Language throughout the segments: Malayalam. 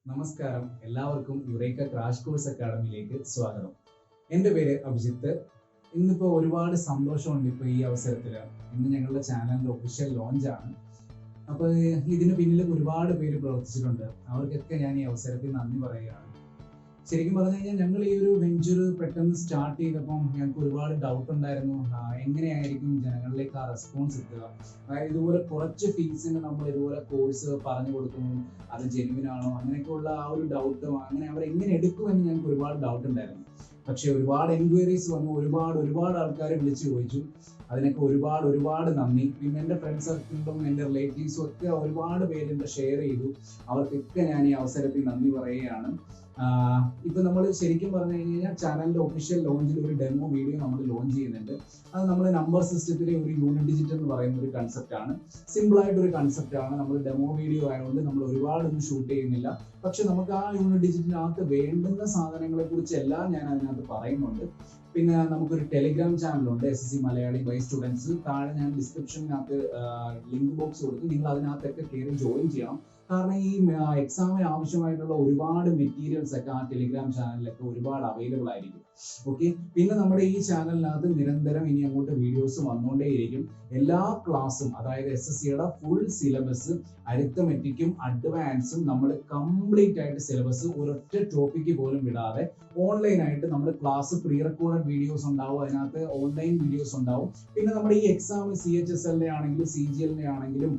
നമസ്കാരം, എല്ലാവർക്കും യുറേക്ക ക്രാഷ് കോഴ്സ് അക്കാഡമിയിലേക്ക് സ്വാഗതം. എൻ്റെ പേര് അഭിജിത്ത്. ഇന്നിപ്പോൾ ഒരുപാട് സന്തോഷമുണ്ട്. ഇപ്പോൾ ഈ അവസരത്തിൽ ഇന്ന് ഞങ്ങളുടെ ചാനലിൻ്റെ ഒഫീഷ്യൽ ലോഞ്ചാണ്. അപ്പോൾ ഇതിന് പിന്നിലും ഒരുപാട് പേര് പ്രവർത്തിച്ചിട്ടുണ്ട്. അവർക്കൊക്കെ ഞാൻ ഈ അവസരത്തിൽ നന്ദി പറയുകയാണ്. ശരിക്കും പറഞ്ഞു കഴിഞ്ഞാൽ ഞങ്ങൾ ഈ ഒരു വെഞ്ചർ പെട്ടെന്ന് സ്റ്റാർട്ട് ചെയ്തപ്പോൾ ഞങ്ങൾക്ക് ഒരുപാട് ഡൗട്ട് ഉണ്ടായിരുന്നു. എങ്ങനെയായിരിക്കും ജനങ്ങളിലേക്ക് ആ റെസ്പോൺസ് എത്തുക. അതായത് ഇതുപോലെ കുറച്ച് ഫീസിന് നമ്മൾ ഇതുപോലെ കോഴ്സ് പറഞ്ഞു കൊടുക്കുന്നു, അത് ജെന്യുവിൻ ആണോ, അങ്ങനെയൊക്കെയുള്ള ആ ഒരു ഡൗട്ടും അങ്ങനെ അവർ എങ്ങനെ എടുക്കുമെന്ന് ഞങ്ങൾക്ക് ഒരുപാട് ഡൗട്ട് ഉണ്ടായിരുന്നു. പക്ഷെ ഒരുപാട് എൻക്വയറീസ് വന്നു, ഒരുപാട് ആൾക്കാരെ വിളിച്ചു ചോദിച്ചു. അതിനൊക്കെ ഒരുപാട് നന്ദി. പിന്നെ എൻ്റെ ഫ്രണ്ട് സർക്കിളിലും എൻ്റെ റിലേറ്റീവ്സും ഒക്കെ ഒരുപാട് പേര് ഷെയർ ചെയ്തു. അവർക്കൊക്കെ ഞാൻ ഈ അവസരത്തിൽ നന്ദി പറയുകയാണ്. ഇപ്പൊ നമ്മൾ ശരിക്കും പറഞ്ഞു കഴിഞ്ഞാൽ ചാനലിന്റെ ഒഫീഷ്യൽ ലോഞ്ചിൽ ഒരു ഡെമോ വീഡിയോ നമ്മൾ ലോഞ്ച് ചെയ്യുന്നുണ്ട്. അത് നമ്മൾ നമ്പർ സിസ്റ്റത്തിലെ ഒരു യൂണിറ്റ് ഡിജിറ്റ് എന്ന് പറയുന്ന ഒരു കൺസെപ്റ്റ് ആണ്. സിമ്പിൾ ആയിട്ടൊരു കൺസെപ്റ്റ് ആണ്. നമ്മൾ ഡെമോ വീഡിയോ ആയതുകൊണ്ട് നമ്മൾ ഒരുപാടൊന്നും ഷൂട്ട് ചെയ്യുന്നില്ല. പക്ഷെ നമുക്ക് ആ യൂണിറ്റ് ഡിജിറ്റിനകത്ത് വേണ്ടുന്ന സാധനങ്ങളെ കുറിച്ചെല്ലാം ഞാൻ അതിനകത്ത് പറയുന്നുണ്ട്. പിന്നെ നമുക്കൊരു ടെലിഗ്രാം ചാനലുണ്ട്, SSC മലയാളി ബൈ സ്റ്റുഡൻസ്. താഴെ ഞാൻ ഡിസ്ക്രിപ്ഷനകത്ത് ലിങ്ക് ബോക്സ് കൊടുക്കും. നിങ്ങൾ അതിനകത്തൊക്കെ കയറി ജോയിൻ ചെയ്യണം. കാരണം ഈ എക്സാമിന് ആവശ്യമായിട്ടുള്ള ഒരുപാട് മെറ്റീരിയൽസ് ഒക്കെ ആ ടെലിഗ്രാം ചാനലിലൊക്കെ ഒരുപാട് അവൈലബിൾ ആയിരിക്കും. ഓക്കെ, പിന്നെ നമ്മുടെ ഈ ചാനലിനകത്ത് നിരന്തരം ഇനി അങ്ങോട്ട് വീഡിയോസ് വന്നുകൊണ്ടേയിരിക്കും. എല്ലാ ക്ലാസ്സും, അതായത് SSCയുടെ ഫുൾ സിലബസ്, അരിത്തമെറ്റിക്കും അഡ്വാൻസും നമ്മൾ കംപ്ലീറ്റ് ആയിട്ട് സിലബസ് ഒരൊറ്റ ടോപ്പിക്ക് പോലും വിടാതെ ഓൺലൈനായിട്ട് നമ്മൾ ക്ലാസ് പ്രീ റെക്കോർഡഡ് വീഡിയോസ് ഉണ്ടാവും, അതിനകത്ത് ഓൺലൈൻ വീഡിയോസ് ഉണ്ടാവും. പിന്നെ നമ്മുടെ ഈ എക്സാം CHSL ആണെങ്കിലും CGL ആണെങ്കിലും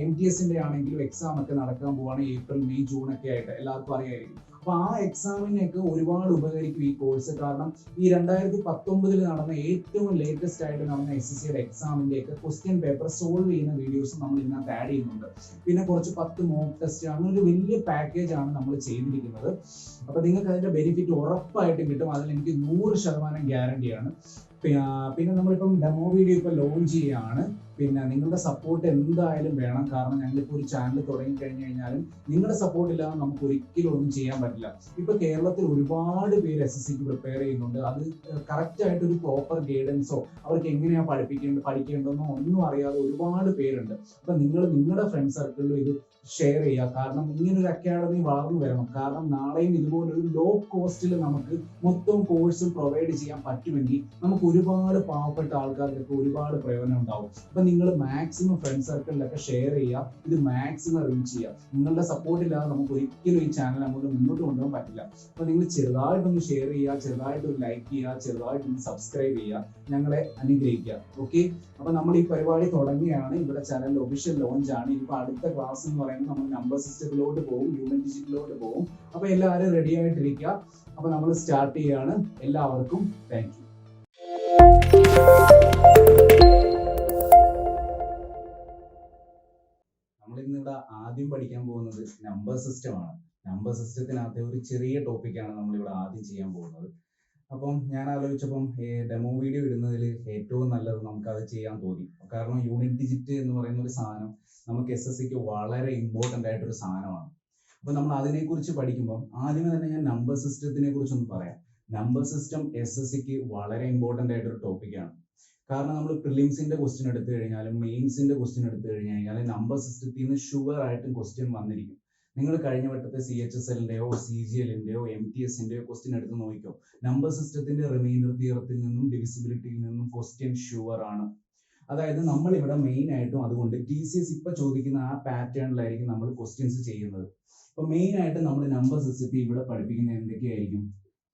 MTS ആണെങ്കിലും എക്സാം ഒക്കെ നടക്കാൻ പോവാണ് ഏപ്രിൽ മെയ് ജൂൺ ഒക്കെ ആയിട്ട്, എല്ലാവർക്കും അറിയായിരിക്കും. അപ്പൊ ആ എക്സാമിനൊക്കെ ഒരുപാട് ഉപകരിക്കും ഈ കോഴ്സ്. കാരണം ഈ 2019 നടന്ന ഏറ്റവും ലേറ്റസ്റ്റ് ആയിട്ട് നടന്ന SSCയുടെ എക്സാമിന്റെ ഒക്കെ ക്വസ്റ്റ്യൻ പേപ്പർ സോൾവ് ചെയ്യുന്ന വീഡിയോസ് നമ്മൾ ഇതിനകത്ത് ആഡ് ചെയ്യുന്നുണ്ട്. പിന്നെ കുറച്ച് 10 മോക്ക് ടെസ്റ്റ്, അങ്ങനെ ഒരു വലിയ പാക്കേജ് ആണ് നമ്മൾ ചെയ്തിരിക്കുന്നത്. അപ്പൊ നിങ്ങൾക്ക് അതിന്റെ ബെനിഫിറ്റ് ഉറപ്പായിട്ടും കിട്ടും. അതിൽ എനിക്ക് 100% ഗ്യാരണ്ടിയാണ്. പിന്നെ നമ്മളിപ്പം ഡെമോ വീഡിയോ ഇപ്പൊ ലോഞ്ച് ചെയ്യുകയാണ്. പിന്നെ നിങ്ങളുടെ സപ്പോർട്ട് എന്തായാലും വേണം. കാരണം ഞങ്ങളിപ്പോൾ ഒരു ചാനൽ തുടങ്ങി കഴിഞ്ഞു കഴിഞ്ഞാലും നിങ്ങളുടെ സപ്പോർട്ട് ഇല്ലാതെ നമുക്ക് ഒരിക്കലും ഒന്നും ചെയ്യാൻ പറ്റില്ല. ഇപ്പൊ കേരളത്തിൽ ഒരുപാട് പേര് SSCക്ക് പ്രിപ്പയർ ചെയ്യുന്നുണ്ട്. അത് കറക്റ്റ് ആയിട്ട് ഒരു പ്രോപ്പർ ഗൈഡൻസോ അവർക്ക് എങ്ങനെയാ പഠിക്കേണ്ടതെന്നോ ഒന്നും അറിയാതെ ഒരുപാട് പേരുണ്ട്. അപ്പൊ നിങ്ങൾ നിങ്ങളുടെ ഫ്രണ്ട് സർക്കിളിൽ ഇത് ഷെയർ ചെയ്യുക. കാരണം ഇങ്ങനൊരു അക്കാഡമി വളർന്നു വരണം. കാരണം നാളെയും ഇതുപോലൊരു ലോ കോസ്റ്റിൽ നമുക്ക് മൊത്തം കോഴ്സും പ്രൊവൈഡ് ചെയ്യാൻ പറ്റുമെങ്കിൽ നമുക്ക് ഒരുപാട് പാവപ്പെട്ട ആൾക്കാർക്കൊക്കെ ഒരുപാട് പ്രയോജനം ഉണ്ടാവും. അപ്പൊ നിങ്ങൾ മാക്സിമം ഫ്രണ്ട് സർക്കിളിലൊക്കെ ഷെയർ ചെയ്യുക. ഇത് മാക്സിമം റീച്ച് ചെയ്യുക. നിങ്ങളുടെ സപ്പോർട്ട് ഇല്ലാതെ നമുക്ക് ഒരിക്കലും ഈ ചാനൽ അങ്ങോട്ട് മുന്നോട്ട് കൊണ്ടുപോകാൻ പറ്റില്ല. അപ്പൊ നിങ്ങൾ ചെറുതായിട്ടൊന്ന് ഷെയർ ചെയ്യുക, ചെറുതായിട്ടൊന്ന് ലൈക്ക് ചെയ്യുക, ചെറുതായിട്ടൊന്ന് സബ്സ്ക്രൈബ് ചെയ്യുക, ഞങ്ങളെ അനുഗ്രഹിക്കുക. ഓക്കെ, അപ്പൊ നമ്മൾ ഈ പരിപാടി തുടങ്ങിയാണ്. ഇവിടെ ചാനലിന്റെ ഒഫീഷ്യൽ ലോഞ്ച് ആണ്. ഇപ്പൊ അടുത്ത ക്ലാസ് എന്ന് പറയുന്നത് നമ്മൾ നമ്പർ സിസ്റ്റത്തിലോട്ട് പോകും, യൂണിറ്റ് ഡിജിറ്റിലോട്ട് പോകും. അപ്പൊ എല്ലാവരും റെഡി ആയിട്ടിരിക്കുക. അപ്പൊ നമ്മൾ സ്റ്റാർട്ട് ചെയ്യാണ്. എല്ലാവർക്കും താങ്ക് യു. നമ്മളിന്നിവിടെ ആദ്യം പഠിക്കാൻ പോകുന്നത് നമ്പർ സിസ്റ്റം ആണ്. നമ്പർ സിസ്റ്റത്തിനകത്തെ ഒരു ചെറിയ ടോപ്പിക്കാണ് നമ്മളിവിടെ ആദ്യം ചെയ്യാൻ പോകുന്നത്. അപ്പം ഞാൻ ആലോചിച്ചപ്പം ഡെമോ വീഡിയോ ഇടുന്നതിൽ ഏറ്റവും നല്ലത് നമുക്കത് ചെയ്യാൻ തോന്നി. കാരണം യൂണിറ്റ് ഡിജിറ്റ് എന്ന് പറയുന്ന ഒരു സാധനം നമുക്ക് SSCക്ക് വളരെ ഇമ്പോർട്ടൻ്റ് ആയിട്ടൊരു സാധനമാണ്. അപ്പൊ നമ്മൾ അതിനെക്കുറിച്ച് പഠിക്കുമ്പോൾ ആദ്യമേ തന്നെ ഞാൻ നമ്പർ സിസ്റ്റത്തിനെ കുറിച്ചൊന്ന് പറയാം. നമ്പർ സിസ്റ്റം SSCക്ക് വളരെ ഇമ്പോർട്ടൻ്റ് ആയിട്ടൊരു ടോപ്പിക്കാണ്. കാരണം നമ്മൾ പ്രിലിംസിന്റെ ക്വസ്റ്റ്യൻ എടുത്തു കഴിഞ്ഞാലും മെയിൻസിന്റെ ക്വസ്റ്റ്യൻ എടുത്തു കഴിഞ്ഞാൽ നമ്പർ സിസ്റ്റത്തിൽ നിന്ന് ഷുവർ ആയിട്ടും ക്വസ്റ്റ്യൻ വന്നിരിക്കും. നിങ്ങൾ കഴിഞ്ഞ വട്ടത്തെ CHSLന്റെയോ CGLന്റെയോ MTSന്റെയോ ക്വസ്റ്റ്യൻ എടുത്ത് നോക്കിക്കോ. നമ്പർ സിസ്റ്റത്തിന്റെ റിമൈൻഡർ തിയറത്തിൽ നിന്നും ഡിവിസിബിലിറ്റിയിൽ നിന്നും ക്വസ്റ്റ്യൻ ഷുവർ ആണ്. അതായത് നമ്മൾ ഇവിടെ മെയിൻ ആയിട്ടും അതുകൊണ്ട് TCS ഇപ്പൊ ചോദിക്കുന്ന ആ പാറ്റേണിലായിരിക്കും നമ്മൾ ക്വസ്റ്റ്യൻസ് ചെയ്യുന്നത്. അപ്പൊ മെയിൻ ആയിട്ട് നമ്മൾ നമ്പർ സിസ്റ്റത്തിൽ ഇവിടെ പഠിപ്പിക്കുന്ന എന്തൊക്കെയായിരിക്കും?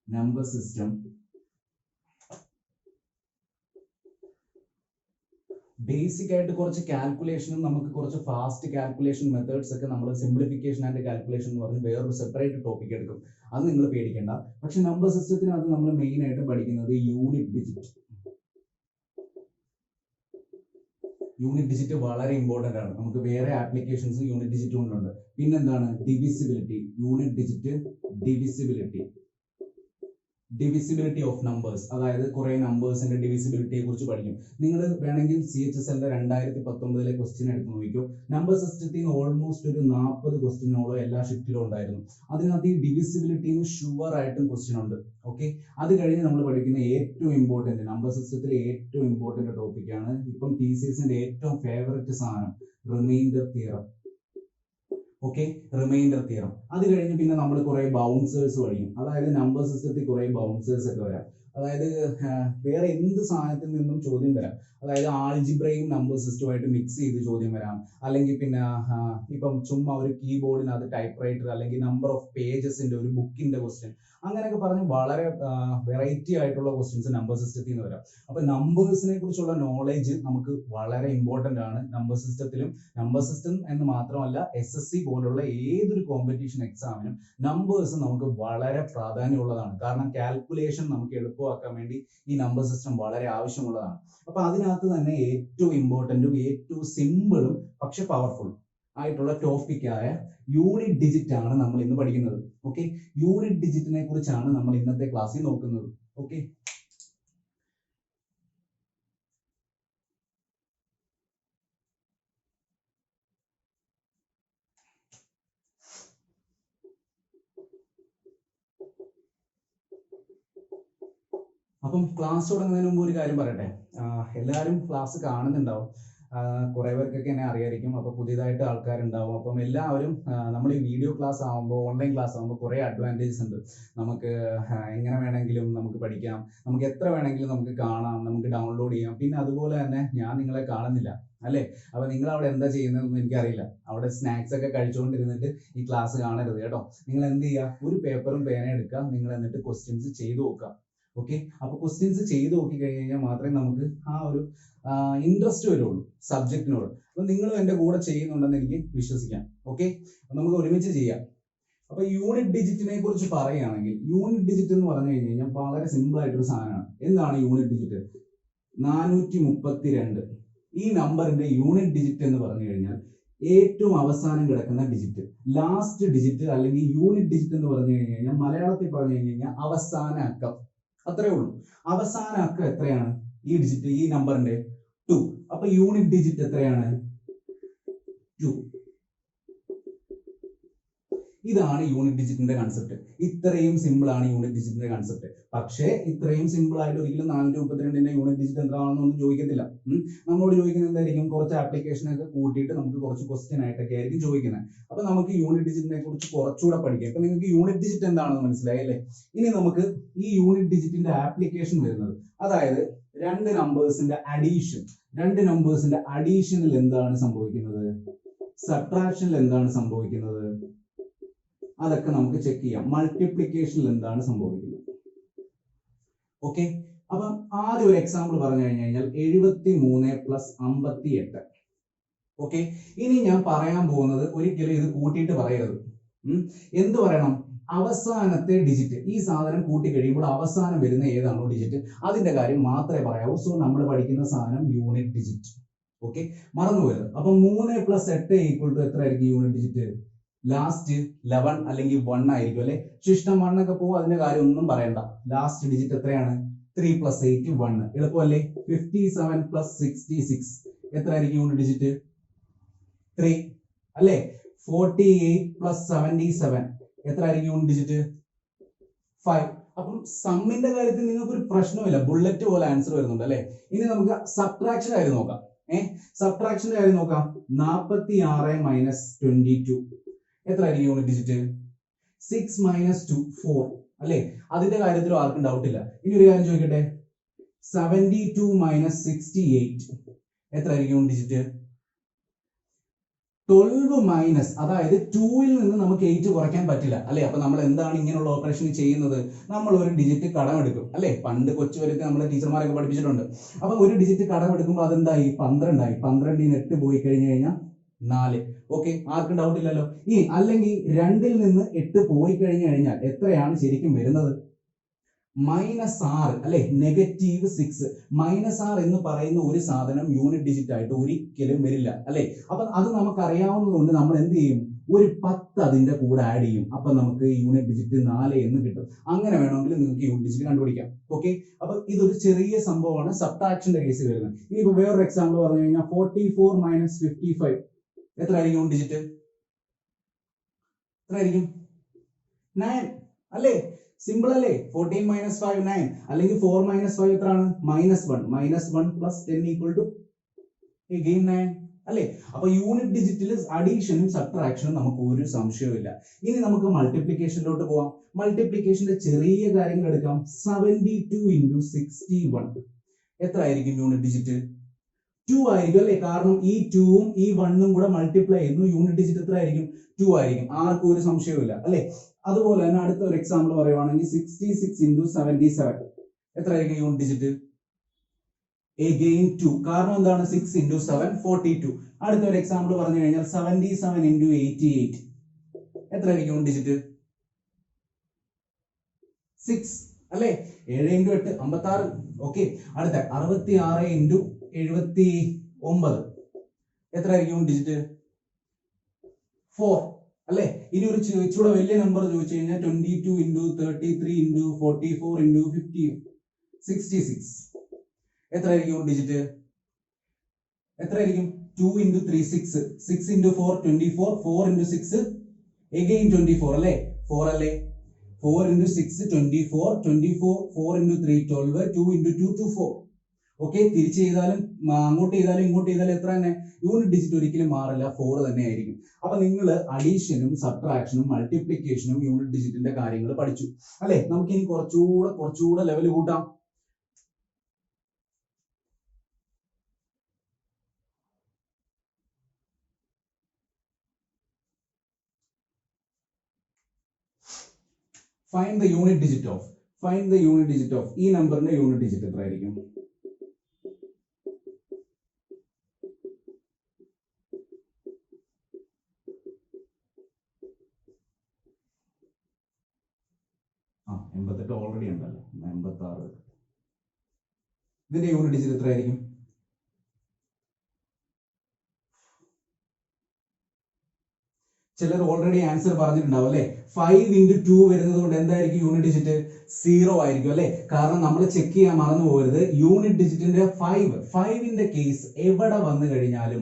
നമ്പർ സിസ്റ്റം ബേസിക് ആയിട്ട് കുറച്ച് കാൽക്കുലേഷനും നമുക്ക് കുറച്ച് ഫാസ്റ്റ് കാൽക്കുലേഷൻ മെത്തേഡ്സ് ഒക്കെ നമ്മൾ സിംപ്ലിഫിക്കേഷൻ ആൻഡ് കാൽക്കുലേഷൻ എന്ന് പറഞ്ഞ് വേറൊരു സെപ്പറേറ്റ് ടോപ്പിക് എടുക്കും. അത് നിങ്ങൾ പേടിക്കേണ്ട. പക്ഷെ നമ്പർ സിസ്റ്റത്തിനകത്ത് നമ്മൾ മെയിൻ ആയിട്ട് പഠിക്കുന്നത് യൂണിറ്റ് ഡിജിറ്റ്. യൂണിറ്റ് ഡിജിറ്റ് വളരെ ഇമ്പോർട്ടൻ്റ് ആണ്. നമുക്ക് വേറെ ആപ്ലിക്കേഷൻസ് യൂണിറ്റ് ഡിജിറ്റ് കൊണ്ടുണ്ട്. പിന്നെന്താണ്? Divisibility. Unit digit divisibility. Divisibility of numbers, അതായത് കുറെ നമ്പേഴ്സിന്റെ ഡിവിസിബിലിറ്റിയെ കുറിച്ച് പഠിക്കും. നിങ്ങൾ വേണമെങ്കിൽ CHSLന്റെ 2019 ക്വസ്റ്റ്യൻ എടുത്ത് നോക്കിക്കോ. നമ്പർ സിസ്റ്റത്തിൽ നിന്ന് ഓൾമോസ്റ്റ് ഒരു 40 ക്വസ്റ്റ്യനോളം എല്ലാ ഷിഫ്റ്റിലും ഉണ്ടായിരുന്നു. അതിനകത്ത് ഈ ഡിവിസിബിലിറ്റിന്ന് ഷുവർ ആയിട്ടും ക്വസ്റ്റ്യൻ ഉണ്ട്. ഓക്കെ, അത് കഴിഞ്ഞ് നമ്മൾ പഠിക്കുന്ന ഏറ്റവും ഇമ്പോർട്ടന്റ് നമ്പർ സിസ്റ്റത്തിലെ ഏറ്റവും ഇമ്പോർട്ടന്റ് ടോപ്പിക്കാണ് ഇപ്പം TCSന്റെ ഏറ്റവും ഫേവററ്റ് സാധനം, reminder theorem. Okay, reminder theorem. അത് കഴിഞ്ഞ് പിന്നെ നമ്മൾ കുറെ ബൗൺസേഴ്സ് പഠിക്കും. അതായത് നമ്പർ സിസ്റ്റത്തിൽ കുറെ ബൗൺസേഴ്സ് ഒക്കെ വരാം. അതായത് വേറെ എന്ത് സാധനത്തിൽ നിന്നും ചോദ്യം വരാം. അതായത് ആൾജിബ്രയും നമ്പർ സിസ്റ്റവുമായിട്ട് മിക്സ് ചെയ്ത് ചോദ്യം വരാം. അല്ലെങ്കിൽ പിന്നെ ഇപ്പം ചുമ്മാ ഒരു കീബോർഡിനകത്ത് ടൈപ്പ് റൈറ്റർ അല്ലെങ്കിൽ നമ്പർ ഓഫ് പേജസിന്റെ ഒരു ബുക്കിന്റെ ക്വസ്റ്റ്യൻ, അങ്ങനെയൊക്കെ പറഞ്ഞ് വളരെ വെറൈറ്റി ആയിട്ടുള്ള ക്വസ്റ്റ്യൻസ് നമ്പർ സിസ്റ്റത്തിൽ നിന്ന് വരാം. അപ്പൊ നമ്പേഴ്സിനെ കുറിച്ചുള്ള നോളേജ് നമുക്ക് വളരെ ഇമ്പോർട്ടന്റ് ആണ് നമ്പർ സിസ്റ്റത്തിലും. നമ്പർ സിസ്റ്റം എന്ന് മാത്രമല്ല, SSC പോലുള്ള ഏതൊരു കോമ്പറ്റീഷൻ എക്സാമിനും നമ്പേഴ്സ് നമുക്ക് വളരെ പ്രാധാന്യമുള്ളതാണ്. കാരണം കാൽക്കുലേഷൻ നമുക്ക് എളുപ്പമാക്കാൻ വേണ്ടി ഈ നമ്പർ സിസ്റ്റം വളരെ ആവശ്യമുള്ളതാണ്. അപ്പൊ അതിനകത്ത് തന്നെ ഏറ്റവും ഇമ്പോർട്ടന്റും ഏറ്റവും സിമ്പിളും പക്ഷെ പവർഫുൾ ആയിട്ടുള്ള ടോപ്പിക്കായ യൂണിറ്റ് ഡിജിറ്റ് ആണ് നമ്മൾ ഇന്ന് പഠിക്കുന്നത്. ഓക്കെ, യൂണിറ്റ് ഡിജിറ്റിനെ കുറിച്ചാണ് നമ്മൾ ഇന്നത്തെ ക്ലാസ്സിൽ നോക്കുന്നത്. ഓക്കെ, അപ്പം ക്ലാസ് തുടങ്ങുന്നതിന് മുമ്പ് ഒരു കാര്യം പറയട്ടെ. എല്ലാവരും ക്ലാസ് കാണുന്നുണ്ടാവും. കുറെ പേർക്കൊക്കെ എന്നെ അറിയായിരിക്കും. അപ്പൊ പുതിയതായിട്ട് ആൾക്കാരുണ്ടാവും. അപ്പം എല്ലാവരും നമ്മൾ ഈ വീഡിയോ ക്ലാസ് ആകുമ്പോൾ, ഓൺലൈൻ ക്ലാസ് ആകുമ്പോൾ കുറെ അഡ്വാൻറ്റേജസ് ഉണ്ട്. നമുക്ക് എങ്ങനെ വേണമെങ്കിലും നമുക്ക് പഠിക്കാം, നമുക്ക് എത്ര വേണമെങ്കിലും നമുക്ക് കാണാം, നമുക്ക് ഡൗൺലോഡ് ചെയ്യാം. പിന്നെ അതുപോലെ തന്നെ ഞാൻ നിങ്ങളെ കാണുന്നില്ല അല്ലേ? അപ്പൊ നിങ്ങൾ അവിടെ എന്താ ചെയ്യുന്നതെന്ന് എനിക്കറിയില്ല. അവിടെ സ്നാക്സ് ഒക്കെ കഴിച്ചുകൊണ്ടിരുന്നിട്ട് ഈ ക്ലാസ് കാണരുത് കേട്ടോ. നിങ്ങൾ എന്ത് ചെയ്യുക, ഒരു പേപ്പറും പേനയും എടുക്കുക, നിങ്ങൾ എന്നിട്ട് ക്വസ്റ്റ്യൻസ് ചെയ്തു നോക്കുക. ഓക്കെ, അപ്പൊ ക്വസ്റ്റ്യൻസ് ചെയ്ത് നോക്കി കഴിഞ്ഞ് കഴിഞ്ഞാൽ മാത്രമേ നമുക്ക് ആ ഒരു ഇൻട്രസ്റ്റ് വരുള്ളൂ സബ്ജക്റ്റിനോട്. അപ്പൊ നിങ്ങളും എന്റെ കൂടെ ചെയ്യുന്നുണ്ടെന്ന് എനിക്ക് വിശ്വസിക്കാം. ഓക്കെ, നമുക്ക് ഒരുമിച്ച് ചെയ്യാം. അപ്പൊ യൂണിറ്റ് ഡിജിറ്റിനെ കുറിച്ച് പറയുകയാണെങ്കിൽ, യൂണിറ്റ് ഡിജിറ്റ് എന്ന് പറഞ്ഞു കഴിഞ്ഞാൽ വളരെ സിമ്പിൾ ആയിട്ടൊരു സാധനമാണ്. എന്താണ് യൂണിറ്റ് ഡിജിറ്റ്? 432. ഈ നമ്പറിന്റെ യൂണിറ്റ് ഡിജിറ്റ് എന്ന് പറഞ്ഞു കഴിഞ്ഞാൽ ഏറ്റവും അവസാനം കിടക്കുന്ന ഡിജിറ്റ്, ലാസ്റ്റ് ഡിജിറ്റ് അല്ലെങ്കിൽ യൂണിറ്റ് ഡിജിറ്റ് എന്ന് പറഞ്ഞു കഴിഞ്ഞാൽ മലയാളത്തിൽ പറഞ്ഞു കഴിഞ്ഞാൽ അവസാന അക്കം. അത്രേ ഉള്ളൂ. അവസാന അക്കം എത്രയാണ്? ഈ ഡിജിറ്റ്, ഈ നമ്പറിന്റെ 2. അപ്പൊ യൂണിറ്റ് ഡിജിറ്റ് എത്രയാണ്? 2. ഇതാണ് യൂണിറ്റ് ഡിജിറ്റിന്റെ കൺസെപ്റ്റ്. ഇത്രയും സിമ്പിൾ ആണ് യൂണിറ്റ് ഡിജിറ്റിന്റെ കൺസെപ്റ്റ്. പക്ഷേ ഇത്രയും സിമ്പിൾ ആയിട്ട് ഒരിക്കലും 432ന്റെ യൂണിറ്റ് ഡിജിറ്റ് എന്താണെന്നൊന്നും ചോദിക്കത്തില്ല. നമ്മളോട് ചോദിക്കുന്നത് എന്തായിരിക്കും? കുറച്ച് ആപ്ലിക്കേഷൻ ഒക്കെ കൂട്ടിയിട്ട് നമുക്ക് കുറച്ച് ക്വസ്റ്റ്യൻ ആയിട്ടൊക്കെ ആയിരിക്കും ചോദിക്കുന്നത്. അപ്പൊ നമുക്ക് യൂണിറ്റ് ഡിജിറ്റിനെ കുറിച്ച് കുറച്ചുകൂടെ പഠിക്കാം. ഇപ്പൊ നിങ്ങൾക്ക് യൂണിറ്റ് ഡിജിറ്റ് എന്താണെന്ന് മനസ്സിലായി അല്ലേ? ഇനി നമുക്ക് ഈ യൂണിറ്റ് ഡിജിറ്റിന്റെ ആപ്ലിക്കേഷൻ വരുന്നത്, അതായത് രണ്ട് നമ്പേഴ്സിന്റെ അഡീഷനിൽ എന്താണ് സംഭവിക്കുന്നത്, സബ്ട്രാക്ഷനിൽ എന്താണ് സംഭവിക്കുന്നത്, അതൊക്കെ നമുക്ക് ചെക്ക് ചെയ്യാം. മൾട്ടിപ്ലിക്കേഷനിൽ എന്താണ് സംഭവിക്കുന്നത്. ഓക്കെ, അപ്പം ആദ്യം ഒരു എക്സാമ്പിൾ പറഞ്ഞു കഴിഞ്ഞാൽ 73 + 58. ഓക്കെ, ഇനി ഞാൻ പറയാൻ പോകുന്നത് ഒരിക്കലും ഇത് കൂട്ടിയിട്ട് പറയരുത്. എന്ത് പറയണം? അവസാനത്തെ ഡിജിറ്റ്. ഈ സാധനം കൂട്ടി കഴിയുമ്പോൾ അവസാനം വരുന്ന ഏതാണോ ഡിജിറ്റ് അതിന്റെ കാര്യം മാത്രമേ പറയാവൂ. സോ നമ്മൾ പഠിക്കുന്ന സാധനം യൂണിറ്റ് ഡിജിറ്റ്. ഓക്കെ, മറന്നുപോയത്. അപ്പൊ 3 + 8 = എത്ര ആയിരിക്കും യൂണിറ്റ് ഡിജിറ്റ്? ലാസ്റ്റ് 11 അല്ലെങ്കിൽ 1 ആയിരിക്കും അല്ലെ? ശിഷ്ടം 1 ഒക്കെ പോകും, അതിന്റെ കാര്യം ഒന്നും പറയണ്ട. ലാസ്റ്റ് ഡിജിറ്റ് എത്രയാണ്? 3 + 8 1. എളുപ്പമല്ലേ? 57 + 66 എത്ര ആയിരിക്കും യൂണിറ്റ് ഡിജിറ്റ്? 3 അല്ലേ? 48 + 77 എത്ര ആയിരിക്കും യൂണിറ്റ് ഡിജിറ്റ്? 5. അപ്പം സമ്മിന്റെ കാര്യത്തിൽ നിങ്ങൾക്ക് ഒരു പ്രശ്നമില്ല, ബുള്ളറ്റ് പോലെ ആൻസർ വരുന്നുണ്ട് അല്ലെ? ഇനി നമുക്ക് സബ്ട്രാക്ഷൻ കാര്യം നോക്കാം. സബ്ട്രാക്ഷന്റെ കാര്യം നോക്കാം. 46 - 22 എത്ര ആയിരിക്കും യൂണിറ്റ് ഡിജിറ്റ്? 6 - 2 4 അല്ലെ? അതിന്റെ കാര്യത്തിൽ ആർക്കും ഡൗട്ട് ഇല്ല. ഇനി ഒരു കാര്യം ചോദിക്കട്ടെ, 72 - 68 എത്ര ആയിരിക്കും യൂണിറ്റ് ഡിജിറ്റ്? 12 മൈനസ്, അതായത് 2ൽ നിന്ന് നമുക്ക് 8 കുറയ്ക്കാൻ പറ്റില്ല അല്ലെ? അപ്പൊ നമ്മൾ എന്താണ് ഇങ്ങനെയുള്ള ഓപ്പറേഷൻ ചെയ്യുന്നത്? നമ്മൾ ഒരു ഡിജിറ്റ് കടമെടുക്കും അല്ലെ? പണ്ട് കൊച്ചുവരൊക്കെ നമ്മളെ ടീച്ചർമാരൊക്കെ പഠിപ്പിച്ചിട്ടുണ്ട്. അപ്പൊ ഒരു ഡിജിറ്റ് കടമെടുക്കുമ്പോൾ അതെന്തായി? 12 ആയി. 12ൽ നിന്ന് 8 പോയി കഴിഞ്ഞു കഴിഞ്ഞാൽ 4. ഓക്കെ, ആർക്കും ഡൗട്ട് ഇല്ലല്ലോ. ഈ അല്ലെങ്കിൽ 2ൽ നിന്ന് 8 പോയി കഴിഞ്ഞു കഴിഞ്ഞാൽ എത്രയാണ് ശരിക്കും വരുന്നത്? -6 അല്ലെ? -6. -6 എന്ന് പറയുന്ന ഒരു സാധനം യൂണിറ്റ് ഡിജിറ്റ് ആയിട്ട് ഒരിക്കലും വരില്ല അല്ലെ? അപ്പൊ അത് നമുക്ക് അറിയാവുന്നതുകൊണ്ട് നമ്മൾ എന്ത് ചെയ്യും? ഒരു 10 അതിന്റെ കൂടെ ആഡ് ചെയ്യും. അപ്പൊ നമുക്ക് യൂണിറ്റ് ഡിജിറ്റ് 4 എന്ന് കിട്ടും. അങ്ങനെ വേണമെങ്കിൽ നിങ്ങൾക്ക് യൂണിറ്റ് ഡിജിറ്റ് കണ്ടുപിടിക്കാം. ഓക്കെ, അപ്പൊ ഇതൊരു ചെറിയ സംഭവമാണ് സബ്ട്രാക്ഷന്റെ കേസ് വരുന്നത്. ഇനിയിപ്പോ വേറൊരു എക്സാമ്പിൾ പറഞ്ഞു കഴിഞ്ഞാൽ 44 മൈനസ് 55 എത്ര ആയിരിക്കും യൂണിറ്റ് ഡിജിറ്റ്? എത്ര ആയിരിക്കും? 9 അല്ലേ? സിമ്പിൾ അല്ലേ? 14 മൈനസ് 5 9, അല്ലെങ്കിൽ 4 മൈനസ് 5 എത്രയാണ്? -1. -1 പ്ലസ് 10 ഈക്വൽ ടു again 9 അല്ലേ? അപ്പൊ യൂണിറ്റ് ഡിജിറ്റിൽ അഡീഷനും സബ്ട്രാക്ഷനും നമുക്ക് ഒരു സംശയവുമില്ല. ഇനി നമുക്ക് മൾട്ടിപ്ലിക്കേഷനിലോട്ട് പോവാം. മൾട്ടിപ്ലിക്കേഷന്റെ ചെറിയ കാര്യങ്ങൾ എടുക്കാം. 72 into 61 എത്ര ആയിരിക്കും യൂണിറ്റ് ഡിജിറ്റ്? 2 ആയിരിക്കും അല്ലേ? കാരണം ഈ 2ഉം ഈ 1ഉം കൂടെ മൾട്ടിപ്ലൈ ചെയ്യുന്നു. യൂണിറ്റ് ഡിജിറ്റ് എത്ര ആയിരിക്കും? 2 ആയിരിക്കും. ആർക്കും ഒരു സംശയവുമില്ല അല്ലേ? അതുപോലെ തന്നെ അടുത്ത ഒരു എക്സാമ്പിൾ പറയുവാണെങ്കിൽ 66 into 77 എത്ര ആയിരിക്കും യൂണിറ്റ് ഡിജിറ്റ്? again 2. കാരണം എന്താണ്? 6 into 7 42. അടുത്ത ഒരു എക്സാമ്പിൾ പറഞ്ഞു കഴിഞ്ഞാൽ 77 into 88 എത്ര ആയിരിക്കും യൂണിറ്റ് ഡിജിറ്റ്? 6 അല്ലേ? 7 into 8 56. ഓക്കെ, അടുത്ത 66 into 79 എത്ര ആയിരിക്കും യൂണിറ്റ് ഡിജിറ്റ്? 4 അല്ലേ? ഇനി ഒരു ഇച്ചിരി വലിയ നമ്പർ ചോദിച്ചു കഴിഞ്ഞാൽ 22 into 33 into 44 into 50 66 എത്ര ആയിരിക്കും യൂണിറ്റ് ഡിജിറ്റ്? എത്ര ആയിരിക്കും? 2 into 3 6, 6 into 4 24, 4 into 6 again 24 അല്ലേ? 4 അല്ലേ? 4 into 6 24, 24 4 into 3 12, 2 into 2 2 4. ഓക്കെ, തിരിച്ച് ചെയ്താലും അങ്ങോട്ട് ചെയ്താലും ഇങ്ങോട്ട് ചെയ്താലും എത്ര തന്നെ? യൂണിറ്റ് ഡിജിറ്റ് ഒരിക്കലും മാറില്ല, 4 തന്നെ ആയിരിക്കും. അപ്പൊ നിങ്ങൾ അഡീഷനും സബ്ട്രാക്ഷനും മൾട്ടിപ്ലിക്കേഷനും യൂണിറ്റ് ഡിജിറ്റിന്റെ കാര്യങ്ങൾ പഠിച്ചു അല്ലെ? നമുക്ക് ഇനി കുറച്ചുകൂടെ ലെവൽ കൂട്ടാം. Find the unit digit of ഈ നമ്പറിന്റെ യൂണിറ്റ് ഡിജിറ്റ് എത്ര ആയിരിക്കും? ആ 88 ഓൾറെഡി ഉണ്ടല്ലോ, 86. ഇതിന്റെ യൂണിറ്റ് ഡിജിറ്റ് എത്ര ആയിരിക്കും? ചിലർ ഓൾറെഡി ആൻസർ പറഞ്ഞിട്ടുണ്ടാവും അല്ലെ? 5 into 2 വരുന്നത് കൊണ്ട് എന്തായിരിക്കും യൂണിറ്റ് ഡിജിറ്റ്? 0 ആയിരിക്കും അല്ലെ? കാരണം നമ്മൾ ചെക്ക് ചെയ്യാൻ മറന്നു പോകരുത്. യൂണിറ്റ് ഡിജിറ്റിന്റെ 5ന്റെ കേസ് എവിടെ വന്നു കഴിഞ്ഞാലും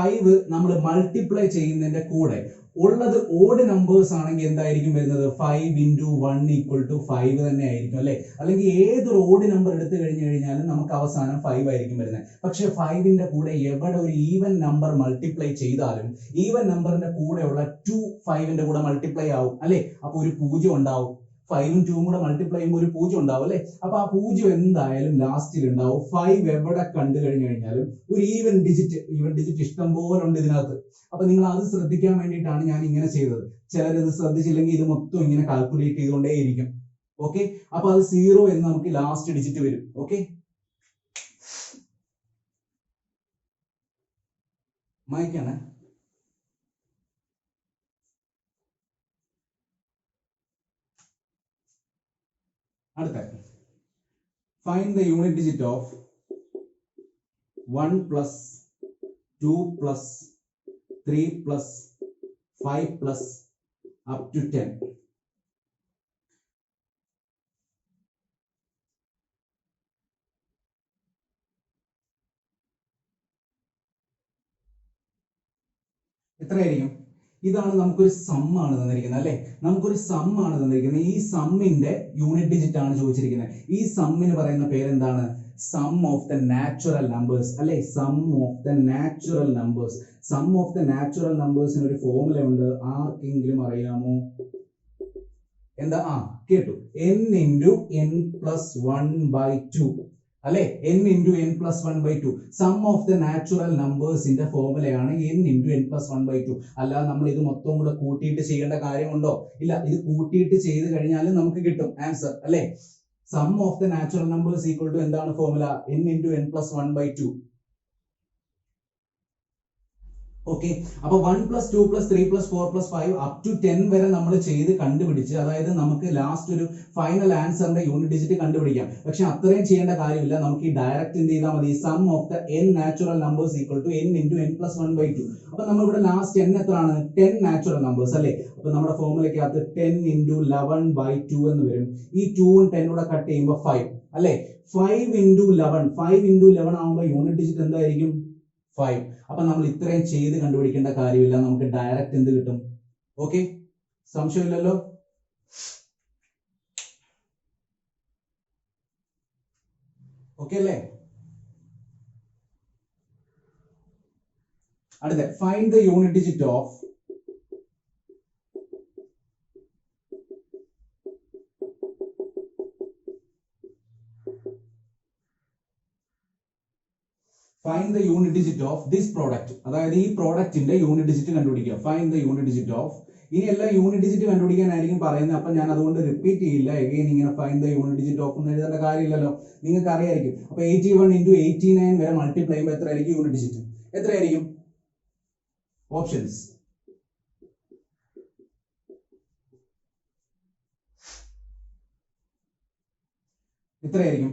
5 നമ്മൾ മൾട്ടിപ്ലൈ ചെയ്യുന്നതിന്റെ കൂടെ ഉള്ളത് ഓഡ് നമ്പേഴ്സ് ആണെങ്കിൽ എന്തായിരിക്കും വരുന്നത്? 5 into 1 equal to 5 തന്നെ ആയിരിക്കും അല്ലെ? അല്ലെങ്കിൽ ഏതൊരു ഓഡ് നമ്പർ എടുത്തു കഴിഞ്ഞാലും നമുക്ക് അവസാനം 5 ആയിരിക്കും വരുന്നത്. പക്ഷെ 5ന്റെ കൂടെ എവിടെ ഒരു ഈവൻ നമ്പർ മൾട്ടിപ്ലൈ ചെയ്താലും ഈവൻ നമ്പറിന്റെ കൂടെയുള്ള 2 5ന്റെ കൂടെ മൾട്ടിപ്ലൈ ആവും അല്ലെ? അപ്പൊ ഒരു 0 ഉണ്ടാവും. 5ഉം 2ഉം കൂടെ മൾട്ടിപ്ലൈ ചെയ്യുമ്പോൾ ഒരു 0 ഉണ്ടാവും അല്ലെ? അപ്പൊ ആ 0 എന്തായാലും ലാസ്റ്റിൽ ഉണ്ടാവും. 5 എവിടെ കണ്ടു കഴിഞ്ഞാലും ഒരു ഈവൻ ഡിജിറ്റ് ഇഷ്ടം പോലെ ഉണ്ട് ഇതിനകത്ത്. അപ്പൊ നിങ്ങൾ അത് ശ്രദ്ധിക്കാൻ വേണ്ടിയിട്ടാണ് ഞാൻ ഇങ്ങനെ ചെയ്തത്. ചിലരത് ശ്രദ്ധിച്ചില്ലെങ്കിൽ ഇത് മൊത്തം ഇങ്ങനെ കാൽക്കുലേറ്റ് ചെയ്തുകൊണ്ടേയിരിക്കും. ഓക്കെ, അപ്പൊ അത് 0 എന്ന് നമുക്ക് ലാസ്റ്റ് ഡിജിറ്റ് വരും. ഓക്കെ, മായ്ക്കാണ്. അടുത്ത find the unit digit of 1 plus 2 plus 3 plus 5 plus up to 10. എത്രയായിരിക്കും? ഇതാണ് നമുക്കൊരു സമ്മാണ് തന്നിരിക്കുന്നത് അല്ലെ? നമുക്കൊരു സമ്മാണ് തന്നിരിക്കുന്നത്. ഈ സമ്മിന്റെ യൂണിറ്റ് ഡിജിറ്റ് ആണ് ചോദിച്ചിരിക്കുന്നത്. ഈ സമ്മിന് പറയുന്ന പേരെന്താണ്? Sum of the natural numbers അല്ലെ? Sum of the natural numbers. Sum of the natural നമ്പേഴ്സിന് ഒരു ഫോർമുല ഉണ്ട്. ആർക്കെങ്കിലും അറിയാമോ? എന്താ? കേട്ടു. n into n plus 1 by 2 അല്ലെ? n into n plus 1 by 2. Sum of the natural നമ്പേഴ്സിന്റെ ഫോർമുലയാണ് n into n plus 1 by 2. അല്ലാതെ നമ്മൾ ഇത് മൊത്തം കൂടെ കൂട്ടിയിട്ട് ചെയ്യേണ്ട കാര്യമുണ്ടോ? ഇല്ല. ഇത് കൂട്ടിയിട്ട് ചെയ്ത് കഴിഞ്ഞാലും നമുക്ക് കിട്ടും ആൻസർ അല്ലെ? Sum of the natural numbers equal to എന്താണ് ഫോർമുല? n into n plus 1 by 2. Okay, അപ്പൊ 1 + 2 + 3 + 4 + 5 അപ് ടു 10 വരെ നമ്മൾ ചെയ്ത് കണ്ടുപിടിച്ച്, അതായത് നമുക്ക് ലാസ്റ്റ് ഒരു ഫൈനൽ ആൻസറിന്റെ യൂണിറ്റ് ഡിജിറ്റ് കണ്ടുപിടിക്കാം. പക്ഷെ അത്രയും ചെയ്യേണ്ട കാര്യമില്ല, നമുക്ക് ഈ ഡയറക്റ്റ് എന്ത് ചെയ്താൽ മതി, sum of the n natural numbers equal to n × n + 1/2. അപ്പൊ നമ്മൾ ഇവിടെ ലാസ്റ്റ് n എത്രയാണ്, 10 നാച്ചുറൽ നമ്പേഴ്സ് അല്ലേ. അപ്പൊ നമ്മുടെ ഫോർമുലയ്ക്കകത്ത് 10 × 11/2 എന്ന് വരും. ഈ 2 ഉം 10 കൂടെ കട്ട് ചെയ്യുമ്പോൾ 5 അല്ലേ. 5 × 11 ആവുമ്പോൾ യൂണിറ്റ് ഡിജിറ്റ് എന്തായിരിക്കും, 5. അപ്പൊ നമ്മൾ ഇത്രയും ചെയ്ത് കണ്ടുപിടിക്കേണ്ട കാര്യമില്ല, നമുക്ക് ഡയറക്റ്റ് എന്ത് കിട്ടും. ഓക്കെ, സംശയമില്ലല്ലോ. ഓക്കെ അല്ലേ. അടുത്ത find the unit digit of find the unit digit of this product. അതായത് ഈ പ്രോഡക്റ്റിന്റെ യൂണിറ്റ് ഡിജിറ്റ് കണ്ടുപിടിക്കുക. find the unit digit of, ഇനി എല്ലാം യൂണിറ്റ് ഡിജിറ്റ് കണ്ടുപിടിക്കാനായിരിക്കും പറയുന്നത്. അപ്പൊ ഞാൻ അതുകൊണ്ട് റിപ്പീറ്റ് ചെയ്യില്ല. എഗെയിൻ ഇങ്ങനെ find the unit digit of എന്ന് എഴുതേണ്ട കാര്യമില്ലല്ലോ, നിങ്ങൾക്ക് അറിയായിരിക്കും. അപ്പൊ 81 × 89 വരെ മൾട്ടിപ്ലൈ ചെയ്യുമ്പോൾ എത്രയായിരിക്കും യൂണിറ്റ് ഡിജിറ്റ്, എത്രയായിരിക്കും? ഓപ്ഷൻസ് എത്രയായിരിക്കും?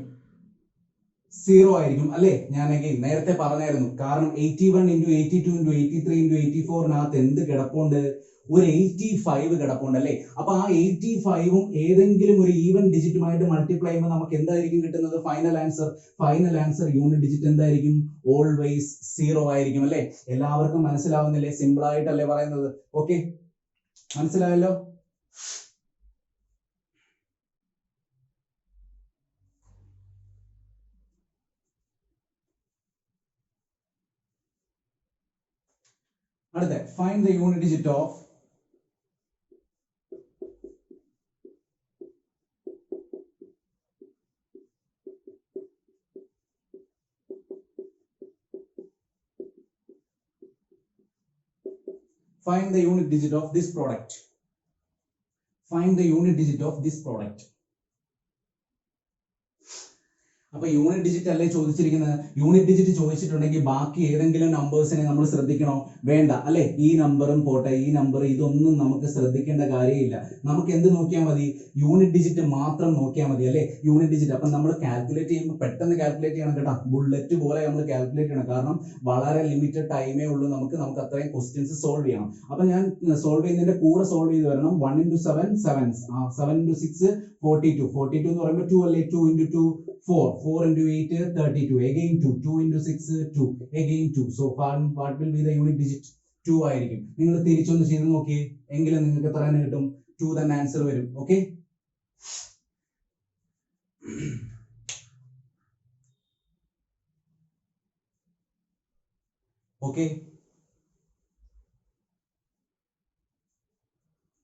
0 ആയിരിക്കും അല്ലെ. ഞാൻ നേരത്തെ പറഞ്ഞായിരുന്നു, കാരണം 81 × 82 × 83 × 84 എന്ത് കിടപ്പുണ്ട്, ഒരു 85 കിടപ്പുണ്ട് അല്ലെ. അപ്പൊ ആ 85ഉം ഏതെങ്കിലും ഒരു ഈവൻ ഡിജിറ്റുമായിട്ട് മൾട്ടിപ്ലൈ ചെയ്യുമ്പോൾ നമുക്ക് എന്തായിരിക്കും കിട്ടുന്നത്, ഫൈനൽ ആൻസർ യൂണിറ്റ് ഡിജിറ്റ് എന്തായിരിക്കും, ഓൾവേസ് 0 ആയിരിക്കും അല്ലെ. എല്ലാവർക്കും മനസ്സിലാവുന്നില്ലേ, സിമ്പിൾ ആയിട്ടല്ലേ പറയുന്നത്. ഓക്കെ, മനസ്സിലായല്ലോ. അടുത്ത find the unit digit of find the unit digit of this product. Find the unit digit of this product. അപ്പൊ യൂണിറ്റ് ഡിജിറ്റ് അല്ലേ ചോദിച്ചിരിക്കുന്നത്. യൂണിറ്റ് ഡിജിറ്റ് ചോദിച്ചിട്ടുണ്ടെങ്കിൽ ബാക്കി ഏതെങ്കിലും നമ്പേഴ്സിനെ നമ്മൾ ശ്രദ്ധിക്കണോ, വേണ്ട അല്ലെ. ഈ നമ്പറും പോട്ടെ, ഈ നമ്പർ, ഇതൊന്നും നമുക്ക് ശ്രദ്ധിക്കേണ്ട കാര്യമില്ല. നമുക്ക് എന്ത് നോക്കിയാൽ മതി, യൂണിറ്റ് ഡിജിറ്റ് മാത്രം നോക്കിയാൽ മതി അല്ലെ. യൂണിറ്റ് ഡിജിറ്റ് അപ്പൊ നമ്മൾ കാൽക്കുലേറ്റ് ചെയ്യുമ്പോൾ പെട്ടെന്ന് കാൽക്കുലേറ്റ് ചെയ്യണം കേട്ടോ, ബുള്ളറ്റ് പോലെ നമ്മൾ കാൽക്കുലേറ്റ് ചെയ്യണം. കാരണം വളരെ ലിമിറ്റഡ് ടൈമേ ഉള്ളൂ നമുക്ക് അത്രയും ക്വസ്റ്റ്യൻസ് സോൾവ് ചെയ്യണം. അപ്പൊ ഞാൻ സോൾവ് ചെയ്യുന്നതിന്റെ കൂടെ സോൾവ് ചെയ്ത് വരണം. 1 × 7 7, 7 × 6 42, 42 എന്ന് പറയുമ്പോൾ 2 അല്ലേ. 2 × 2 4, 4 × 8 32, again 2, 2 × 6 2, again 2. So what will be the unit digit? 2 ആയിരിക്കും. നിങ്ങൾ തിരിച്ചൊന്ന് ചെയ്ത് നോക്കിയേ, എങ്കിലും നിങ്ങൾക്ക് എത്ര തന്നെ കിട്ടും, 2 തന്നെ ആൻസർ വരും. Okay, okay.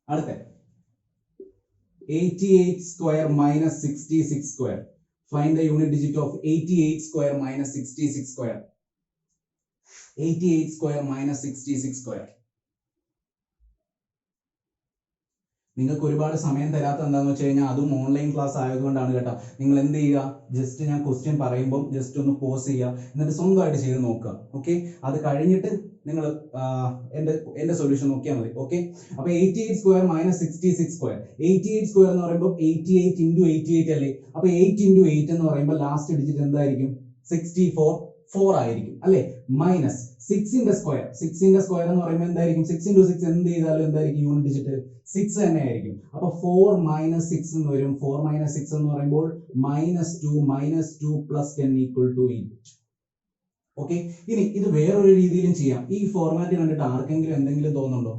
അടുത്ത 88 square minus 66 square. Find the unit digit of 88 square minus 66 square. 88 square minus 66 square. നിങ്ങൾക്ക് ഒരുപാട് സമയം തരാത്ത എന്താന്ന് വെച്ച് കഴിഞ്ഞാൽ അതും ഓൺലൈൻ ക്ലാസ് ആയതുകൊണ്ടാണ് കേട്ടോ. നിങ്ങൾ എന്ത് ചെയ്യുക, ജസ്റ്റ് ഞാൻ ക്വസ്റ്റ്യൻ പറയുമ്പോൾ ജസ്റ്റ് ഒന്ന് പോസ് ചെയ്യുക, എന്നിട്ട് സ്വന്തമായിട്ട് ചെയ്ത് നോക്കുക. ഓക്കെ, അത് കഴിഞ്ഞിട്ട് നിങ്ങൾ എന്റെ സൊല്യൂഷൻ നോക്കിയാൽ മതി. ഓക്കെ, അപ്പൊ 88 square minus 66 square. 88 square എന്ന് പറയുമ്പോൾ 88 × 88 അല്ലേ. അപ്പൊ 8 × 8 എന്ന് പറയുമ്പോൾ ലാസ്റ്റ് ഡിജിറ്റ് എന്തായിരിക്കും, 64 4 ആയിരിക്കും അല്ലെ. മൈനസ് 6ന്റെ സ്ക്വയർ, 6ന്റെ സ്ക്വയർ എന്ന് പറയുമ്പോൾ എന്തായിരിക്കും, 6 × 6 എന്ത് ചെയ്താലും എന്തായിരിക്കും യൂണിറ്റ് ഡിജിറ്റ് 6 തന്നെ ആയിരിക്കും. അപ്പൊ 4 - 6 എന്ന് വരും. 4 - 6 എന്ന് പറയുമ്പോൾ -2 + 10 = 8. ഓക്കെ, ഇനി ഇത് വേറൊരു രീതിയിലും ചെയ്യാം. ഈ ഫോർമാറ്റ് കണ്ടിട്ട് ആർക്കെങ്കിലും എന്തെങ്കിലും തോന്നുന്നുണ്ടോ?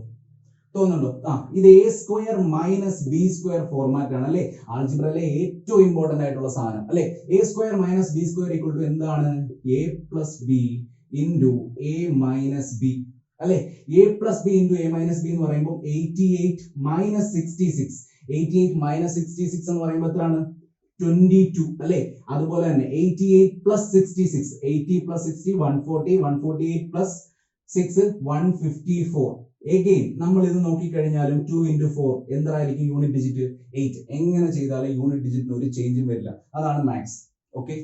ഇത് A² - B² ഫോർമാറ്റ് ആണ് അല്ലെ. ആൾജിബ്രയിലെ ഏറ്റവും ഇമ്പോർട്ടന്റ് ആയിട്ടുള്ള സാധനം അല്ലെ. A² - B² = എന്താണ്, A + B × A - B അല്ലെ. A + B × A - B എന്ന് പറയുമ്പോൾ 88 - 66. 88 - 66 എന്ന് പറയുമ്പോൾ എത്രയാണ്, 22 അല്ലെ. അതുപോലെ തന്നെ 88 + 66, 80 + 60 140, 148 + 6 154. എഗെയിൻ നമ്മൾ ഇത് നോക്കിക്കഴിഞ്ഞാലും 2 × 4 എന്തായിരിക്കും യൂണിറ്റ് ഡിജിറ്റ്, 8. എങ്ങനെ ചെയ്താലും യൂണിറ്റ് ഡിജിറ്റിന് ഒരു ചേഞ്ചും വരില്ല. അതാണ് മാത്സ്. ഓക്കെ,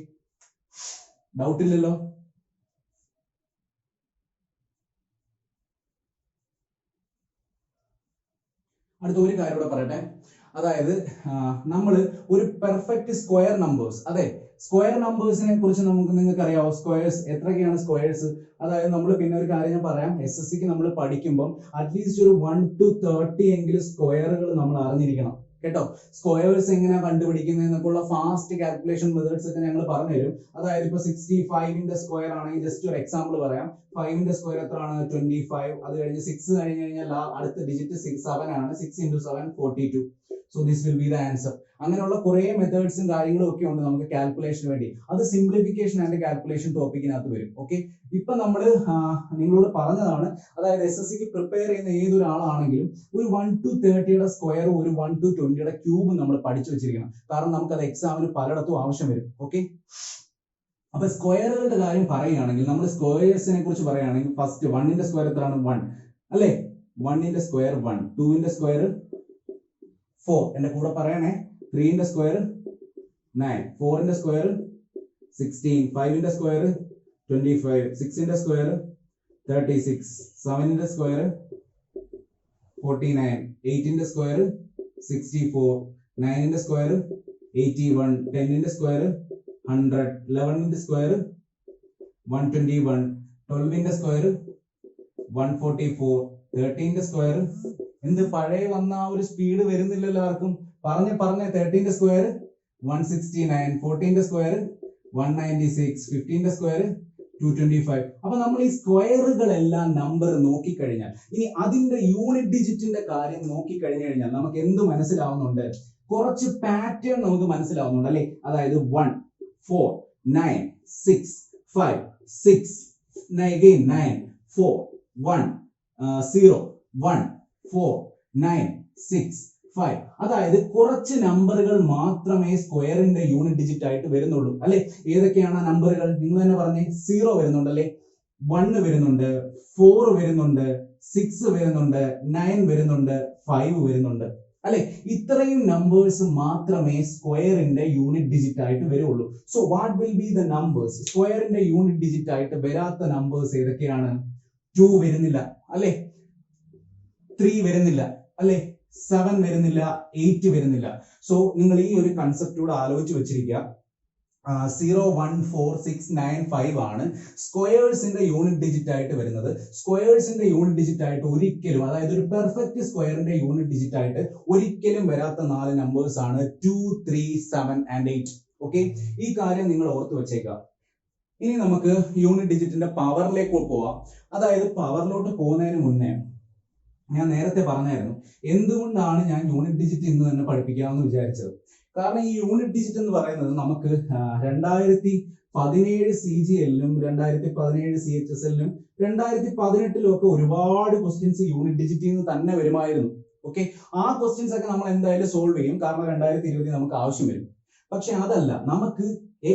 ഡൗട്ട് ഇല്ലല്ലോ. അടുത്ത ഒരു കാര്യം കൂടെ പറയട്ടെ. അതായത് നമ്മൾ ഒരു പെർഫെക്റ്റ് സ്ക്വയർ നമ്പേഴ്സ്, അതെ സ്ക്വയർ നമ്പേഴ്സിനെ കുറിച്ച് നിങ്ങൾക്ക് അറിയാവോ? സ്ക്വയേഴ്സ് എത്രയൊക്കെയാണ് സ്ക്വയേഴ്സ്? അതായത് നമ്മൾ പിന്നെ ഒരു കാര്യം ഞാൻ പറയാം, SSCക്ക് നമ്മൾ പഠിക്കുമ്പോൾ അറ്റ്ലീസ്റ്റ് ഒരു 1 to 30 എങ്കിലും സ്ക്വയറുകൾ നമ്മൾ അറിഞ്ഞിരിക്കണം കേട്ടോ. സ്ക്വയേഴ്സ് എങ്ങനെ കണ്ടുപിടിക്കുന്നതിനൊക്കെയുള്ള ഫാസ്റ്റ് കാൽക്കുലേഷൻ മെത്തേഡ്സ് ഒക്കെ ഞങ്ങൾ പറഞ്ഞുതരും. അതായത് ഇപ്പൊ 65ന്റെ സ്ക്വയർ ആണെങ്കിൽ ജസ്റ്റ് ഒരു എക്സാമ്പിൾ പറയാം. 5ന്റെ സ്ക്വയർ എത്രയാണ്? 25. അത് കഴിഞ്ഞ് 6 കഴിഞ്ഞ് കഴിഞ്ഞാൽ അടുത്ത ഡിജിറ്റ് 7 ആണ്. 6 into 7 42. So this will be the answer. അങ്ങനെയുള്ള കുറെ മെത്തേഡ്സും കാര്യങ്ങളും ഒക്കെ ഉണ്ട് നമുക്ക് കാൽക്കുലേഷന് വേണ്ടി. അത് സിംപ്ലിഫിക്കേഷൻ ആൻഡ് കാൽക്കുലേഷൻ ടോപ്പിക്കിനകത്ത് വരും. ഓക്കെ, ഇപ്പൊ നമ്മൾ നിങ്ങളോട് പറഞ്ഞതാണ്, അതായത് SSCക്ക് പ്രിപ്പയർ ചെയ്യുന്ന ഏതൊരാളാണെങ്കിലും ഒരു 1 to 30യുടെ സ്ക്വയറും ഒരു 1 to 20യുടെ ക്യൂബും നമ്മൾ പഠിച്ചു വെച്ചിരിക്കണം. കാരണം നമുക്ക് അത് എക്സാമിന് പലയിടത്തും ആവശ്യം വരും. ഓക്കെ, അപ്പൊ സ്ക്വയറുകളുടെ കാര്യം പറയുകയാണെങ്കിൽ, നമ്മൾ സ്ക്വയേഴ്സിനെ കുറിച്ച് പറയുകയാണെങ്കിൽ ഫസ്റ്റ് 1ന്റെ സ്ക്വയർ എത്രയാണ്? 1 അല്ലേ? 1ന്റെ സ്ക്വയർ 1, 2ന്റെ സ്ക്വയർ 4, എന്റെ കൂടെ പറയണേ. 3ന്റെ സ്ക്വയർ 9, 4ന്റെ സ്ക്വയർ 16, 5ന്റെ സ്ക്വയർ 25, 6ന്റെ സ്ക്വയർ 36, 7ന്റെ സ്ക്വയർ 49, 8ന്റെ സ്ക്വയർ 64, 9ന്റെ സ്ക്വയർ 81, 10ന്റെ സ്ക്വയർ 100, 11ന്റെ സ്ക്വയർ 121, 12ന്റെ സ്ക്വയർ 144, 13ന്റെ സ്ക്വയർ എന്ത് പഴയ വന്ന ആ ഒരു സ്പീഡ് വരുന്നില്ലല്ലോ ആർക്കും? പറഞ്ഞ 13ന്റെ സ്ക്വയർ 169, 14ന്റെ സ്ക്വയർ 196, 15ന്റെ സ്ക്വയർ 225. അപ്പൊ നമ്മൾ ഈ സ്ക്വയറുകളെല്ലാം നമ്പർ നോക്കിക്കഴിഞ്ഞാൽ, ഇനി അതിന്റെ യൂണിറ്റ് ഡിജിറ്റിന്റെ കാര്യം നോക്കിക്കഴിഞ്ഞു കഴിഞ്ഞാൽ നമുക്ക് എന്ത് മനസ്സിലാവുന്നുണ്ട്? കുറച്ച് പാറ്റേൺ നമുക്ക് മനസ്സിലാവുന്നുണ്ട് അല്ലെ? അതായത് 1 4 9 6 5 6 again 9 4 1 0 1 4 9 6 5. അതായത് കുറച്ച് നമ്പറുകൾ മാത്രമേ സ്ക്വയറിന്റെ യൂണിറ്റ് ഡിജിറ്റ് ആയിട്ട് വരുന്നുള്ളൂ അല്ലെ? ഏതൊക്കെയാണ് ആ നമ്പറുകൾ? നിങ്ങൾ തന്നെ പറഞ്ഞേ. 0 വരുന്നുണ്ട് അല്ലെ? 1 വരുന്നുണ്ട്, 4 വരുന്നുണ്ട്, 6 വരുന്നുണ്ട്, 9 വരുന്നുണ്ട്, 5 വരുന്നുണ്ട് അല്ലെ? ഇത്രയും നമ്പേഴ്സ് മാത്രമേ സ്ക്വയറിന്റെ യൂണിറ്റ് ഡിജിറ്റ് ആയിട്ട് വരുള്ളൂ. So what will be the numbers? സ്ക്വയറിന്റെ യൂണിറ്റ് ഡിജിറ്റ് ആയിട്ട് വരാത്ത നമ്പേഴ്സ് ഏതൊക്കെയാണ്? 2 വരുന്നില്ല അല്ലെ? 3 വരുന്നില്ല അല്ലെ? 7 വരുന്നില്ല, 8 വരുന്നില്ല. സോ നിങ്ങൾ ഈ ഒരു കൺസെപ്റ്റൂടെ ആലോചിച്ച് വെച്ചിരിക്കുക. 0 1 4 6 9 5 ആണ് സ്ക്വയേഴ്സിന്റെ യൂണിറ്റ് ഡിജിറ്റ് ആയിട്ട് വരുന്നത്. സ്ക്വയേഴ്സിന്റെ യൂണിറ്റ് ഡിജിറ്റ് ആയിട്ട് ഒരിക്കലും, അതായത് ഒരു പെർഫെക്റ്റ് സ്ക്വയറിന്റെ യൂണിറ്റ് ഡിജിറ്റ് ആയിട്ട് ഒരിക്കലും വരാത്ത 4 നമ്പേഴ്സ് ആണ് 2 3 7 and 8. ഓക്കെ, ഈ കാര്യം നിങ്ങൾ ഓർത്ത് വെച്ചേക്കുക. ഇനി നമുക്ക് യൂണിറ്റ് ഡിജിറ്റിന്റെ പവറിലേക്ക് പോവാം. അതായത് പവറിലോട്ട് പോകുന്നതിന് മുന്നേ ഞാൻ നേരത്തെ പറഞ്ഞായിരുന്നു എന്തുകൊണ്ടാണ് ഞാൻ യൂണിറ്റ് ഡിജിറ്റ് ഇന്ന് തന്നെ പഠിപ്പിക്കാമെന്ന് വിചാരിച്ചത്. കാരണം ഈ യൂണിറ്റ് ഡിജിറ്റ് എന്ന് പറയുന്നത് നമുക്ക് 2017 CGL-ലും 2017 CHSL-ലും 2018-ലും ഒക്കെ ഒരുപാട് ക്വസ്റ്റ്യൻസ് യൂണിറ്റ് ഡിജിറ്റിൽ നിന്ന് തന്നെ വരുമായിരുന്നു. ഓക്കെ, ആ ക്വസ്റ്റ്യൻസ് ഒക്കെ നമ്മൾ എന്തായാലും സോൾവ് ചെയ്യും, കാരണം 2020 നമുക്ക് ആവശ്യം വരും. പക്ഷെ അതല്ല, നമുക്ക്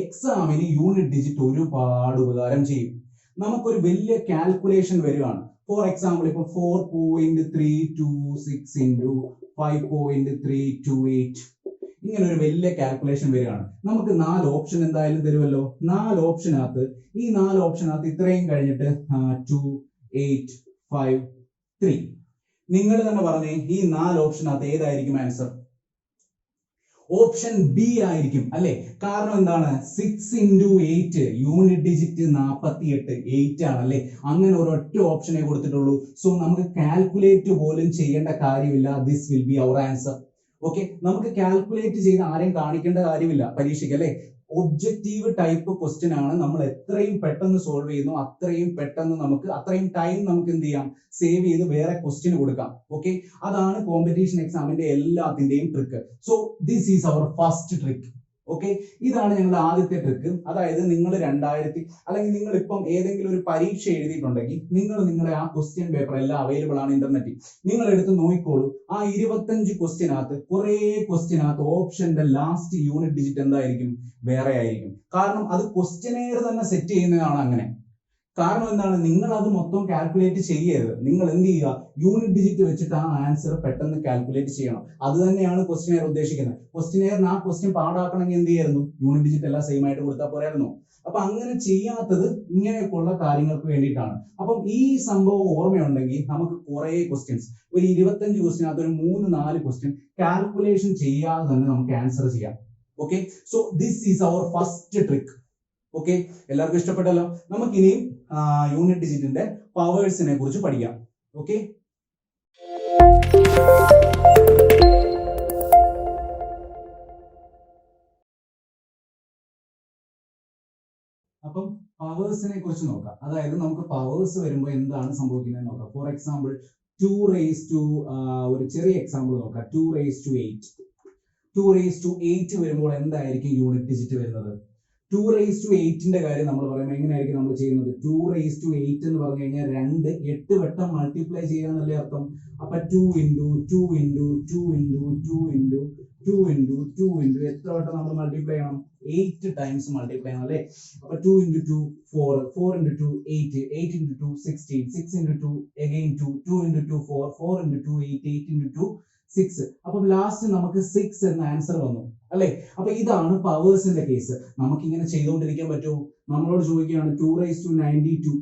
എക്സാമിന് യൂണിറ്റ് ഡിജിറ്റ് ഒരുപാട് ഉപകാരം ചെയ്യും. നമുക്കൊരു വലിയ കാൽക്കുലേഷൻ വരികയാണ്. ഫോർ എക്സാമ്പിൾ ഇപ്പൊ 4.326 into 5.328 ഇങ്ങനെ ഒരു വലിയ കാൽക്കുലേഷൻ വരികയാണ്. നമുക്ക് 4 ഓപ്ഷൻ എന്തായാലും തരുമല്ലോ. 4 ഓപ്ഷനകത്ത് ഈ 4 ഓപ്ഷനകത്ത് ഇത്രയും കഴിഞ്ഞിട്ട് 2 8 5 3 നിങ്ങൾ തന്നെ പറഞ്ഞേ, ഈ 4 ഓപ്ഷനകത്ത് ഏതായിരിക്കും ആൻസർ? ഓപ്ഷൻ ബി ആയിരിക്കും അല്ലെ? കാരണം എന്താണ്? 6 into 8 യൂണിറ്റ് ഡിജിറ്റ് 48, 8 ആണ് അല്ലെ? അങ്ങനെ ഒരൊറ്റ ഓപ്ഷനെ കൊടുത്തിട്ടുള്ളൂ. സോ നമുക്ക് കാൽക്കുലേറ്റ് പോലും ചെയ്യേണ്ട കാര്യമില്ല. This will be our answer. Okay, നമുക്ക് കാൽക്കുലേറ്റ് ചെയ്ത് ആരെയും കാണിക്കേണ്ട കാര്യമില്ല പരീക്ഷയ്ക്ക് അല്ലെ? ഒബ്ജക്റ്റീവ് ടൈപ്പ് ക്വസ്റ്റ്യൻ ആണ്. നമ്മൾ എത്രയും പെട്ടെന്ന് സോൾവ് ചെയ്യുന്നു അത്രയും പെട്ടെന്ന് നമുക്ക് അത്രയും ടൈം നമുക്ക് എന്ത് ചെയ്യാം? സേവ് ചെയ്ത് വേറെ ക്വസ്റ്റ്യൻ കൊടുക്കാം. ഓക്കെ, അതാണ് കോമ്പറ്റീഷൻ എക്സാമിന്റെ എല്ലാത്തിന്റെയും trick. So this is our first trick. Okay, ഇതാണ് ഞങ്ങളുടെ ആദ്യത്തെ ട്രിക്ക്. അതായത് നിങ്ങൾ അല്ലെങ്കിൽ നിങ്ങൾ ഇപ്പം ഏതെങ്കിലും ഒരു പരീക്ഷ എഴുതിയിട്ടുണ്ടെങ്കിൽ നിങ്ങളുടെ ആ ക്വസ്റ്റ്യൻ പേപ്പർ എല്ലാം അവൈലബിൾ ആണ് ഇന്റർനെറ്റിൽ. നിങ്ങൾ എടുത്ത് നോക്കിക്കോളൂ. ആ 25 ക്വസ്റ്റ്യനകത്ത് കുറെ ക്വസ്റ്റ്യനകത്ത് ഓപ്ഷന്റെ ലാസ്റ്റ് യൂണിറ്റ് ഡിജിറ്റ് എന്തായിരിക്കും? വേറെ ആയിരിക്കും. കാരണം അത് ക്വസ്റ്റ്യനെയർ തന്നെ സെറ്റ് ചെയ്യുന്നതാണ് അങ്ങനെ. കാരണം എന്താണ്, നിങ്ങൾ അത് മൊത്തം കാൽക്കുലേറ്റ് ചെയ്യരുത്. നിങ്ങൾ എന്ത് ചെയ്യുക, യൂണിറ്റ് ഡിജിറ്റ് വെച്ചിട്ട് ആ ആൻസർ പെട്ടെന്ന് കാൽക്കുലേറ്റ് ചെയ്യണം. അത് തന്നെയാണ് ക്വസ്റ്റ്യനെയർ ഉദ്ദേശിക്കുന്നത്. ക്വസ്റ്റ്യനെയറിന് ആ ക്വസ്റ്റ്യൻ പാടാക്കണമെങ്കിൽ എന്ത് ചെയ്യായിരുന്നു, യൂണിറ്റ് ഡിജിറ്റ് എല്ലാം സെയിം ആയിട്ട് കൊടുത്താൽ പോരായിരുന്നു. അപ്പൊ അങ്ങനെ ചെയ്യാത്തത് ഇങ്ങനെയൊക്കെയുള്ള കാര്യങ്ങൾക്ക് വേണ്ടിയിട്ടാണ്. അപ്പം ഈ സംഭവം ഓർമ്മയുണ്ടെങ്കിൽ നമുക്ക് കുറെ ക്വസ്റ്റ്യൻസ്, ഒരു 25 ക്വസ്റ്റ്യനകത്ത് ഒരു 3-4 ക്വസ്റ്റ്യൻ കാൽക്കുലേഷൻ ചെയ്യാതെ തന്നെ നമുക്ക് ആൻസർ ചെയ്യാം. Okay, so this is our first trick. Okay, എല്ലാവർക്കും ഇഷ്ടപ്പെട്ടല്ലോ. നമുക്കിനി യൂണിറ്റ് ഡിജിറ്റിന്റെ പവേഴ്സിനെ കുറിച്ച് പഠിക്കാം. ഓക്കെ, അപ്പം പവേഴ്സിനെ കുറിച്ച് നോക്കാം. അതായത് നമുക്ക് പവേഴ്സ് വരുമ്പോൾ എന്താണ് സംഭവിക്കുന്നത് നോക്കാം. ഫോർ എക്സാമ്പിൾ 2 ഒരു ചെറിയ എക്സാമ്പിൾ നോക്കാം. 2 2 വരുമ്പോൾ എന്തായിരിക്കും യൂണിറ്റ് ഡിജിറ്റ് വരുന്നത്? 2 കാര്യം നമ്മൾ പറയുമ്പോൾ എങ്ങനെയായിരിക്കും നമ്മൾ ചെയ്യുന്നത്? 2 എന്ന് പറഞ്ഞു കഴിഞ്ഞാൽ 8 വട്ടം മൾട്ടിപ്ലൈ ചെയ്യാന്നല്ലേ അർത്ഥം. അപ്പൊ 2 എത്ര വട്ടം നമ്മൾ മൾട്ടിപ്ലൈ ചെയ്യണം? 8 ടൈംസ് മൾട്ടിപ്ലൈ ചെയ്യണം അല്ലേ. അപ്പൊ 2 × 2 4, 4 × 2 8, 8 × 2 16, 6 × 2 again 2, 2 × 2 4, 4 × 2 8, 8 × 2 6. അപ്പൊ ലാസ്റ്റ് നമുക്ക് 6 എന്ന ആൻസർ വന്നു അല്ലെ. അപ്പൊ ഇതാണ് പവേഴ്സിന്റെ കേസ്. നമുക്ക് ഇങ്ങനെ ചെയ്തുകൊണ്ടിരിക്കാൻ പറ്റുമോ? നമ്മളോട് ചോദിക്കുകയാണ് 292.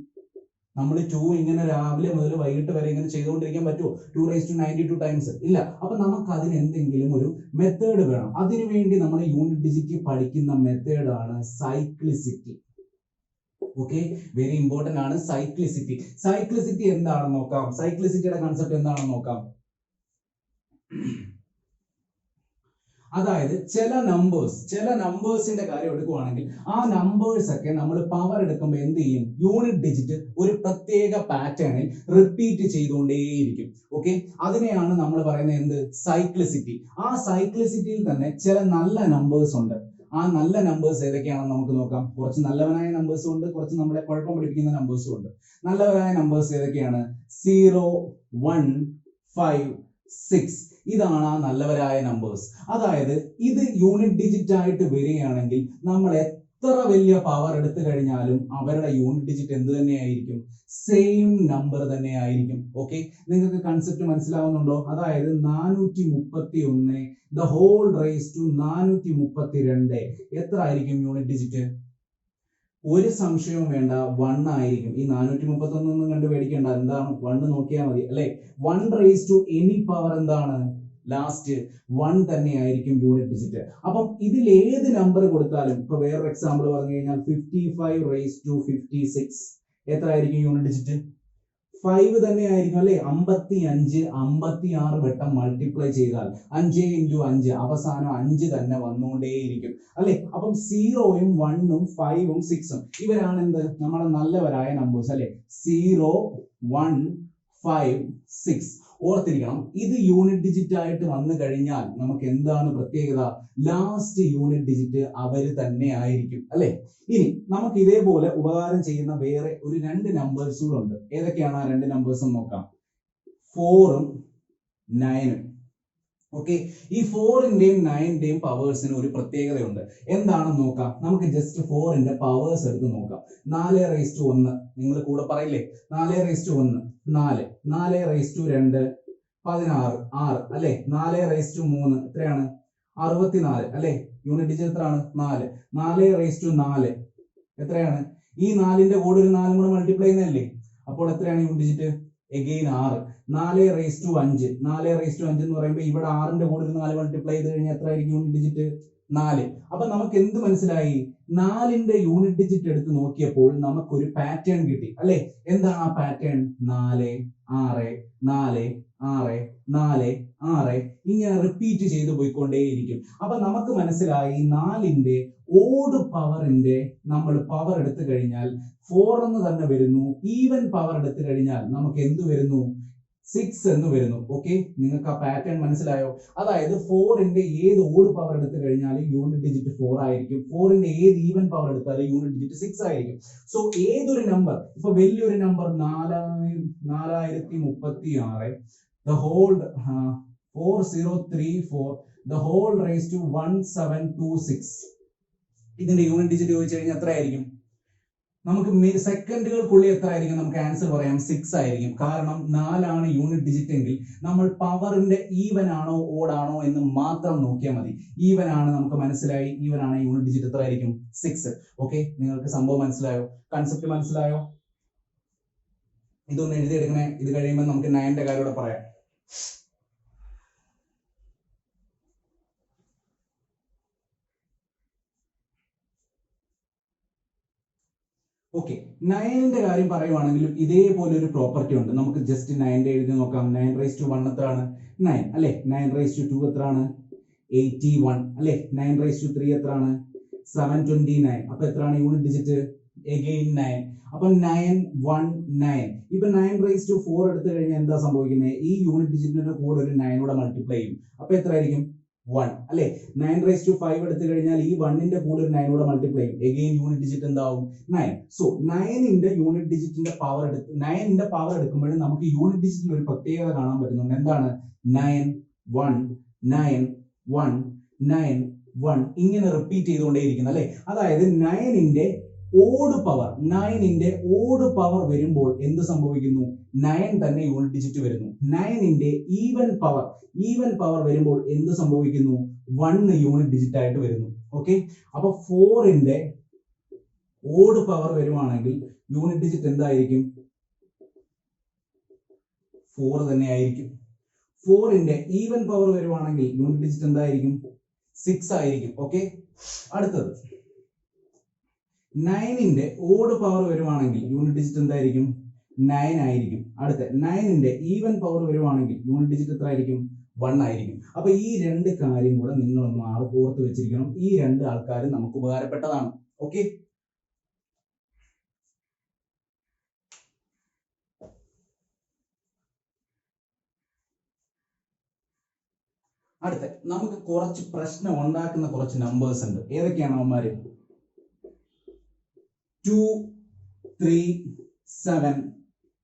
നമ്മൾ 2 ഇങ്ങനെ രാവിലെ മുതൽ വൈകിട്ട് വരെ ഇങ്ങനെ ചെയ്തുകൊണ്ടിരിക്കാൻ പറ്റുമോ? 292 ടൈംസ് ഇല്ല. അപ്പൊ നമുക്ക് അതിന് എന്തെങ്കിലും ഒരു മെത്തേഡ് വേണം. അതിനുവേണ്ടി നമ്മൾ യൂണിറ്റ് ഡിജിറ്റ് പഠിക്കുന്ന മെത്തേഡാണ് സൈക്ലിസിറ്റി. ഓക്കെ, വെരി ഇമ്പോർട്ടന്റ് ആണ് സൈക്ലിസിറ്റി. സൈക്ലിസിറ്റി എന്താണെന്ന് നോക്കാം. സൈക്ലിസിറ്റിയുടെ കൺസെപ്റ്റ് എന്താണെന്ന് നോക്കാം. അതായത് ചില നമ്പേഴ്സിന്റെ കാര്യം എടുക്കുവാണെങ്കിൽ ആ നമ്പേഴ്സ് ഒക്കെ നമ്മൾ പവർ എടുക്കുമ്പോൾ എന്ത് ചെയ്യും? യൂണിറ്റ് ഡിജിറ്റ് ഒരു പ്രത്യേക പാറ്റേണിൽ റിപ്പീറ്റ് ചെയ്തുകൊണ്ടേയിരിക്കും. ഓക്കെ, അതിനെയാണ് നമ്മൾ പറയുന്നത് എന്ത്? സൈക്ലിസിറ്റി. ആ സൈക്ലിസിറ്റിയിൽ തന്നെ ചില നല്ല നമ്പേഴ്സ് ഉണ്ട്. ആ നല്ല നമ്പേഴ്സ് ഏതൊക്കെയാണെന്ന് നമുക്ക് നോക്കാം. കുറച്ച് നല്ലവനായ നമ്പേഴ്സും ഉണ്ട്, കുറച്ച് നമ്മളെ കുഴപ്പം പിടിപ്പിക്കുന്ന നമ്പേഴ്സും ഉണ്ട്. നല്ലവനായ നമ്പേഴ്സ് ഏതൊക്കെയാണ്? 0, 1, 5, 6. ഇതാണ് ആ നല്ലവരായ നമ്പേഴ്സ്. അതായത് ഇത് യൂണിറ്റ് ഡിജിറ്റ് ആയിട്ട് വരികയാണെങ്കിൽ നമ്മൾ എത്ര വലിയ പവർ എടുത്തു കഴിഞ്ഞാലും അവരുടെ യൂണിറ്റ് ഡിജിറ്റ് എന്ത് തന്നെയായിരിക്കും? സെയിം നമ്പർ തന്നെ ആയിരിക്കും. ഓക്കെ, നിങ്ങൾക്ക് കൺസെപ്റ്റ് മനസ്സിലാവുന്നുണ്ടോ? അതായത് 431 the whole raised to 432 എത്ര ആയിരിക്കും യൂണിറ്റ് ഡിജിറ്റ്? ഒരു സംശയവും വേണ്ട, 1 ആയിരിക്കും. ഈ 431 കണ്ട് പേടിക്കേണ്ട, എന്താണ് 1 നോക്കിയാൽ മതി അല്ലെ. 1 raised to any പവർ എന്താണ്? ലാസ്റ്റ് 1 തന്നെ ആയിരിക്കും യൂണിറ്റ് ഡിജിറ്റ്. അപ്പം ഇതിൽ ഏത് നമ്പർ കൊടുത്താലും, ഇപ്പൊ വേറൊരു എക്സാമ്പിൾ പറഞ്ഞു കഴിഞ്ഞാൽ 55 raised to 56 എത്ര ആയിരിക്കും യൂണിറ്റ് ഡിജിറ്റ്? 5 തന്നെ ആയിരിക്കും അല്ലെ. 55 56 വട്ടം മൾട്ടിപ്ലൈ ചെയ്താൽ 5 × 5 അവസാനം 5 തന്നെ വന്നുകൊണ്ടേയിരിക്കും അല്ലെ. അപ്പം 0ഉം 1ഉം 5ഉം 6ഉം ഇവരാണ് എന്ത്? നമ്മുടെ നല്ലവരായ നമ്പേഴ്സ് അല്ലെ. 0, 1, 5, 6. ഓർത്തിരിക്കണം, ഇത് യൂണിറ്റ് ഡിജിറ്റ് ആയിട്ട് വന്നു കഴിഞ്ഞാൽ നമുക്ക് എന്താണ് പ്രത്യേകത? ലാസ്റ്റ് യൂണിറ്റ് ഡിജിറ്റ് അവര് തന്നെ ആയിരിക്കും അല്ലെ. ഇനി നമുക്ക് ഇതേപോലെ ഉപകാരം ചെയ്യുന്ന വേറെ ഒരു 2 നമ്പേഴ്സ് കൂടെ ഉണ്ട്. ഏതൊക്കെയാണ് ആ 2 നമ്പേഴ്സ് എന്ന് നോക്കാം. 4ഉം 9ഉം. ഓക്കെ, ഈ 4ന്റെയും 9ന്റെയും പവേഴ്സിന് ഒരു പ്രത്യേകതയുണ്ട്. എന്താണെന്ന് നോക്കാം. നമുക്ക് ജസ്റ്റ് 4ന്റെ പവേഴ്സ് എടുത്ത് നോക്കാം. 4 raised to 1 നിങ്ങൾ കൂടെ പറയില്ലേ? 4 raised to 1 4, 4 raised to 2 16, 6 അല്ലെ. 4 raised to 3 എത്രയാണ്? 64 അല്ലെ. യൂണിറ്റ് ഡിജിറ്റ് എത്രയാണ്? 4. 4 raised to 4 എത്രയാണ്? ഈ 4ന്റെ കൂടെ ഒരു 4 കൂടെ മൾട്ടിപ്ലൈ ചെയ്യുന്നതല്ലേ. അപ്പോൾ എത്രയാണ് unit digit? Again 6. 4 raised to 5. 4 raised to 5 എന്ന് പറയുമ്പോൾ ഇവിടെ 6ന്റെ കൂടെ ഒരു 4 മൾട്ടിപ്ലൈ ചെയ്ത് കഴിഞ്ഞാൽ എത്ര ആയിരിക്കും യൂണിറ്റ് ഡിജിറ്റ്? 4. അപ്പൊ നമുക്ക് എന്ത് മനസ്സിലായി? 4ന്റെ യൂണിറ്റ് ഡിജിറ്റ് എടുത്ത് നോക്കിയപ്പോൾ നമുക്കൊരു പാറ്റേൺ കിട്ടി അല്ലെ. എന്താണ് ആ പാറ്റേൺ? 4, 6, 4, 6, 4, 6 ഇങ്ങനെ റിപ്പീറ്റ് ചെയ്ത് പോയിക്കൊണ്ടേയിരിക്കും. അപ്പൊ നമുക്ക് മനസ്സിലായി 4ന്റെ ഓഡ് പവറിന്റെ നമ്മൾ പവർ എടുത്തു കഴിഞ്ഞാൽ 4 എന്ന് തന്നെ വരുന്നു. ഈവൻ പവർ എടുത്തു കഴിഞ്ഞാൽ നമുക്ക് എന്ത് വരുന്നു? 6 എന്ന് വരുന്നു. ഓക്കെ, നിങ്ങൾക്ക് ആ പാറ്റേൺ മനസ്സിലായോ? അതായത് 4ന്റെ ഏത് ഓഡ് പവർ എടുത്തു കഴിഞ്ഞാലും യൂണിറ്റ് ഡിജിറ്റ് 4 ആയിരിക്കും. 4ന്റെ ഏത് ഈവൻ പവർ എടുത്താലും യൂണിറ്റ് ഡിജിറ്റ് 6 ആയിരിക്കും. സോ ഏതൊരു നമ്പർ, ഇപ്പൊ വലിയൊരു number 4036 the whole 4034 the whole raised to 1726 ഇതിന്റെ യൂണിറ്റ് ഡിജിറ്റ് ചോദിച്ചു കഴിഞ്ഞാൽ എത്ര ആയിരിക്കും? നമുക്ക് സെക്കൻഡുകൾക്കുള്ളിൽ എത്ര ആയിരിക്കും? നമുക്ക് ആൻസർ പറയാം 6 ആയിരിക്കും. കാരണം 4 ആണ് യൂണിറ്റ് ഡിജിറ്റ് എങ്കിൽ നമ്മൾ പവറിന്റെ ഈവൻ ആണോ ഓഡ് ആണോ എന്ന് മാത്രം നോക്കിയാൽ മതി. ഈവൻ ആണ്, നമുക്ക് മനസ്സിലായി. ഈവൻ ആണ്, യൂണിറ്റ് ഡിജിറ്റ് എത്ര ആയിരിക്കും? 6. ഓക്കെ, നിങ്ങൾക്ക് സംഭവം മനസ്സിലായോ? കൺസെപ്റ്റ് മനസ്സിലായോ? ഇതൊന്ന് എഴുതിയെടുക്കണേ. ഇത് കഴിയുമ്പോൾ നമുക്ക് 9ന്റെ കാര്യം കൂടെ പറയാം. ഓക്കെ, 9ന്റെ കാര്യം പറയുവാണെങ്കിലും ഇതേപോലെ ഒരു പ്രോപ്പർട്ടി ഉണ്ട്. നമുക്ക് ജസ്റ്റ് 9ന്റെ എഴുതി നോക്കാം. 9^1 എത്രയാണ്? 9 അല്ലെ. 9^2 എത്രയാണ്? 81 അല്ലെ. 9^3 എത്രയാണ്? 729. അപ്പൊ എത്രയാണ് യൂണിറ്റ് ഡിജിറ്റ്? അഗെയിൻ 9. അപ്പൊ 9 1 9. ഇപ്പൊ 9^4 എടുത്തു കഴിഞ്ഞാൽ എന്താ സംഭവിക്കുന്നത്? ഈ യൂണിറ്റ് ഡിജിറ്റിന്റെ കൂടെ ഒരു 9 കൂടെ മൾട്ടിപ്ലൈ ചെയ്യും. അപ്പൊ എത്ര ആയിരിക്കും? 1 അല്ലെ. 9^5 എടുത്തു കഴിഞ്ഞാൽ ഈ 1ന്റെ കൂടെ ഒരു 9 കൂടെ മൾട്ടിപ്ലൈ ചെയ്യും. അഗെയിൻ യൂണിറ്റ് ഡിജിറ്റ് എന്താവും? 9. സോ 9ന്റെ യൂണിറ്റ് ഡിജിറ്റിന്റെ പവർ 9ന്റെ പവർ എടുക്കുമ്പോഴും നമുക്ക് യൂണിറ്റ് ഡിജിറ്റിൽ ഒരു പ്രത്യേകത കാണാൻ പറ്റുന്നുണ്ട്. എന്താണ്? 9 1 9 1 9 1 ഇങ്ങനെ റിപ്പീറ്റ് ചെയ്തുകൊണ്ടേയിരിക്കുന്നു അല്ലെ. അതായത് 9ന്റെ ഓഡ് പവർ വരുമ്പോൾ എന്ത് സംഭവിക്കുന്നു? 9 തന്നെ യൂണിറ്റ് ഡിജിറ്റ് വരുന്നു. 9ന്റെ ഈവൻ പവർ വരുമ്പോൾ എന്ത് സംഭവിക്കുന്നു? 1 യൂണിറ്റ് ഡിജിറ്റ് ആയിട്ട് വരുന്നു. ഓക്കെ, അപ്പൊ 4ന്റെ ഓഡ് പവർ വരുവാണെങ്കിൽ യൂണിറ്റ് ഡിജിറ്റ് എന്തായിരിക്കും? 4 തന്നെ ആയിരിക്കും. 4ന്റെ ഈവൻ പവർ വരുവാണെങ്കിൽ യൂണിറ്റ് ഡിജിറ്റ് എന്തായിരിക്കും? 6 ആയിരിക്കും. ഓക്കെ, അടുത്തത് 9ന്റെ ഓഡ് പവർ വരുവാണെങ്കിൽ യൂണിറ്റ് ഡിജിറ്റ് എന്തായിരിക്കും? 9 ആയിരിക്കും. അടുത്ത 9ന്റെ ഈവൻ പവർ വരുവാണെങ്കിൽ യൂണിറ്റ് ഡിജിറ്റ് എത്ര ആയിരിക്കും? 1 ആയിരിക്കും. അപ്പൊ ഈ രണ്ട് കാര്യം കൂടെ നിങ്ങളൊന്ന് ഓർത്ത് വെച്ചിരിക്കണം. ഈ രണ്ട് ആൾക്കാരും നമുക്ക് ഉപകാരപ്പെട്ടതാണ്. ഓക്കെ, അടുത്ത നമുക്ക് കുറച്ച് പ്രശ്നം ഉണ്ടാക്കുന്ന കുറച്ച് നമ്പേഴ്സ് ഉണ്ട്. ഏതൊക്കെയാണ് അവന്മാര്? 2 3 7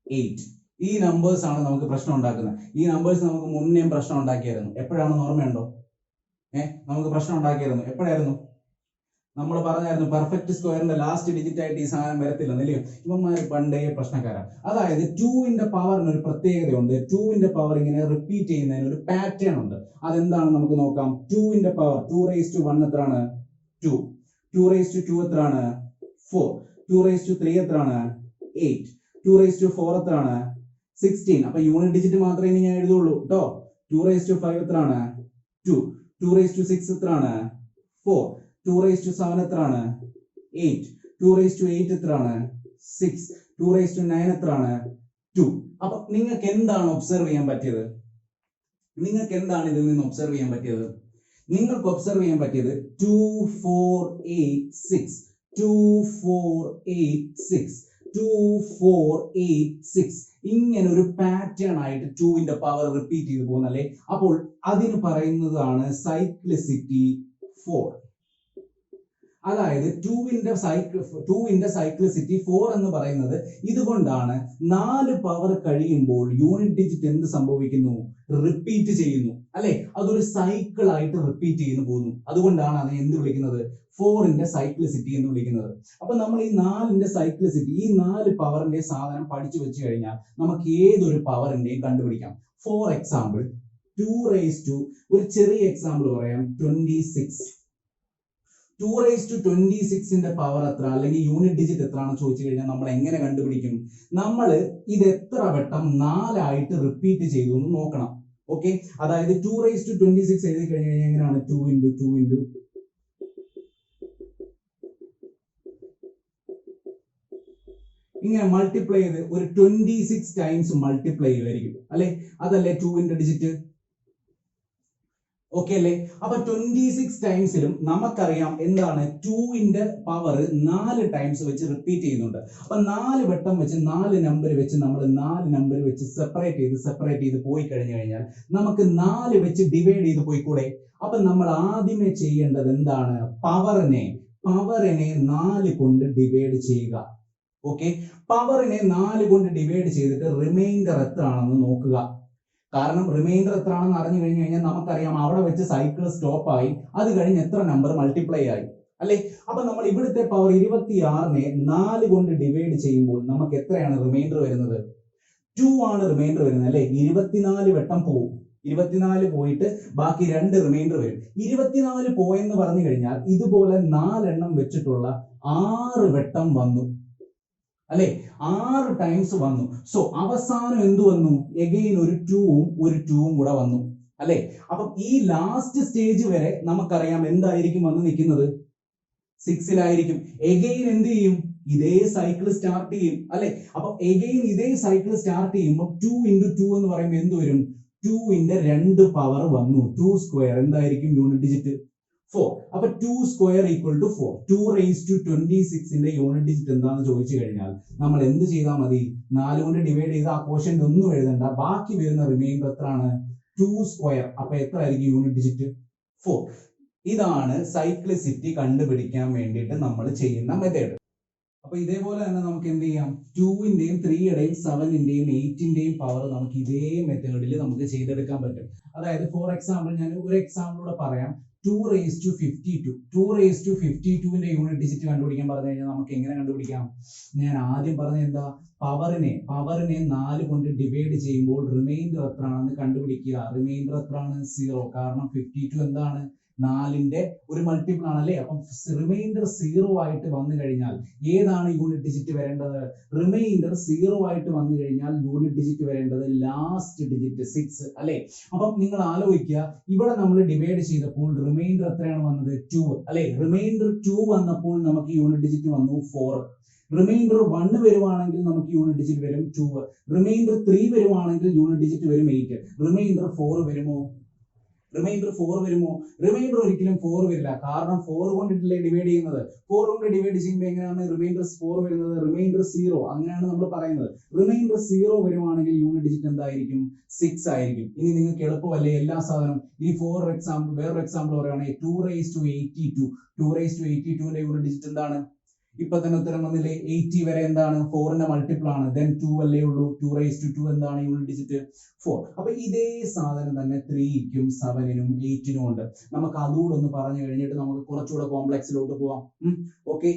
8. ഈ നമ്പേഴ്സ് ആണ് നമുക്ക് പ്രശ്നം ഉണ്ടാക്കുന്നത്. ഈ നമ്പേഴ്സ് നമുക്ക് മുന്നേയും പ്രശ്നം ഉണ്ടാക്കിയായിരുന്നു. എപ്പോഴാണെന്ന് ഓർമ്മയുണ്ടോ? നമുക്ക് പ്രശ്നം ഉണ്ടാക്കിയായിരുന്നു. എപ്പോഴായിരുന്നു? നമ്മൾ പറഞ്ഞായിരുന്നു പെർഫെക്റ്റ് സ്ക്വയറിന്റെ ലാസ്റ്റ് ഡിജിറ്റ് ആയിട്ട് ഈ സാധനം വരത്തില്ലെന്നല്ലേ. ഇവന്മാർ പണ്ടേ പ്രശ്നക്കാരാണ്. അതായത് 2ന്റെ പവറിന് ഒരു പ്രത്യേകതയുണ്ട്. 2ന്റെ പവർ ഇങ്ങനെ റിപ്പീറ്റ് ചെയ്യുന്നതിന് ഒരു പാറ്റേൺ ഉണ്ട്. അതെന്താണെന്ന് നമുക്ക് നോക്കാം. 2ന്റെ പവർ 2^1 എത്രയാണ്? 2. 2^2 എത്രയാണ്? 4. 2^3 എത്രയാണ്? 8. 2^4 എത്രയാണ്? 16. അപ്പൊ യൂണിറ്റ് ഡിജിറ്റ് മാത്രമേ ഇനി ഞാൻ എഴുതുള്ളൂ കേട്ടോ. 2^5 എത്രയാണ്? 2. 2^6 എത്രയാണ്? 4. 2^7 എത്രയാണ്? 8. 2^8 എത്രയാണ്? 6. 2^9 എത്രയാണ്? 2. അപ്പൊ നിങ്ങൾക്ക് എന്താണ് ഒബ്സർവ് ചെയ്യാൻ പറ്റിയത്? നിങ്ങൾക്ക് എന്താണ് ഇതിൽ നിന്ന് ഒബ്സർവ് ചെയ്യാൻ പറ്റിയത്? നിങ്ങൾക്ക് ഒബ്സർവ് ചെയ്യാൻ പറ്റിയത് 2 4 8 6 2 4 8 6 2 4 8 6 ഇങ്ങനെ ഒരു പാറ്റേൺ ആയിട്ട് 2ന്റെ പവർ റിപ്പീറ്റ് ചെയ്തു പോകുന്നല്ലേ. അപ്പോൾ അതിന് പറയുന്നതാണ് സൈക്ലിസിറ്റി 4. അതായത് 2ന്റെ സൈക്ലിസിറ്റി 4 എന്ന് പറയുന്നത് ഇതുകൊണ്ടാണ്. 4 പവർ കഴിയുമ്പോൾ യൂണിറ്റ് ഡിജിറ്റ് എന്ത് സംഭവിക്കുന്നു? റിപ്പീറ്റ് ചെയ്യുന്നു അല്ലെ. അതൊരു സൈക്കിൾ ആയിട്ട് റിപ്പീറ്റ് ചെയ്യുന്നു പോകുന്നു. അതുകൊണ്ടാണ് അതിനെ എന്ത് വിളിക്കുന്നത്? 4ന്റെ സൈക്ലിസിറ്റി എന്ന് വിളിക്കുന്നത്. അപ്പൊ നമ്മൾ ഈ 4ന്റെ സൈക്ലിസിറ്റി, ഈ 4 പവറിന്റെ സാധനം പഠിച്ചു വെച്ച് കഴിഞ്ഞാൽ നമുക്ക് ഏതൊരു പവറിന്റെയും കണ്ടുപിടിക്കാം. ഫോർ എക്സാമ്പിൾ 2 ഒരു ചെറിയ എക്സാമ്പിൾ പറയാം. 26. 2^26ന്റെ പവർ എത്ര, അല്ലെങ്കിൽ യൂണിറ്റ് ഡിജിറ്റ് എത്രയാണെന്ന് ചോദിച്ചു കഴിഞ്ഞാൽ നമ്മൾ എങ്ങനെ കണ്ടുപിടിക്കും? നമ്മൾ ഇത് എത്ര വട്ടം 4 ആയിട്ട് റിപ്പീറ്റ് ചെയ്തു എന്ന് നോക്കണം. ഓക്കെ, അതായത് 2^26 എഴുതി കഴിഞ്ഞു കഴിഞ്ഞാൽ എങ്ങനെയാണ്? 2 × 2 × ഇങ്ങനെ മൾട്ടിപ്ലൈ ചെയ്ത് ഒരു 26 ടൈംസ് മൾട്ടിപ്ലൈ ചെയ്യുമായിരിക്കും അല്ലെ. അതല്ലേ 2ന്റെ ഡിജിറ്റ്? ഓക്കെ അല്ലേ. അപ്പൊ 26 ടൈംസിലും നമുക്കറിയാം എന്താണ്? 2ന്റെ പവർ 4 ടൈംസ് വെച്ച് റിപ്പീറ്റ് ചെയ്യുന്നുണ്ട്. അപ്പൊ 4 വട്ടം വെച്ച് 4 നമ്പർ വെച്ച് നമ്മൾ 4 നമ്പർ വെച്ച് സെപ്പറേറ്റ് ചെയ്ത് പോയി കഴിഞ്ഞാൽ നമുക്ക് 4 വെച്ച് ഡിവൈഡ് ചെയ്ത് പോയിക്കൂടെ? അപ്പൊ നമ്മൾ ആദ്യമേ ചെയ്യേണ്ടത് എന്താണ്? പവറിനെ 4 കൊണ്ട് ഡിവൈഡ് ചെയ്യുക. ഓക്കെ, പവറിനെ 4 കൊണ്ട് ഡിവൈഡ് ചെയ്തിട്ട് റിമൈൻഡർ എത്ര ആണെന്ന് നോക്കുക. കാരണം റിമൈൻഡർ എത്ര ആണെന്ന് അറിഞ്ഞു കഴിഞ്ഞു കഴിഞ്ഞാൽ നമുക്കറിയാം അവിടെ വെച്ച് സൈക്കിൾ സ്റ്റോപ്പ് ആയി. അത് കഴിഞ്ഞ് എത്ര നമ്പർ മൾട്ടിപ്ലൈ ആയി? അല്ലെ? അപ്പൊ നമ്മൾ ഇവിടുത്തെ പവർ 26നെ 4 കൊണ്ട് ഡിവൈഡ് ചെയ്യുമ്പോൾ നമുക്ക് എത്രയാണ് റിമൈൻഡർ വരുന്നത്? 2 ആണ് റിമൈൻഡർ വരുന്നത് അല്ലെ? 24 വട്ടം പോകും. 24 പോയിട്ട് ബാക്കി 2 റിമൈൻഡർ വരും. 24 പോയെന്ന് പറഞ്ഞു കഴിഞ്ഞാൽ ഇതുപോലെ 4 എണ്ണം വെച്ചിട്ടുള്ള 6 വട്ടം വന്നു അല്ലെ? 6 ടൈംസ് വന്നു. സോ അവസാനം എന്ത് വന്നു? എഗെയിൻ ഒരു 2ഉം കൂടെ വന്നു അല്ലെ? അപ്പൊ ഈ ലാസ്റ്റ് സ്റ്റേജ് വരെ നമുക്കറിയാം എന്തായിരിക്കും വന്ന് നിൽക്കുന്നത്? 6ലായിരിക്കും. എഗെയിൻ എന്ത് ചെയ്യും? ഇതേ സൈക്കിൾ സ്റ്റാർട്ട് ചെയ്യും അല്ലെ? അപ്പൊ എഗെയിൻ ഇതേ സൈക്കിൾ സ്റ്റാർട്ട് ചെയ്യുമ്പോൾ 2 × 2 എന്ന് പറയുമ്പോൾ എന്ത് വരും? 2ന്റെ 2 പവർ വന്നു. 2 സ്ക്വയർ എന്തായിരിക്കും യൂണിറ്റ് ഡിജിറ്റ്? 4. അപ്പൊ 2 സ്ക്വയർ ഈക്വൽ ടു 4. 2⁻26ന്റെ യൂണിറ്റ് ഡിജിറ്റ് എന്താണെന്ന് ചോദിച്ചു കഴിഞ്ഞാൽ നമ്മൾ എന്ത് ചെയ്താൽ മതി? 4 കൊണ്ട് ഡിവൈഡ് ചെയ്ത് ആ ക്വസ്റ്റ്യൻ ഒന്നും എഴുതണ്ട. ബാക്കി വരുന്ന റിമൈൻഡർ എത്രയാണ്? 2 സ്ക്വയർ. അപ്പൊ എത്ര ആയിരിക്കും യൂണിറ്റ് ഡിജിറ്റ്? 4. ഇതാണ് സൈക്ലിസിറ്റി കണ്ടുപിടിക്കാൻ വേണ്ടിയിട്ട് നമ്മൾ ചെയ്യുന്ന മെത്തേഡ്. അപ്പൊ ഇതേപോലെ തന്നെ നമുക്ക് എന്ത് ചെയ്യാം? 2ന്റെയും 3യുടെയും 7ന്റെയും 8ന്റെയും പവർ നമുക്ക് ഇതേ മെത്തേഡിൽ നമുക്ക് ചെയ്തെടുക്കാൻ പറ്റും. അതായത് ഫോർ എക്സാമ്പിൾ ഞാൻ ഒരു എക്സാമ്പിളൂടെ പറയാം. 2⁻52. 2⁻52ന്റെ യൂണിറ്റ് ഡിജിറ്റ് കണ്ടുപിടിക്കാൻ പറഞ്ഞു കഴിഞ്ഞാൽ നമുക്ക് എങ്ങനെ കണ്ടുപിടിക്കാം? ഞാൻ ആദ്യം പറഞ്ഞ എന്താ? പവറിനെ 4 കൊണ്ട് ഡിവൈഡ് ചെയ്യുമ്പോൾ റിമൈൻഡർ എത്രയാണെന്ന് കണ്ടുപിടിക്കുക. റിമൈൻഡർ എത്രയാണ്? 0. കാരണം 52 എന്താണ്? 4ന്റെ ഒരു മൾട്ടിപ്പിൾ ആണല്ലേ? അപ്പം റിമൈൻഡർ 0 ആയിട്ട് വന്നു കഴിഞ്ഞാൽ ഏതാണ് യൂണിറ്റ് ഡിജിറ്റ് വരേണ്ടത്? റിമൈൻഡർ 0 ആയിട്ട് വന്നു കഴിഞ്ഞാൽ യൂണിറ്റ് ഡിജിറ്റ് വരേണ്ടത് ലാസ്റ്റ് ഡിജിറ്റ് 6 അല്ലെ? അപ്പം നിങ്ങൾ ആലോചിക്കുക, ഇവിടെ നമ്മൾ ഡിവൈഡ് ചെയ്തപ്പോൾ റിമൈൻഡർ എത്രയാണ് വന്നത്? 2 അല്ലെ? റിമൈൻഡർ 2 വന്നപ്പോൾ നമുക്ക് യൂണിറ്റ് ഡിജിറ്റ് വന്നു 4. റിമൈൻഡർ 1 വരുവാണെങ്കിൽ നമുക്ക് യൂണിറ്റ് ഡിജിറ്റ് വരും 2. റിമൈൻഡർ 3 വരുവാണെങ്കിൽ യൂണിറ്റ് ഡിജിറ്റ് വരും 8. റിമൈൻഡർ 4 വരുമോ? റിമൈൻഡർ ഒരിക്കലും 4 വരില്ല. കാരണം 4 കൊണ്ടിട്ടല്ലേ ഡിവൈഡ് ചെയ്യുന്നത്. 4 കൊണ്ട് ഡിവൈഡ് ചെയ്യുമ്പോൾ എങ്ങനെയാണ് റിമൈൻഡർ 4 വരുന്നത്? റിമൈൻഡർ 0. അങ്ങനെയാണ് നമ്മൾ പറയുന്നത്. റിമൈൻഡർ 0 വരുവാണെങ്കിൽ യൂണിറ്റ് ഡിജിറ്റ് എന്തായിരിക്കും? 6 ആയിരിക്കും. ഇനി നിങ്ങൾക്ക് എളുപ്പമല്ലേ എല്ലാ സാധനം? ഇനി വേറൊരു എക്സാമ്പിൾ പറയുകയാണെങ്കിൽ 2⁻82ന്റെ യൂണിറ്റ് ഡിജിറ്റ് എന്താണ്? ഇപ്പൊ തന്നെ ഉത്തരം വന്നില്ലേ? 80 വരെ എന്താണ്? 4ന്റെ മൾട്ടിപ്പിൾ ആണ്. ദെൻ 2 അല്ലേ ഉള്ളൂ. 2⁻2 എന്താണ് യൂണിറ്റ് ഡിജിറ്റ്? 4. അപ്പൊ ഇതേ സാധനം തന്നെ 3ക്കും 7നും 8നും ഉണ്ട്. നമുക്ക് അതുകൂടെ ഒന്ന് പറഞ്ഞു കഴിഞ്ഞിട്ട് നമുക്ക് കുറച്ചുകൂടെ കോംപ്ലക്സിലോട്ട് പോവാം. ഓക്കെ,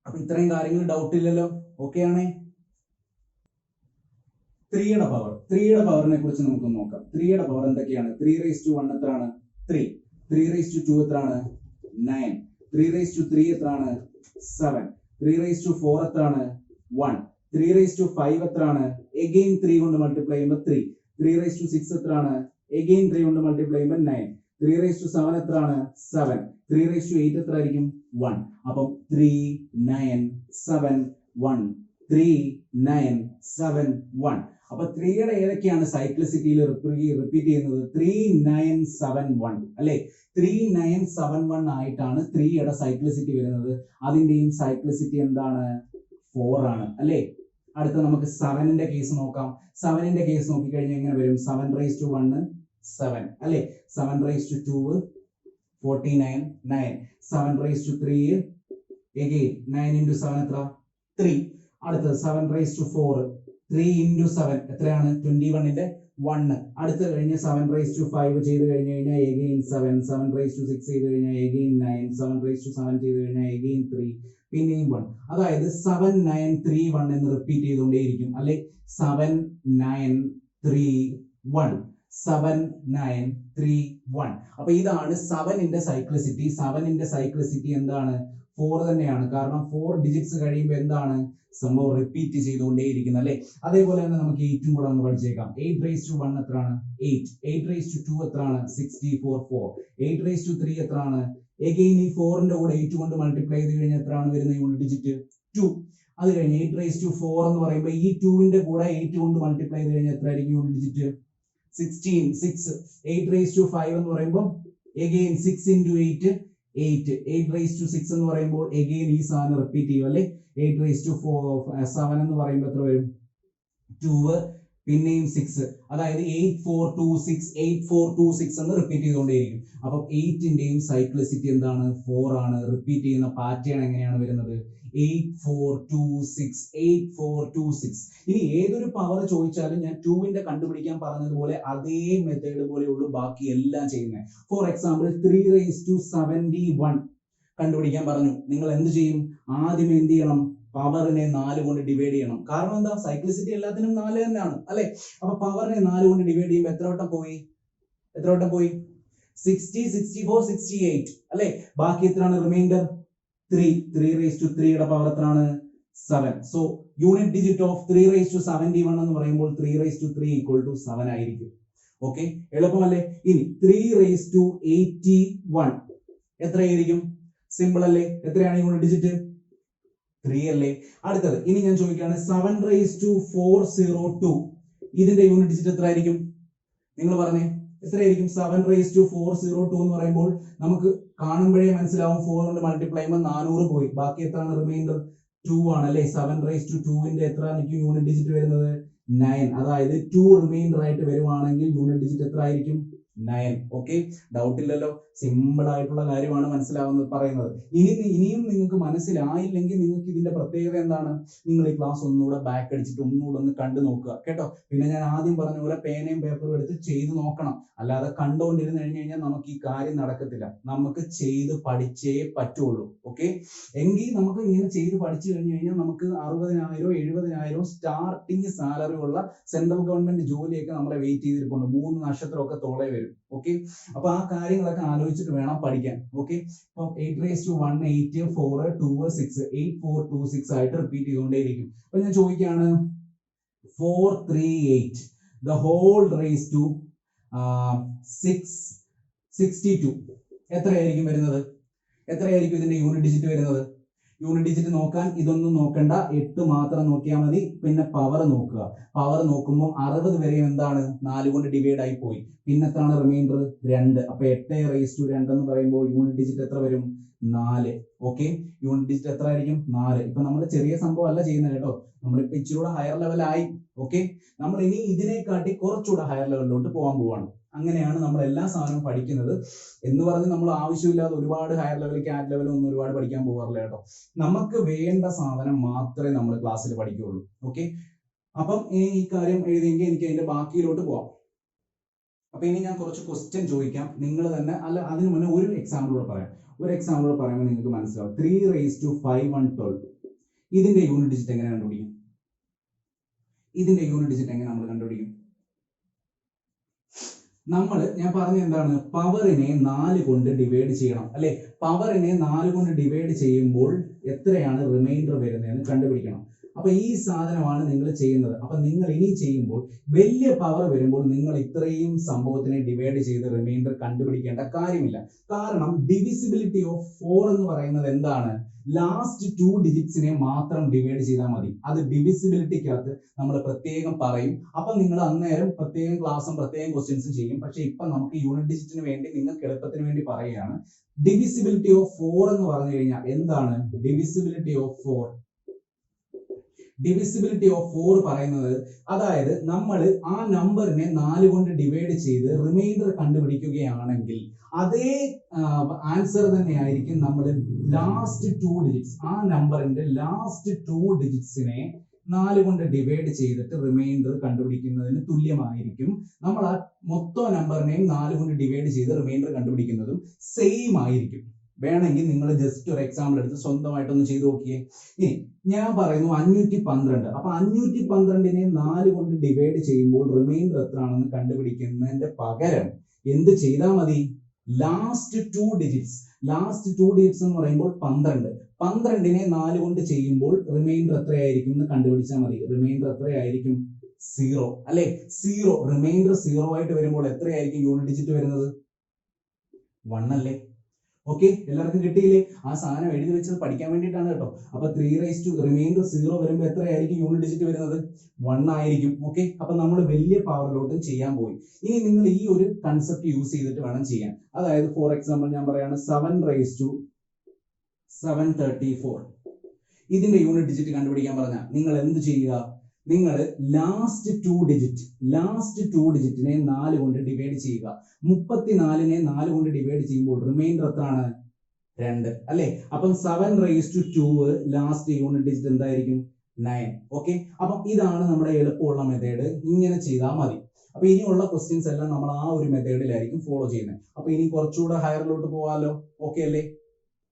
അപ്പൊ ഇത്രയും കാര്യങ്ങൾ ഡൗട്ട് ഇല്ലല്ലോ? ഓക്കെ ആണേ? 3യുടെ പവറിനെ കുറിച്ച് നമുക്ക് നോക്കാം. 3യുടെ പവർ എന്തൊക്കെയാണ്? 3⁻1 എത്രയാണ്? 3. 3⁻2 എത്രയാണ്? 9. 3⁻3 എത്രയാണ്? 7. 3⁻4 എത്രയാണ്? 1. 3⁻5 എത്രയാണ്? എഗെയിൻ 3 കൊണ്ട് മൾട്ടിപ്ലൈ ചെയ്യുമ്പോൾ 3. 3⁻6 എത്രയാണ്? എഗെയിൻ 3 കൊണ്ട് മൾട്ടിപ്ലൈ ചെയ്യുമ്പോൾ 9. 3⁻7 എത്രയാണ്? 7. 3⁻8 എത്ര ആയിരിക്കും? 1. അപ്പം 3 9 7 1. 3 9 7 1. അപ്പൊ 3യുടെ ഏതൊക്കെയാണ് സൈക്ലിസിറ്റിയിൽ റിപ്പീറ്റ് ചെയ്യുന്നത്? 3 9 7 1 അല്ലെ? 3 9 7 1 ആയിട്ടാണ് 3യുടെ സൈക്ലിസിറ്റി വരുന്നത്. അതിന്റെയും സൈക്ലിസിറ്റി എന്താണ്? 4 ആണ് അല്ലെ? അടുത്ത നമുക്ക് 7ന്റെ കേസ് നോക്കാം. 7ന്റെ കേസ് നോക്കിക്കഴിഞ്ഞാൽ എങ്ങനെ വരും? 7⁻1 7 അല്ലെ? 7⁻2 49 9. 7⁻3 again 9 × 7 എത്ര? 3. അടുത്തത് 7⁻4 3 × 7 എത്രയാണ്? 21ന്റെ 1. അടുത്ത് കഴിഞ്ഞ് 7⁻5 ചെയ്ത് കഴിഞ്ഞ് കഴിഞ്ഞാൽ again 7. 7⁻6 ചെയ്ത് കഴിഞ്ഞാൽ again 9. 7⁻7 ചെയ്ത് കഴിഞ്ഞാൽ again 3. പിന്നെയും 1. അതായത് 7 9 3 1 എന്ന് റിപ്പീറ്റ് ചെയ്തുകൊണ്ടേയിരിക്കും അല്ലെ? 7 9 3 1. 7 9 3 1. അപ്പൊ ഇതാണ് 7ന്റെ സൈക്ലിസിറ്റി. 7ന്റെ സൈക്ലിസിറ്റി എന്താണ്? 4 തന്നെയാണ്. കാരണം 4 ഡിജിറ്റ്സ് കഴിയുമ്പോൾ എന്താണ്? സംഭവം റിപ്പീറ്റ് ചെയ്തുകൊണ്ടേയിരിക്കുന്നത് അല്ലെ? അതേപോലെ തന്നെ നമുക്ക് 8ഉം കൂടെ ഒന്ന് പഠിച്ചേക്കാം. 8⁻1 എത്രയാണ്? 8. 8⁻2 എത്രയാണ്? 64 4. 8⁻3 എത്രയാണ്? എഗെയിൻ ഈ 4ന്റെ കൂടെ 8 കൊണ്ട് മൾട്ടിപ്ലൈ ചെയ്ത് കഴിഞ്ഞാൽ എത്രയാണ് വരുന്ന യൂണിറ്റ് ഡിജിറ്റ്? 2. അത് കഴിഞ്ഞ് 8⁻4 എന്ന് പറയുമ്പോൾ ഈ 2ന്റെ കൂടെ 8 കൊണ്ട് മൾട്ടിപ്ലൈ ചെയ്ത് കഴിഞ്ഞാൽ എത്ര ആയിരിക്കും യൂണിറ്റ് ഡിജിറ്റ്? 16 6. 8�5 എന്ന് പറയുമ്പോൾ എഗെയിൻ 6 × 8 8. 8�6 എന്ന് പറയുമ്പോൾ എഗെയിൻ ഈ സാധനം റിപ്പീറ്റ് ചെയ്യും അല്ലെ? 8�7 എന്ന് പറയുമ്പോൾ എത്ര വരും? 2 പിന്നെയും 6. അതായത് 8426 8426 എന്ന് റിപ്പീറ്റ് ചെയ്തുകൊണ്ടേയിരിക്കും. അപ്പം 8ന്റെയും സൈക്ലിസിറ്റി എന്താണ്? 4 ആണ്. റിപ്പീറ്റ് ചെയ്യുന്ന പാറ്റേൺ എങ്ങനെയാണ് വരുന്നത്? 8426 8426. ഇനി ഏതൊരു പവർ ചോദിച്ചാലും ഞാൻ 2ന്റെ കണ്ടുപിടിക്കാൻ പറഞ്ഞതുപോലെ അതേ മെത്തേഡ് പോലെയുള്ളൂ ബാക്കി എല്ലാം ചെയ്യുന്നത്. ഫോർ എക്സാമ്പിൾ 3⁻71 കണ്ടുപിടിക്കാൻ പറഞ്ഞു. നിങ്ങൾ എന്ത് ചെയ്യും? ആദ്യം എന്ത് ചെയ്യണം? പവറിനെ 4 കൊണ്ട് ഡിവൈഡ് ചെയ്യണം. കാരണം എന്താ? സൈക്ലിസിറ്റി എല്ലാത്തിനും 4 തന്നെയാണ് അല്ലെ? അപ്പൊ പവറിനെ 4 കൊണ്ട് ഡിവൈഡ് ചെയ്യുമ്പോൾ എത്ര വട്ടം പോയി? 60, 64, 68 അല്ലെ? ബാക്കി എത്രയാണ് റിമൈൻഡർ? 3. 3 പവർ എത്രയാണ്? 7. സോ യൂണിറ്റ് ഡിജിറ്റ് ഓഫ് 3 എന്ന് പറയുമ്പോൾ 3 7 ആയിരിക്കും. ഓക്കെ, എളുപ്പമല്ലേ? ഇനി 3 എത്രയായിരിക്കും? സിമ്പിൾ അല്ലേ? എത്രയാണ് യൂണിറ്റ് ഡിജിറ്റ്? 3 അല്ലേ? അടുത്തത് ഇനി ഞാൻ ചോദിക്കുകയാണ് 7 402 ഇതിന്റെ യൂണിറ്റ് ഡിജിറ്റ് എത്ര ആയിരിക്കും? നിങ്ങൾ പറഞ്ഞേ, എത്രയായിരിക്കും? 7 402 എന്ന് പറയുമ്പോൾ നമുക്ക് കാണുമ്പോഴേ മനസ്സിലാവും 4 കൊണ്ട് മൾട്ടിപ്ലൈ ചെയ്യുമ്പോൾ 400 പോയി. ബാക്കി എത്രയാണ് റിമൈൻഡർ? 2 ആണ് അല്ലേ? 7 എത്ര യൂണിറ്റ് ഡിജിറ്റ് വരുന്നത്? 9. അതായത് 2 റിമൈൻഡർ ആയിട്ട് വരുവാണെങ്കിൽ യൂണിറ്റ് ഡിജിറ്റ് എത്ര ആയിരിക്കും? 9. ഓക്കെ, ഡൗട്ട് ഇല്ലല്ലോ. സിമ്പിൾ ആയിട്ടുള്ള കാര്യമാണ് മനസ്സിലാവുന്നത് പറയുന്നത്. ഇനിയും നിങ്ങൾക്ക് മനസ്സിലായില്ലെങ്കിൽ നിങ്ങൾക്ക് ഇതിന്റെ പ്രത്യേകത എന്താണ്? നിങ്ങൾ ഈ ക്ലാസ് ഒന്നുകൂടെ ബാക്ക് അടിച്ചിട്ട് ഒന്നുകൂടെ ഒന്ന് കണ്ടു നോക്കുക കേട്ടോ. പിന്നെ ഞാൻ ആദ്യം പറഞ്ഞ പോലെ പേനയും പേപ്പറും എടുത്ത് ചെയ്ത് നോക്കണം. അല്ലാതെ കണ്ടുകൊണ്ടിരുന്ന് കഴിഞ്ഞാൽ നമുക്ക് ഈ കാര്യം നടക്കത്തില്ല. നമുക്ക് ചെയ്ത് പഠിച്ചേ പറ്റുള്ളൂ. ഓക്കെ, എങ്കിൽ നമുക്ക് ഇങ്ങനെ ചെയ്ത് പഠിച്ചു കഴിഞ്ഞാൽ നമുക്ക് 60,000 70,000 സ്റ്റാർട്ടിങ് സാലറി ഉള്ള സെൻട്രൽ ഗവൺമെന്റ് ജോലിയൊക്കെ നമ്മളെ വെയിറ്റ് ചെയ്തിരിപ്പുണ്ട്. 3 നക്ഷത്രമൊക്കെ തോളെ വരും. ഓക്കെ, അപ്പൊ ആ കാര്യങ്ങളൊക്കെ ആലോചിച്ചിട്ട് വേണം പഠിക്കാൻ. ഓക്കെ, അപ്പൊ 8 8 4 2 6 8 4 2 6 ആയിട്ട് റിപ്പീറ്റ് ചെയ്തുകൊണ്ടേയിരിക്കും. അപ്പൊ ഞാൻ ചോദിക്കുകയാണ് 438 the whole raised to 662 എത്രയായിരിക്കും വരുന്നത്? എത്രയായിരിക്കും ഇതിന്റെ യൂണിറ്റ് ഡിജിറ്റ് വരുന്നത്? യൂണിറ്റ് ഡിജിറ്റ് നോക്കാൻ ഇതൊന്നും നോക്കണ്ട, 8 മാത്രം നോക്കിയാൽ മതി. പിന്നെ പവർ നോക്കുക. പവർ നോക്കുമ്പോൾ 60 വരെ എന്താണ്? 4 കൊണ്ട് ഡിവൈഡ് ആയി പോയി. പിന്നെ എത്രയാണ് റിമൈൻഡർ? 2. അപ്പൊ 8 എന്ന് പറയുമ്പോൾ യൂണിറ്റ് ഡിജിറ്റ് എത്ര വരും? 4. ഓക്കെ, യൂണിറ്റ് ഡിജിറ്റ് എത്ര ആയിരിക്കും? 4. ഇപ്പൊ നമ്മൾ ചെറിയ സംഭവം അല്ല ചെയ്യുന്നത് കേട്ടോ. നമ്മളിപ്പോ ഇച്ചിരൂടെ ഹയർ ലെവലായി. ഓക്കെ, നമ്മൾ ഇനി ഇതിനെക്കാട്ടി കുറച്ചുകൂടെ ഹയർ ലെവലിലോട്ട് പോകാൻ പോവാണ്. അങ്ങനെയാണ് നമ്മൾ എല്ലാ സാധനവും പഠിക്കുന്നത്. എന്ന് പറഞ്ഞ് നമ്മൾ ആവശ്യമില്ലാതെ ഒരുപാട് ഹയർ ലെവൽ കാറ്റ് ലെവൽ ഒന്നും ഒരുപാട് പഠിക്കാൻ പോകാറില്ല കേട്ടോ. നമുക്ക് വേണ്ട സാധനം മാത്രമേ നമ്മൾ ക്ലാസ്സിൽ പഠിക്കുകയുള്ളൂ. ഓക്കെ, അപ്പം ഇനി ഈ കാര്യം എഴുതിയെങ്കിൽ എനിക്ക് അതിന്റെ ബാക്കിയിലോട്ട് പോവാം. അപ്പൊ ഇനി ഞാൻ കുറച്ച് ക്വസ്റ്റ്യൻ ചോദിക്കാം. നിങ്ങൾ തന്നെ അല്ല, അതിന് മുന്നേ ഒരു എക്സാമ്പിൾ കൂടെ പറയാം. ഒരു എക്സാമ്പിൾ കൂടെ പറയുമ്പോൾ നിങ്ങൾക്ക് മനസ്സിലാവും. 3 ഇതിന്റെ യൂണിറ്റ് ഡിജിറ്റ് എങ്ങനെ കണ്ടുപിടിക്കും? ഇതിന്റെ യൂണിറ്റ് ഡിജിറ്റ് എങ്ങനെ നമ്മൾ കണ്ടുപിടിക്കും? ഞാൻ പറഞ്ഞ എന്താണ്? പവറിനെ 4 കൊണ്ട് ഡിവൈഡ് ചെയ്യണം അല്ലെ? പവറിനെ 4 കൊണ്ട് ഡിവൈഡ് ചെയ്യുമ്പോൾ എത്രയാണ് റിമൈൻഡർ വരുന്നതെന്ന് കണ്ടുപിടിക്കണം. അപ്പൊ ഈ സാധനമാണ് നിങ്ങൾ ചെയ്യുന്നത്. അപ്പൊ നിങ്ങൾ ഇനി ചെയ്യുമ്പോൾ വലിയ പവർ വരുമ്പോൾ നിങ്ങൾ ഇത്രയും സംഭവത്തിനെ ഡിവൈഡ് ചെയ്ത് റിമൈൻഡർ കണ്ടുപിടിക്കേണ്ട കാര്യമില്ല. കാരണം ഡിവിസിബിലിറ്റി ഓഫ് 4 എന്ന് പറയുന്നത് എന്താണ്? ലാസ്റ്റ് 2 ഡിജിറ്റ്സിനെ മാത്രം ഡിവൈഡ് ചെയ്താൽ മതി. അത് ഡിവിസിബിലിറ്റിക്കകത്ത് നമ്മൾ പ്രത്യേകം പറയും. അപ്പൊ നിങ്ങൾ അന്നേരം പ്രത്യേകം ക്ലാസ്സും പ്രത്യേകം ക്വസ്റ്റ്യൻസും ചെയ്യും. പക്ഷെ ഇപ്പൊ നമുക്ക് യൂണിറ്റ് ഡിജിറ്റിന് വേണ്ടി നിങ്ങൾക്ക് എളുപ്പത്തിന് വേണ്ടി പറയുകയാണ്. ഡിവിസിബിലിറ്റി ഓഫ് 4 എന്ന് പറഞ്ഞു കഴിഞ്ഞാൽ എന്താണ്? ഡിവിസിബിലിറ്റി ഓഫ് 4 പറയുന്നത്, അതായത് നമ്മൾ ആ നമ്പറിനെ 4 കൊണ്ട് ഡിവൈഡ് ചെയ്ത് റിമൈൻഡർ കണ്ടുപിടിക്കുകയാണെങ്കിൽ അതേ ആൻസർ തന്നെ ആയിരിക്കും നമ്മൾ ലാസ്റ്റ് 2 ഡിജിറ്റ്സ്. ആ നമ്പറിന്റെ ലാസ്റ്റ് 2 ഡിജിറ്റ്സിനെ 4 കൊണ്ട് ഡിവൈഡ് ചെയ്തിട്ട് റിമൈൻഡർ കണ്ടുപിടിക്കുന്നതിന് തുല്യമായിരിക്കും. നമ്മൾ ആ മൊത്തം നമ്പറിനെയും 4 കൊണ്ട് ഡിവൈഡ് ചെയ്ത് റിമൈൻഡർ കണ്ടുപിടിക്കുന്നതും സെയിം ആയിരിക്കും. വേണമെങ്കിൽ നിങ്ങൾ ജസ്റ്റ് ഒരു എക്സാമ്പിൾ എടുത്ത് സ്വന്തമായിട്ടൊന്ന് ചെയ്ത് നോക്കിയേ. ഇനി ഞാൻ പറയുന്നു 512. അപ്പൊ 512നെ 4 കൊണ്ട് ഡിവൈഡ് ചെയ്യുമ്പോൾ റിമൈൻഡർ എത്രയാണെന്ന് കണ്ടുപിടിക്കുന്നതിന്റെ പകരം എന്ത് ചെയ്താൽ മതി? ലാസ്റ്റ് 2 ഡിജിറ്റ്സ് എന്ന് പറയുമ്പോൾ 12. 12നെ 4 കൊണ്ട് ചെയ്യുമ്പോൾ റിമൈൻഡർ എത്രയായിരിക്കും എന്ന് കണ്ടുപിടിച്ചാൽ മതി. റിമൈൻഡർ എത്രയായിരിക്കും? 0 അല്ലെ? 0. റിമൈൻഡർ 0 ആയിട്ട് വരുമ്പോൾ എത്രയായിരിക്കും യൂണിറ്റ് ഡിജിറ്റ് വരുന്നത്? 1 അല്ലേ? ഓക്കെ, എല്ലാവർക്കും കിട്ടിയില്ലേ? ആ സാധനം എഴുതി വെച്ചത് പഠിക്കാൻ വേണ്ടിയിട്ടാണ് കേട്ടോ. അപ്പൊ 3 റിമൈൻഡർ 0 വരുമ്പോൾ എത്രയായിരിക്കും യൂണിറ്റ് ഡിജിറ്റ് വരുന്നത്? 1 ആയിരിക്കും. ഓക്കെ, അപ്പൊ നമ്മൾ വലിയ പവറിലോട്ടും ചെയ്യാൻ പോയി. ഇനി നിങ്ങൾ ഈ ഒരു കൺസെപ്റ്റ് യൂസ് ചെയ്തിട്ട് വേണം ചെയ്യാൻ. അതായത് ഫോർ എക്സാമ്പിൾ ഞാൻ പറയാണ് 7 ഇതിന്റെ യൂണിറ്റ് ഡിജിറ്റ് കണ്ടുപിടിക്കാൻ പറഞ്ഞാൽ നിങ്ങൾ എന്ത് ചെയ്യുക? നിങ്ങൾ ലാസ്റ്റ് 2 ഡിജിറ്റിനെ 4 കൊണ്ട് ഡിവൈഡ് ചെയ്യുക. 34നെ 4 കൊണ്ട് ഡിവൈഡ് ചെയ്യുമ്പോൾ റിമൈൻഡർ എത്രയാണ്? 2 അല്ലെ? അപ്പം 7 ലാസ്റ്റ് യൂണിറ്റ് ഡിജിറ്റ് എന്തായിരിക്കും? 9. ഓക്കെ, അപ്പം ഇതാണ് നമ്മുടെ എളുപ്പമുള്ള മെത്തേഡ്. ഇങ്ങനെ ചെയ്താൽ മതി. അപ്പൊ ഇനിയുള്ള ക്വസ്റ്റ്യൻസ് എല്ലാം നമ്മൾ ആ ഒരു മെത്തേഡിലായിരിക്കും ഫോളോ ചെയ്യുന്നത്. അപ്പൊ ഇനി കുറച്ചുകൂടെ ഹയറിലോട്ട് പോകാമല്ലോ. ഓക്കെ അല്ലേ?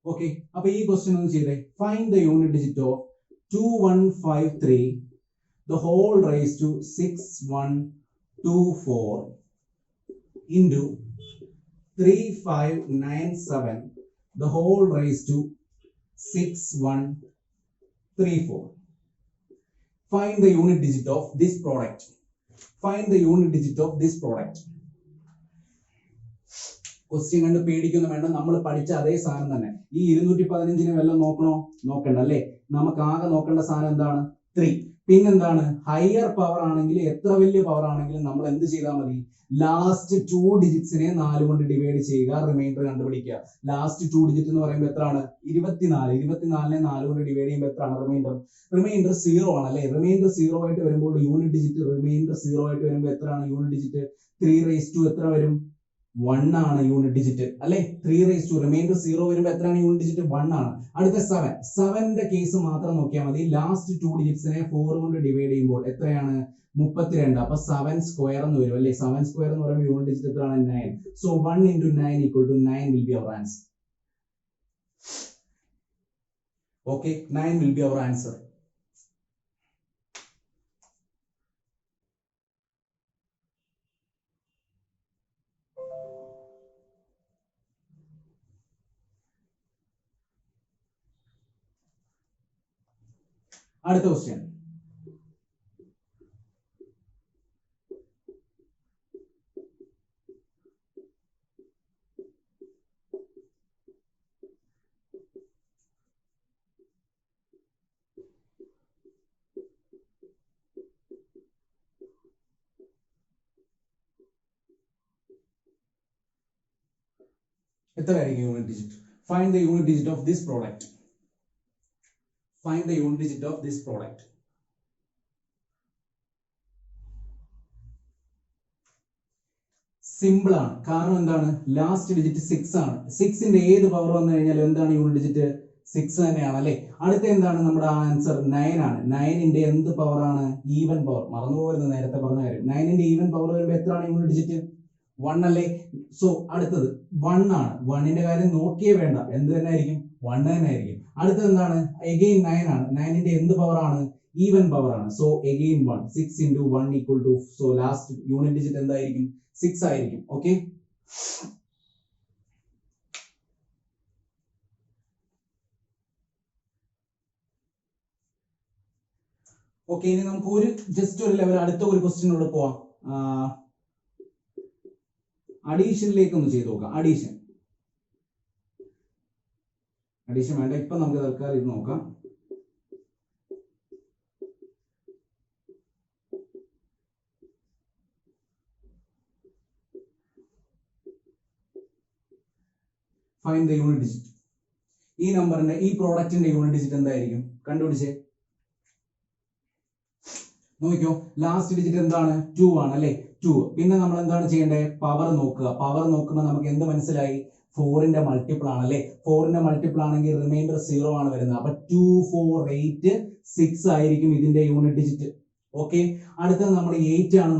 ഓക്കെ, അപ്പൊ ഈ ക്വസ്റ്റ്യൻ ഒന്ന് ചെയ്തേ. Find the unit digit of 2153 the whole raised to 6124 into 3597 the whole raised to 6134. Find the unit digit of this product. Find the unit digit of this product. Question കണ്ട് പേടിക്കൊന്നും വേണ്ട, നമ്മൾ പഠിച്ച അതേ സാധനം തന്നെ. ഈ 215 വല്ലതും നോക്കണോ? നോക്കണ്ട അല്ലേ. നമുക്ക് ആകെ നോക്കേണ്ട സാധനം എന്താണ്? 3. പിന്നെന്താണ്? ഹയർ പവർ ആണെങ്കിൽ, എത്ര വലിയ പവർ ആണെങ്കിലും നമ്മൾ എന്ത് ചെയ്താൽ മതി? ലാസ്റ്റ് 2 ഡിജിറ്റ്സിനെ 4 കൊണ്ട് ഡിവൈഡ് ചെയ്യുക, റിമൈൻഡർ കണ്ടുപിടിക്കുക. ലാസ്റ്റ് 2 ഡിജിറ്റ് എന്ന് പറയുമ്പോൾ എത്രയാണ്? 24. 24നെ 4 കൊണ്ട് ഡിവൈഡ് ചെയ്യുമ്പോൾ എത്രയാണ് റിമൈൻഡർ? റിമൈൻഡർ 0 ആണ് അല്ലേ. റിമൈൻഡർ 0 ആയിട്ട് വരുമ്പോൾ യൂണിറ്റ് ഡിജിറ്റ്, റിമൈൻഡർ 0 ആയിട്ട് വരുമ്പോൾ എത്രയാണ് യൂണിറ്റ് ഡിജിറ്റ്? 3 എത്ര വരും? 1 ആണ് യൂണിറ്റ് ഡിജിറ്റ് അല്ലെ. 3 റിമൈൻഡർ 0 വരുമ്പോൾ എത്രയാണ് യൂണിറ്റ് ഡിജിറ്റ്? 1 ആണ്. അടുത്ത 7ന്റെ കേസ് മാത്രം നോക്കിയാൽ മതി. ലാസ്റ്റ് 2 ഡിജിറ്റ്സിനെ 4 കൊണ്ട് ഡിവൈഡ് ചെയ്യുമ്പോൾ എത്രയാണ്? 32. അപ്പൊ 7 സ്ക്വയർ എന്ന് വരും അല്ലെ. 7 സ്ക്വയർ എന്ന് പറയുമ്പോൾ യൂണിറ്റ് ഡിജിറ്റ് എത്രയാണ്? 9. So 1 into 9 equal to 9 will be our answer. Okay, 9 will be our answer. അടുത്ത ക്വസ്റ്റ്യൻ. എത്രയായിരിക്കും unit digit? Find the unit digit of this product. Find the unit digit of this product. Simple ആണ്. കാരണം എന്താണ്? ലാസ്റ്റ് ഡിജിറ്റ് 6 ആണ്. 6ന്റെ ഏത് പവർ വന്നു കഴിഞ്ഞാലും എന്താണ് യൂണിറ്റ് ഡിജിറ്റ്? 6 തന്നെയാണ് അല്ലെ. അടുത്ത എന്താണ്? നമ്മുടെ ആൻസർ 9 ആണ്. 9ന്റെ എന്ത് പവർ ആണ്? Even power. മറന്നുപോകുന്നത് നേരത്തെ പറഞ്ഞ കാര്യം. 9ന്റെ ഈവൻ പവർ വരുമ്പോൾ എത്രയാണ് യൂണിറ്റ് ഡിജിറ്റ്? 1 അല്ലേ. സോ അടുത്തത് 1 ആണ്. 1ന്റെ കാര്യം നോക്കിയേ വേണ്ട, എന്ത് തന്നെ ആയിരിക്കും? 1 തന്നെ ആയിരിക്കും. അടുത്തത് എന്താണ്? അഗെയിൻ 9 ആണ്. 9ന്റെ എന്ത് പവർ ആണ്? ഈവൻ പവർ ആണ്. So again 1. 6 into 1 equal to, so last unit digit എന്തായിരിക്കും? 6 ആയിരിക്കും. Okay, okay. ഇനി നമുക്ക് ജസ്റ്റ് ഒരു ലെവൽ അടുത്ത ഒരു ക്വസ്റ്റ്യനോട് പോവാം. അഡീഷനിലേക്ക് ഒന്ന് ചെയ്ത് നോക്കാം. അഡീഷൻ വേണ്ട, ഇപ്പൊ നമുക്ക് തൽക്കാലം ഇത് നോക്കാം. Find the unit digit. ഈ നമ്പറിന്റെ, ഈ പ്രോഡക്റ്റിന്റെ യൂണിറ്റ് ഡിജിറ്റ് എന്തായിരിക്കും? കണ്ടുപിടിച്ചേ. നോക്കിക്കോ, ലാസ്റ്റ് ഡിജിറ്റ് എന്താണ്? 2 ആണ് അല്ലെ. 2. പിന്നെ നമ്മൾ എന്താണ് ചെയ്യേണ്ടത്? പവർ നോക്കുക. പവർ നോക്കുമ്പോൾ നമുക്ക് എന്ത് മനസ്സിലായി? 4ന്റെ മൾട്ടിപ്പിൾ ആണ് അല്ലെ. 4ന്റെ മൾട്ടിപ്പിൾ ആണെങ്കിൽ റിമൈൻഡർ 0 ആണ് വരുന്നത്. അപ്പൊ 2, 4, 8, 6 ആയിരിക്കും ഇതിന്റെ യൂണിറ്റ് ഡിജിറ്റ്. ഓക്കെ, അടുത്തത് നമ്മൾ 8 ആണ്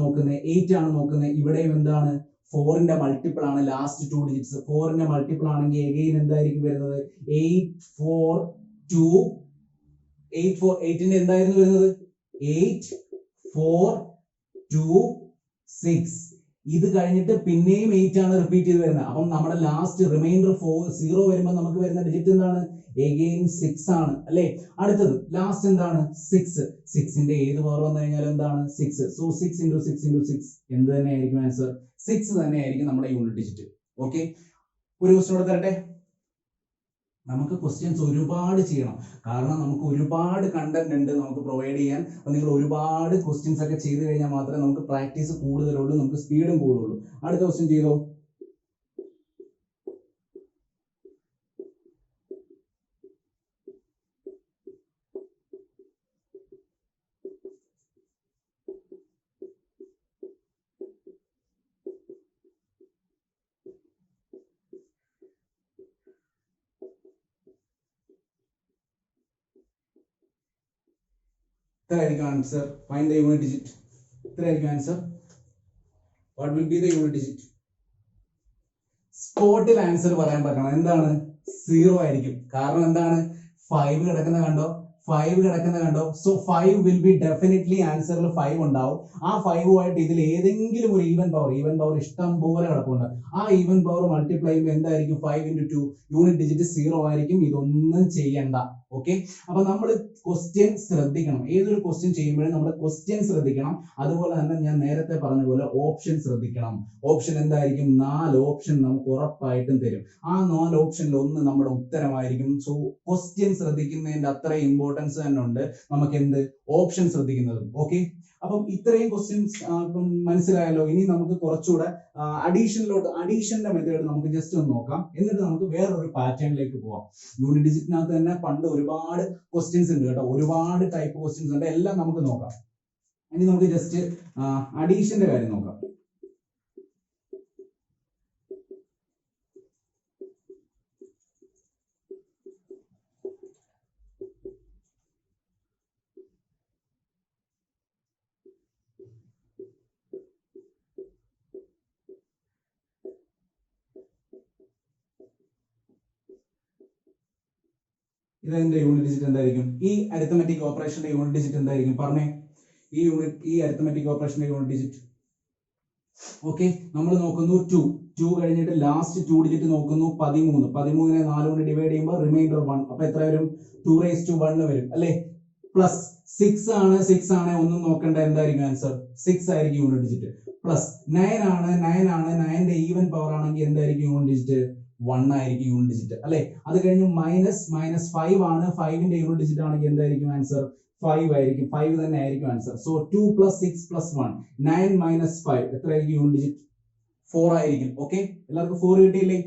നോക്കുന്നത്. ഇവിടെയും എന്താണ്? 4ന്റെ മൾട്ടിപ്പിൾ ആണ് ലാസ്റ്റ് 2 ഡിജിറ്റ്സ്. 4ന്റെ മൾട്ടിപ്പിൾ ആണെങ്കിൽ എഗെയിൻ എന്തായിരിക്കും വരുന്നത്? 8, 4, 2, 8, 4, 8ന്റെ എന്തായിരുന്നു വരുന്നത്? 8, 4, 2, 6. ഇത് കഴിഞ്ഞിട്ട് പിന്നെയും 8 ആണ് റിപ്പീറ്റ് ചെയ്ത് വരുന്നത്. അപ്പം നമ്മുടെ ലാസ്റ്റ് റിമൈൻഡർ 0 വരുമ്പോൾ നമുക്ക് വരുന്ന ഡിജിറ്റ് എന്താണ്? എഗെയിൻ 6 ആണ് അല്ലെ. അടുത്തത് ലാസ്റ്റ് എന്താണ്? 6. 6ന്റെ ഏത് പവർ വന്നു കഴിഞ്ഞാൽ എന്താണ്? 6. സോ 6 into 6 into 6 എന്ത് തന്നെയായിരിക്കും ആൻസർ? 6 തന്നെയായിരിക്കും നമ്മുടെ യൂണിറ്റ് ഡിജിറ്റ്. ഓക്കെ, ഒരു ക്വസ്റ്റ്യൻ കൂടെ തരട്ടെ. നമുക്ക് ക്വസ്റ്റ്യൻസ് ഒരുപാട് ചെയ്യണം, കാരണം നമുക്ക് ഒരുപാട് കണ്ടന്റ് ഉണ്ട് നമുക്ക് പ്രൊവൈഡ് ചെയ്യാൻ. അപ്പൊ നിങ്ങൾ ഒരുപാട് ക്വസ്റ്റ്യൻസ് ഒക്കെ ചെയ്ത് കഴിഞ്ഞാൽ മാത്രമേ നമുക്ക് പ്രാക്ടീസ് കൂടുതലുള്ളൂ, നമുക്ക് സ്പീഡും കൂടുള്ളൂ. അടുത്ത ക്വസ്റ്റ്യൻ ചെയ്തോ. answer. Find the unit digit. Answer. What will be the unit digit? Spot answer പറയാൻ പറ്റണം. എന്താണ്? സീറോ ആയിരിക്കും. കാരണം എന്താണ്? 5 കിടക്കുന്ന കണ്ടോ, 5 കിടക്കുന്ന കണ്ടോ. സോ 5 വിൽ ബി ഡെഫിനറ്റ്ലി ആൻസറിൽ 5 ഉണ്ടാവും. ആ 5 ഇതിൽ ഏതെങ്കിലും ഒരു ഈവൻ പവർ ഇഷ്ടം പോലെ കിടപ്പുണ്ട്. ആ ഈവൻ പവർ മൾട്ടിപ്ലൈ ചെയ്യുമ്പോൾ എന്തായിരിക്കും? 5 into 2 യൂണിറ്റ് ഡിജിറ്റ് 0 ആയിരിക്കും. ഇതൊന്നും ചെയ്യണ്ട. ഓക്കെ, അപ്പൊ നമ്മൾ ക്വസ്റ്റ്യൻ ശ്രദ്ധിക്കണം. ഏതൊരു ക്വസ്റ്റ്യൻ ചെയ്യുമ്പോഴും നമ്മൾ ക്വസ്റ്റ്യൻ ശ്രദ്ധിക്കണം. അതുപോലെ തന്നെ ഞാൻ നേരത്തെ പറഞ്ഞ പോലെ ഓപ്ഷൻ ശ്രദ്ധിക്കണം. ഓപ്ഷൻ എന്തായിരിക്കും? 4 ഓപ്ഷൻ നമുക്ക് ഉറപ്പായിട്ടും തരും. ആ 4 ഓപ്ഷനിൽ ഒന്ന് നമ്മുടെ ഉത്തരമായിരിക്കും. സോ ക്വസ്റ്റ്യൻ ശ്രദ്ധിക്കുന്നതിന്റെ അത്ര ഇമ്പോർട്ടൻസ് തന്നെ ഉണ്ട് നമുക്ക് എന്ത് ഓപ്ഷൻ ശ്രദ്ധിക്കുന്നതും. ഓക്കെ, അപ്പം ഇത്രയും ക്വസ്റ്റ്യൻസ് മനസ്സിലായല്ലോ. ഇനി നമുക്ക് കുറച്ചുകൂടെ അഡീഷന്റെ മെത്തേഡ് നമുക്ക് ജസ്റ്റ് ഒന്ന് നോക്കാം. എന്നിട്ട് നമുക്ക് വേറൊരു പാറ്റേണിലേക്ക് പോവാം. യൂണിറ്റ് ഡിജിറ്റിനകത്ത് തന്നെ പണ്ട് ഒരുപാട് ക്വസ്റ്റ്യൻസ് ഉണ്ട് കേട്ടോ, ഒരുപാട് ടൈപ്പ് ക്വസ്റ്റ്യൻസ് ഉണ്ട്. എല്ലാം നമുക്ക് നോക്കാം. ഇനി നമുക്ക് ജസ്റ്റ് അഡീഷന്റെ കാര്യം നോക്കാം. ഇതിന്റെ യൂണിറ്റ് ഡിജിറ്റ് എന്തായിരിക്കും? ഈ അരിത്തമെറ്റിക് ഓപ്പറേഷന്റെ യൂണിറ്റ് ഡിജിറ്റ് എന്തായിരിക്കും? പറഞ്ഞേ. ഈ അരിത്തമെറ്റിക് ഓപ്പറേഷന്റെ യൂണിറ്റ് ഡിജിറ്റ്. ഓക്കെ, നമ്മൾ നോക്കുന്നു 2 കഴിഞ്ഞിട്ട് ലാസ്റ്റ് 2 ഡിജിറ്റ് നോക്കുന്നു 13. 13നെ 4 കൊണ്ട് ഡിവൈഡ് ചെയ്യുമ്പോൾ റിമൈൻഡർ 1. അപ്പൊ എത്ര വരും? 2⁻1 വരും അല്ലെ. പ്ലസ് 6 ആണ് ഒന്നും നോക്കണ്ട. എന്തായിരിക്കും ആൻസർ? 6 ആയിരിക്കും യൂണിറ്റ് ഡിജിറ്റ്. പ്ലസ് 9 ആണ് 9ന്റെ ഈവൻ പവർ ആണെങ്കിൽ എന്തായിരിക്കും യൂണിറ്റ് ഡിജിറ്റ്? 1 ആയിരിക്കും യൂണിറ്റ് ഡിജിറ്റ് അല്ലെ. അത് കഴിഞ്ഞ് മൈനസ് 5 ആണ്. 5ന്റെ യൂണിറ്റ് ഡിജിറ്റ് ആണെങ്കിൽ എന്തായിരിക്കും ആൻസർ? 5 ആയിരിക്കും. 5 തന്നെ ആയിരിക്കും ആൻസർ. സോ 2 + 6 + 1 9 - 5 എത്രയായിരിക്കും യൂണിറ്റ് ഡിജിറ്റ്? 4 ആയിരിക്കും. ഓക്കെ, എല്ലാവർക്കും 4 കിട്ടിയില്ലേ?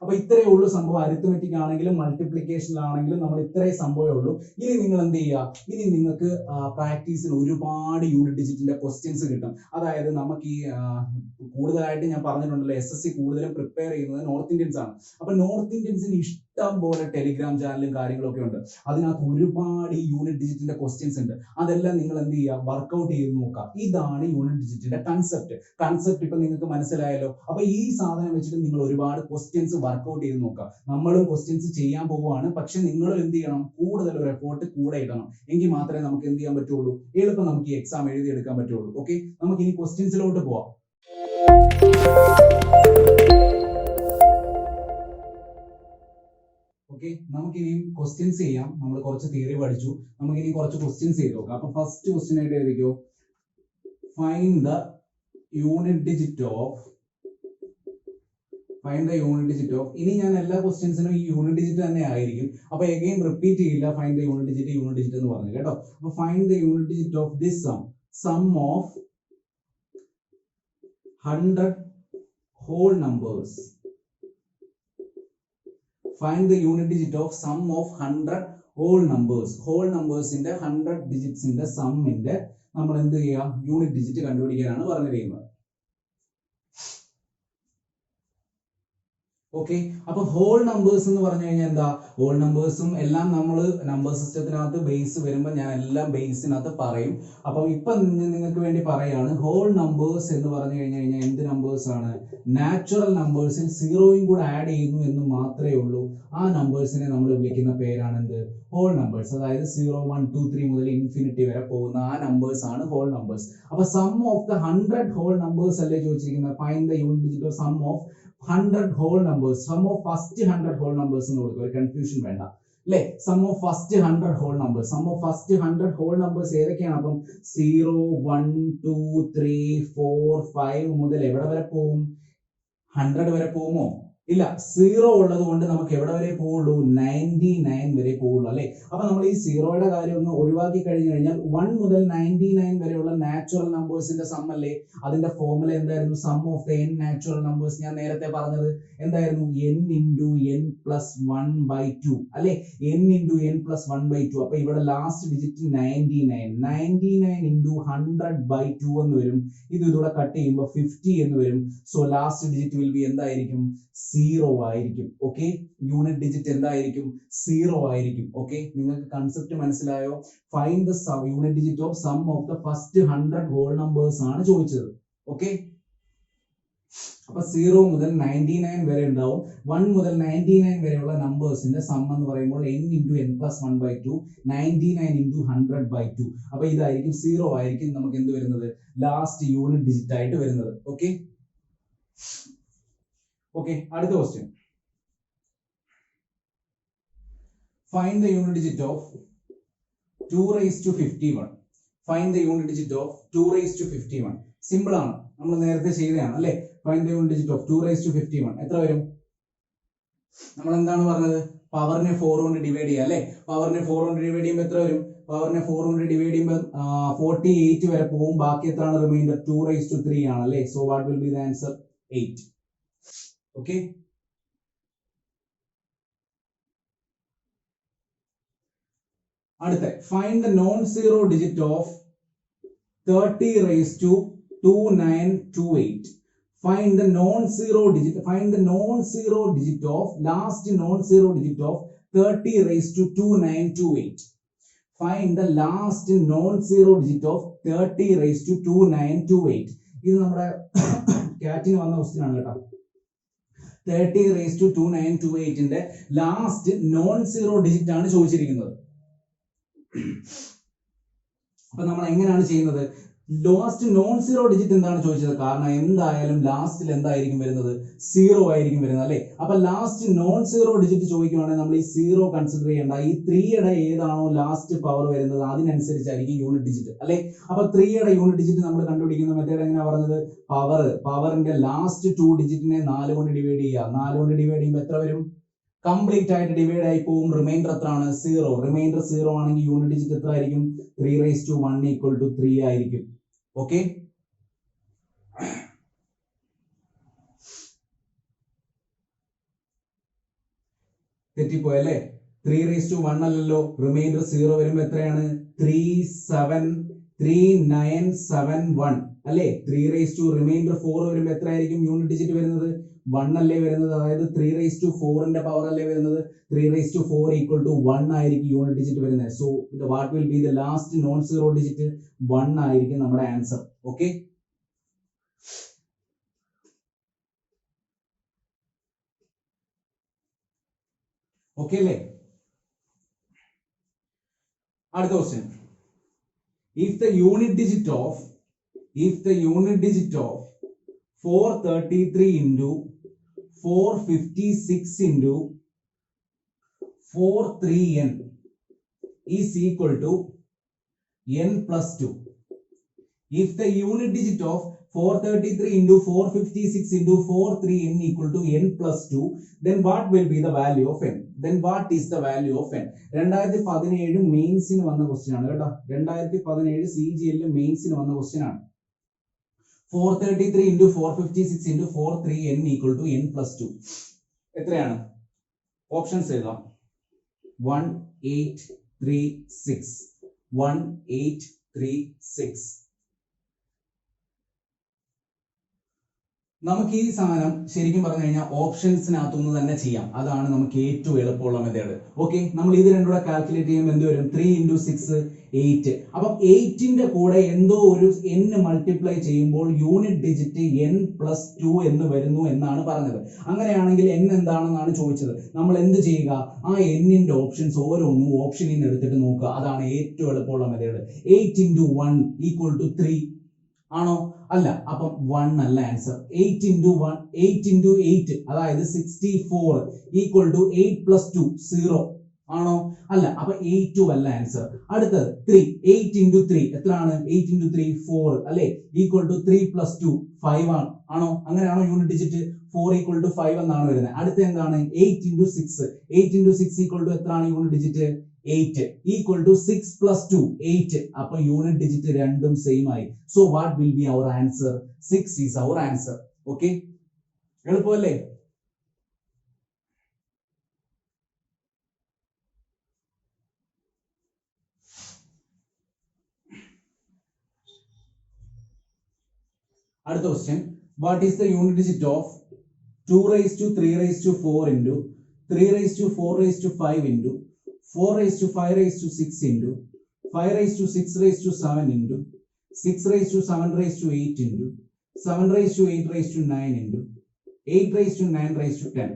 അപ്പൊ ഇത്രയേ ഉള്ളൂ സംഭവം. അരിത്തമെറ്റിക് ആണെങ്കിലും മൾട്ടിപ്ലിക്കേഷനിലാണെങ്കിലും നമ്മൾ ഇത്രയും സംഭവമേ ഉള്ളൂ. ഇനി നിങ്ങൾ എന്ത് ചെയ്യുക? ഇനി നിങ്ങൾക്ക് പ്രാക്ടീസിൽ ഒരുപാട് യൂണിറ്റ് ഡിജിറ്റിന്റെ ക്വസ്റ്റ്യൻസ് കിട്ടും. അതായത് നമുക്ക് ഈ കൂടുതലായിട്ട് ഞാൻ പറഞ്ഞിട്ടുണ്ടല്ലോ, SSC കൂടുതലും പ്രിപ്പയർ ചെയ്യുന്നത് നോർത്ത് ഇന്ത്യൻസ് ആണ്. അപ്പൊ നോർത്ത് ഇന്ത്യൻസിന് ഇഷ്ടം പോലെ ടെലിഗ്രാം ചാനലും കാര്യങ്ങളൊക്കെ ഉണ്ട്. അതിനകത്ത് ഒരുപാട് ഈ യൂണിറ്റ് ഡിജിറ്റിന്റെ ക്വസ്റ്റ്യൻസ് ഉണ്ട്. അതെല്ലാം നിങ്ങൾ എന്ത് ചെയ്യുക? വർക്ക്ഔട്ട് ചെയ്ത് നോക്കുക. ഇതാണ് യൂണിറ്റ് ഡിജിറ്റിന്റെ കൺസെപ്റ്റ്. ഇപ്പൊ നിങ്ങൾക്ക് മനസ്സിലായല്ലോ. അപ്പൊ ഈ സാധനം വെച്ചിട്ട് നിങ്ങൾ ഒരുപാട് ക്വസ്റ്റ്യൻസ് വർക്ക്ഔട്ട് ചെയ്ത് നോക്കുക. നമ്മളും ക്വസ്റ്റ്യൻസ് ചെയ്യാൻ പോവുകയാണ്. പക്ഷെ നിങ്ങൾ എന്ത് ചെയ്യണം? കൂടുതൽ ഒരു എഫോർട്ട് കൂടെ ഇടണം. എങ്കിൽ മാത്രമേ നമുക്ക് എന്ത് ചെയ്യാൻ പറ്റുള്ളൂ? എളുപ്പം നമുക്ക് ഈ എക്സാം എഴുതിയെടുക്കാൻ പറ്റുള്ളൂ. ഓക്കെ, നമുക്ക് ഇനി ക്വസ്റ്റ്യൻസിലോട്ട് പോവാം. ഓക്കെ, നമുക്കിനിയും ക്വസ്റ്റ്യൻസ് ചെയ്യാം. നമ്മൾ കുറച്ച് തിയറി പഠിച്ചു. നമുക്കിനി കുറച്ച് ക്വസ്റ്റ്യൻസ് ചെയ്ത് നോക്കാം. അപ്പൊ ഫസ്റ്റ് ക്വസ്റ്റ്യൻ ആയിട്ട് എഴുതിക്കോ. Find the unit digit of. ഇനി ഞാൻ എല്ലാ ക്വസ്റ്റ്യൻസിനും ഈ യൂണിറ്റ് ഡിജിറ്റ് തന്നെ ആയിരിക്കും. അപ്പൊ എഗെയിൻ റിപ്പീറ്റ് ചെയ്യില്ല. ഫൈൻഡ് ദ യൂണിറ്റ് ഡിജിറ്റ് എന്ന് പറഞ്ഞു കേട്ടോ. അപ്പൊ find the unit digit of this sum of 100 whole numbers. Find the unit digit of sum of 100 whole numbers. Whole numbers in the 100 digits in the sum in the നമ്മൾ എന്ത് ചെയ്യുക? യൂണിറ്റ് ഡിജിറ്റ് കണ്ടുപിടിക്കാനാണ് പറഞ്ഞിരിക്കുന്നത്. ഓക്കെ, അപ്പൊ ഹോൾ നമ്പേഴ്സ് എന്ന് പറഞ്ഞു കഴിഞ്ഞാൽ എന്താ? ഹോൾ നമ്പേഴ്സും എല്ലാം നമ്മൾ നമ്പർ സിസ്റ്റത്തിനകത്ത് ബേസ് വരുമ്പോൾ ഞാൻ എല്ലാം ബേസിനകത്ത് പറയും. അപ്പൊ ഇപ്പൊ നിങ്ങൾക്ക് വേണ്ടി പറയാണ്, ഹോൾ നമ്പേഴ്സ് എന്ന് പറഞ്ഞു കഴിഞ്ഞാൽ എന്ത് നമ്പേഴ്സ് ആണ്? നാച്ചുറൽ നമ്പേഴ്സിൽ 0യും കൂടെ ആഡ് ചെയ്യുന്നു എന്ന് മാത്രമേ ഉള്ളൂ. ആ നമ്പേഴ്സിനെ നമ്മൾ വിളിക്കുന്ന പേരാണ് എന്ത്? Whole numbers. അതായത് 0, 1, 2, 3 മുതൽ ഇൻഫിനിറ്റി വരെ പോകുന്ന ആ നമ്പേഴ്സ് ആണ് ഹോൾ നമ്പേഴ്സ്. അപ്പൊ sum of the 100 whole numbers അല്ലേ ചോദിച്ചിരിക്കുന്നത്. Find the unit digit of sum of 100 whole numbers. Sum of first 100 whole numbers എന്ന് കൊടുക്കുക. ഒരു കൺഫ്യൂഷൻ വേണ്ട അല്ലേ. Sum of first 100 whole numbers. Sum of first 100 whole numbers ഏതൊക്കെയാണ്? അപ്പം 0, 1, 2, 3, 4, 5 മുതൽ എവിടെ വരെ പോകും? 100 വരെ പോകുമോ? ഇല്ല. 0 ഉള്ളത് കൊണ്ട് നമുക്ക് എവിടെ വരെ പോവുള്ളൂ? 99 വരെ പോവുള്ളൂ അല്ലെ. അപ്പൊ നമ്മൾ ഈ 0യുടെ കാര്യം ഒന്ന് ഒഴിവാക്കി കഴിഞ്ഞു കഴിഞ്ഞാൽ 1 മുതൽ 99 വരെയുള്ള നാച്ചുറൽ നമ്പേഴ്സിന്റെ സം അല്ലേ. അതിന്റെ ഫോർമുല എന്തായിരുന്നു? Sum of the n natural numbers. ഞാൻ നേരത്തെ പറഞ്ഞത് എന്തായിരുന്നു? n into n plus 1/2 അല്ലെ. n into n plus 1/2. അപ്പൊ ഇവിടെ ലാസ്റ്റ് ഡിജിറ്റ് 99 into 100/2 എന്ന് വരും. ഇത് ഇതൂടെ കട്ട് ചെയ്യുമ്പോൾ 50 എന്ന് വരും. So last digit will be എന്തായിരിക്കും? 0 ആയിരിക്കും. ഓക്കെ, യൂണിറ്റ് ഡിജിറ്റ് എന്തായിരിക്കും? 0 ആയിരിക്കും. ഓക്കെ, നിങ്ങൾക്ക് കൺസെപ്റ്റ് മനസ്സിലായോ? Find the unit digit of sum of the first 100 whole numbers ആണ് ചോദിച്ചത്. ഓക്കെ, അപ്പൊ 0 മുതൽ 99 വരെ ഉണ്ടാവും. 1 മുതൽ 99 വരെയുള്ള നമ്പേഴ്സിന്റെ സം എന്ന് പറയുമ്പോൾ n into n plus 1 by 2, 99 into 100 by 2. അപ്പൊ ഇതായിരിക്കും 0 ആയിരിക്കും നമുക്ക് എന്ത് വരുന്നത്, ലാസ്റ്റ് യൂണിറ്റ് ഡിജിറ്റ് ആയിട്ട് വരുന്നത്. ഓക്കെ ഓക്കെ, അടുത്ത question. Find the unit digit of 2 raised to 51. Find the unit digit of 2 raised to 51. Simple ആണ്, നമ്മൾ നേരത്തെ ചെയ്തതാണ് അല്ലെ. Find the unit digit of 2 raised to 51. എത്ര വരും? നമ്മൾ എന്താണ് പറഞ്ഞത്, പവറിനെ 4 കൊണ്ട് ഡിവൈഡ് ചെയ്യുക അല്ലെ. പവറിനെ 4 കൊണ്ട് ഡിവൈഡ് ചെയ്യുമ്പോൾ എത്ര വരും? പവറിനെ 4 കൊണ്ട് ഡിവൈഡ് ചെയ്യുമ്പോൾ 48 വരെ പോകും. ബാക്കി എത്രയാണ് റിമൈൻഡർ? 2 raised to 3 ആണ് അല്ലെ. So what will be the answer? 8. Okay, അടുത്ത find the non zero digit of 30 raised to 2928. Find the non-zero digit. Find the non-zero digit of last non-zero digit of 30 raised to 2928. Find the last non-zero digit of 30 raised to 2928. ഇത് നമ്മുടെ കാറ്റിന് വന്ന ക്വസ്റ്റ്യൻ ആണ് കേട്ടോ. 30 raised to 2928 ന്റെ ലാസ്റ്റ് നോൺ സീറോ ഡിജിറ്റ് ആണ് ചോദിച്ചിരിക്കുന്നത്. അപ്പൊ നമ്മൾ എങ്ങനെയാണ് ചെയ്യുന്നത്? ലാസ്റ്റ് നോൺ സീറോ ഡിജിറ്റ് എന്താണ് ചോദിച്ചത്? കാരണം എന്തായാലും ലാസ്റ്റിൽ എന്തായിരിക്കും വരുന്നത്? 0 ആയിരിക്കും വരുന്നത് അല്ലെ. അപ്പൊ ലാസ്റ്റ് നോൺ സീറോ ഡിജിറ്റ് ചോദിക്കുവാണെങ്കിൽ നമ്മൾ ഈ 0 കൺസിഡർ ചെയ്യേണ്ട. ഈ 3യുടെ ഏതാണോ ലാസ്റ്റ് പവർ വരുന്നത് അതിനനുസരിച്ചായിരിക്കും യൂണിറ്റ് ഡിജിറ്റ് അല്ലെ. അപ്പൊ 3യുടെ യൂണിറ്റ് ഡിജിറ്റ് നമ്മൾ കണ്ടുപിടിക്കുന്ന മെത്തേഡ് എങ്ങനെയാ പറഞ്ഞത്? പവറിന്റെ ലാസ്റ്റ് 2 ഡിജിറ്റിനെ 4 കൊണ്ട് ഡിവൈഡ് ചെയ്യുക. 4 കൊണ്ട് ഡിവൈഡ് ചെയ്യുമ്പോൾ എത്ര വരും? കംപ്ലീറ്റ് ആയിട്ട് ഡിവൈഡ് ആയി പോകും. റിമൈൻഡർ എത്രയാണ്? 0. റിമൈൻഡർ 0 ആണെങ്കിൽ യൂണിറ്റ് ഡിജിറ്റ് എത്ര ആയിരിക്കും? 3 raised to 1 equal to 3 ആയിരിക്കും. ഓക്കെ, തെറ്റിപ്പോയല്ലേ? 3 raised to 1 അല്ലല്ലോ. റിമൈൻഡർ 0 വരുമ്പോ എത്രയാണ്? 3971 അല്ലെ. 3 raised to റിമൈൻഡർ 4 വരുമ്പോ എത്ര ആയിരിക്കും യൂണിറ്റ് ഡിജിറ്റ് വരുന്നത്? 1 അല്ലേ വരുന്നത്. അതായത് 3 raised to 4ന്റെ പവർ അല്ലേ വരുന്നത്. 3 raised to 4 equal to 1 ആയിരിക്കും യൂണിറ്റ് ഡിജിറ്റ് വരുന്നത്. So what will be the last non zero digit? 1 ആയിരിക്കും നമ്മുടെ ആൻസർ. ഓക്കെ, ഓക്കെ അല്ലേ? അടുത്ത question. If the unit digit of 433 into 456 into 43n is equal to n plus 2. If the unit digit of 433 into 456 into 43n equal to n plus 2, then what will be the value of n? Then what is the value of n? 2017 മെയിൻസിന് വന്ന ക്വസ്റ്റ്യൻ ആണ് കേട്ടോ. 2017 CGL മെയിൻസിന് വന്ന ക്വസ്റ്റ്യൻ ആണ്. 433 into 456 into 43n equal to n plus 2. എത്രയാണ്? ഓപ്ഷൻസ് എഴുതാം. 1836 1836. നമുക്ക് ഈ സാധനം ശരിക്കും പറഞ്ഞു കഴിഞ്ഞാൽ ഓപ്ഷൻസിനകത്തുനിന്ന് തന്നെ ചെയ്യാം. അതാണ് നമുക്ക് ഏറ്റവും എളുപ്പമുള്ള മെത്തേഡ്. ഓക്കെ, നമ്മൾ ഇത് രണ്ടും കൂടെ കാൽക്കുലേറ്റ് ചെയ്യുമ്പോൾ എന്ത് വരും? 3 into 6 8. അപ്പം 8ന്റെ കൂടെ എന്തോ ഒരു n മൾട്ടിപ്ലൈ ചെയ്യുമ്പോൾ യൂണിറ്റ് ഡിജിറ്റ് n plus 2 എന്ന് വരുന്നു എന്നാണ് പറഞ്ഞത്. അങ്ങനെയാണെങ്കിൽ n എന്താണെന്നാണ് ചോദിച്ചത്. നമ്മൾ എന്ത് ചെയ്യുക? ആ n-ന്റെ ഓപ്ഷൻസ് ഓരോന്നും ഓപ്ഷനിൽ നിന്ന് എടുത്തിട്ട് നോക്കുക. അതാണ് ഏറ്റവും എളുപ്പമുള്ള മെത്തേഡ്. 8 into 1 equal to 3 ആണോ? അല്ല. അപ്പം 1 അല്ല ആൻസർ. 8 into 8 അതായത് 64 equal to 8 plus 2 0 ആണോ? അല്ല. അപ്പൊ 8 അല്ല ആൻസർ. അടുത്തത് 3. 8 into 3 എത്രയാണ്? 8 into 3 4 അല്ലെ. equal to 3 plus 2 5 ആണോ? അങ്ങനെയാണോ യൂണിറ്റ് ഡിജിറ്റ്? 4 equal to 5 എന്നാണ് വരുന്നത്. അടുത്ത എന്താണ്? 8 into 6 equal to എത്രയാണ് unit digit? 8 equal to 6 plus 2 8. അപ്പൊ യൂണിറ്റ് ഡിജിറ്റ് രണ്ടും സെയിം ആയി. So what will be our answer? 6 is our answer. Okay, എളുപ്പമല്ലേ? അടുത്ത question. What is the unit digit of 2 raised to 3 raised to 4 into 3 raised to 4 raised to 5 into 4 raised to 5 raised to 6 into 5 raised to 6 raised to 7 into 6 raised to 7 raised to 8 into 7 raised to 8 raised to 9 into 8 raised to 9 raised to 10.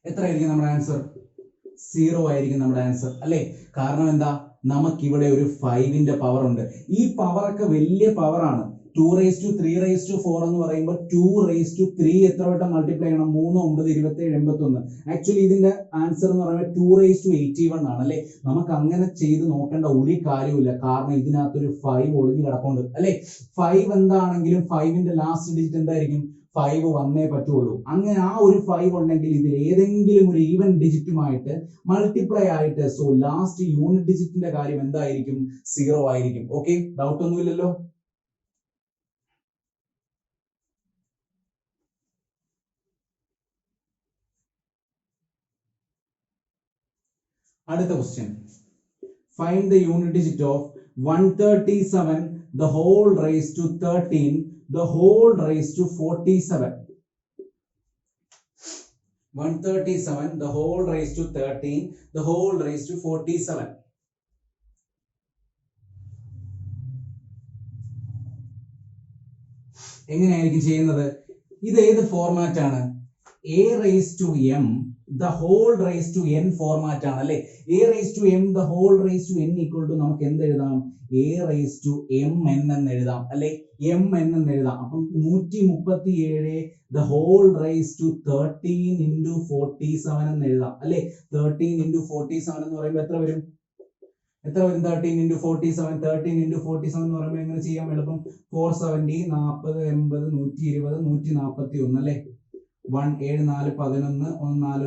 എത്രയായിരിക്കും നമ്മുടെ ആൻസർ? 0 ആയിരിക്കും നമ്മുടെ ആൻസർ അല്ലേ? കാരണം എന്താ, നമുക്കിവിടെ ഒരു 5ന്റെ പവർ ഉണ്ട്. ഈ പവർ ഒക്കെ വലിയ പവർ ആണ്. 2 raised to 3 raised to 4 എന്ന് പറയുമ്പോൾ 2 raised to 3 എത്ര വട്ടം മൾട്ടിപ്ലൈ ചെയ്യണം? 3 9 27 81. ആക്ച്വലി ഇതിന്റെ ആൻസർ എന്ന് പറയുമ്പോൾ 2 raised to 81 ആണ് അല്ലേ? നമുക്ക് അങ്ങനെ ചെയ്ത് നോക്കേണ്ട ഒരു കാര്യമില്ല, കാരണം ഇതിനകത്തൊരു 5 ഒളിഞ്ഞു കിടപ്പുണ്ട് അല്ലേ? 5 എന്താണെങ്കിലും 5ന്റെ ലാസ്റ്റ് ഡിജിറ്റ് എന്തായിരിക്കും? 5 വന്നേ പറ്റുള്ളൂ. അങ്ങനെ ആ ഒരു 5 ഉണ്ടെങ്കിൽ ഇതിൽ ഏതെങ്കിലും ഒരു ഈവൻ ഡിജിറ്റുമായിട്ട് മൾട്ടിപ്ലൈ ആയിട്ട്, സോ ലാസ്റ്റ് യൂണിറ്റ് ഡിജിറ്റിന്റെ കാര്യം എന്തായിരിക്കും? 0 ആയിരിക്കും. ഓക്കെ, ഡൗട്ട് ഒന്നുമില്ലല്ലോ? അടുത്ത question, find the unit digit of 137 the whole raised to 13 the whole raised to 47. 137 the whole raised to 13 the whole raised to 47. എങ്ങനെയായിരിക്കും ചെയ്യുന്നത്? ഇത് ഏത് ഫോർമാറ്റ് ആണ്? a raised to m the whole raised to n format ആണ് അല്ലേ? a raised to m the whole raised to n equal to നമുക്ക് എന്ത് എഴുതാം? a raised to mn എന്ന് എഴുതാം അല്ലേ? mn എന്ന് എഴുതാം. അപ്പം 137 the whole raised to 13 into 47 എന്ന് എഴുതാം അല്ലേ? 13 into 47 എന്ന് പറയുമ്പോൾ എത്ര വരും? 13 into 47 13 into 47 എന്ന് പറയുമ്പോൾ എങ്ങനെ ചെയ്യാം എളുപ്പം? 470 40 80 120 141 അല്ലേ? 1 7 4 11 1 4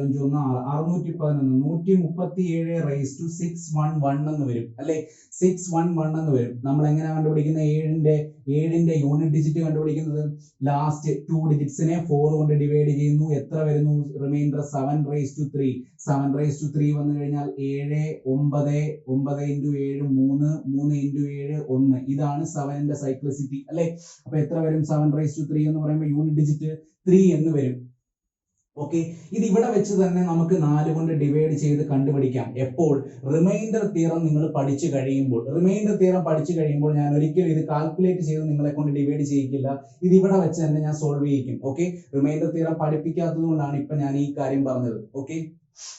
5 1 6 611 137 raised to 611 എന്ന് വരും അല്ലേ? 611 എന്ന് വരും. നമ്മൾ എങ്ങനെ കണ്ടുപിടിക്കുന്നത്? 7ന്റെ യൂണിറ്റ് ഡിജിറ്റ് കണ്ടുപിടിക്കുന്നത് ലാസ്റ്റ് 2 ഡിജിറ്റ്സിനെ 4 കൊണ്ട് ഡിവൈഡ് ചെയ്യുന്നു. എത്ര വരുന്നു? Remainder 7 raised to 3. 7 raised to 3 വന്നു കഴിഞ്ഞാൽ 7 9 9 into 7 3 3 into 7 1. ഇതാണ് 7ന്റെ സൈക്ലിസിറ്റി അല്ലേ? അപ്പൊ എത്ര വരും? 7 raised to 3 എന്ന് പറയുമ്പോൾ യൂണിറ്റ് ഡിജിറ്റ് 3 എന്ന് വരും. ഓക്കെ, ഇത് ഇവിടെ വെച്ച് തന്നെ നമുക്ക് 4 കൊണ്ട് ഡിവൈഡ് ചെയ്ത് കണ്ടുപിടിക്കാം. എപ്പോൾ? റിമൈൻഡർ തിയറം നിങ്ങൾ പഠിച്ചു കഴിയുമ്പോൾ. റിമൈൻഡർ തിയറം പഠിച്ചു കഴിയുമ്പോൾ ഞാൻ ഒരിക്കലും ഇത് കാൽക്കുലേറ്റ് ചെയ്ത് നിങ്ങളെ കൊണ്ട് ഡിവൈഡ് ചെയ്യിക്കില്ല. ഇത് ഇവിടെ വെച്ച് തന്നെ ഞാൻ സോൾവ് ചെയ്യിക്കും. ഓക്കെ, റിമൈൻഡർ തിയറം പഠിപ്പിക്കാത്തത് കൊണ്ടാണ് ഇപ്പൊ ഞാൻ ഈ കാര്യം പറഞ്ഞത്. ഓക്കെ,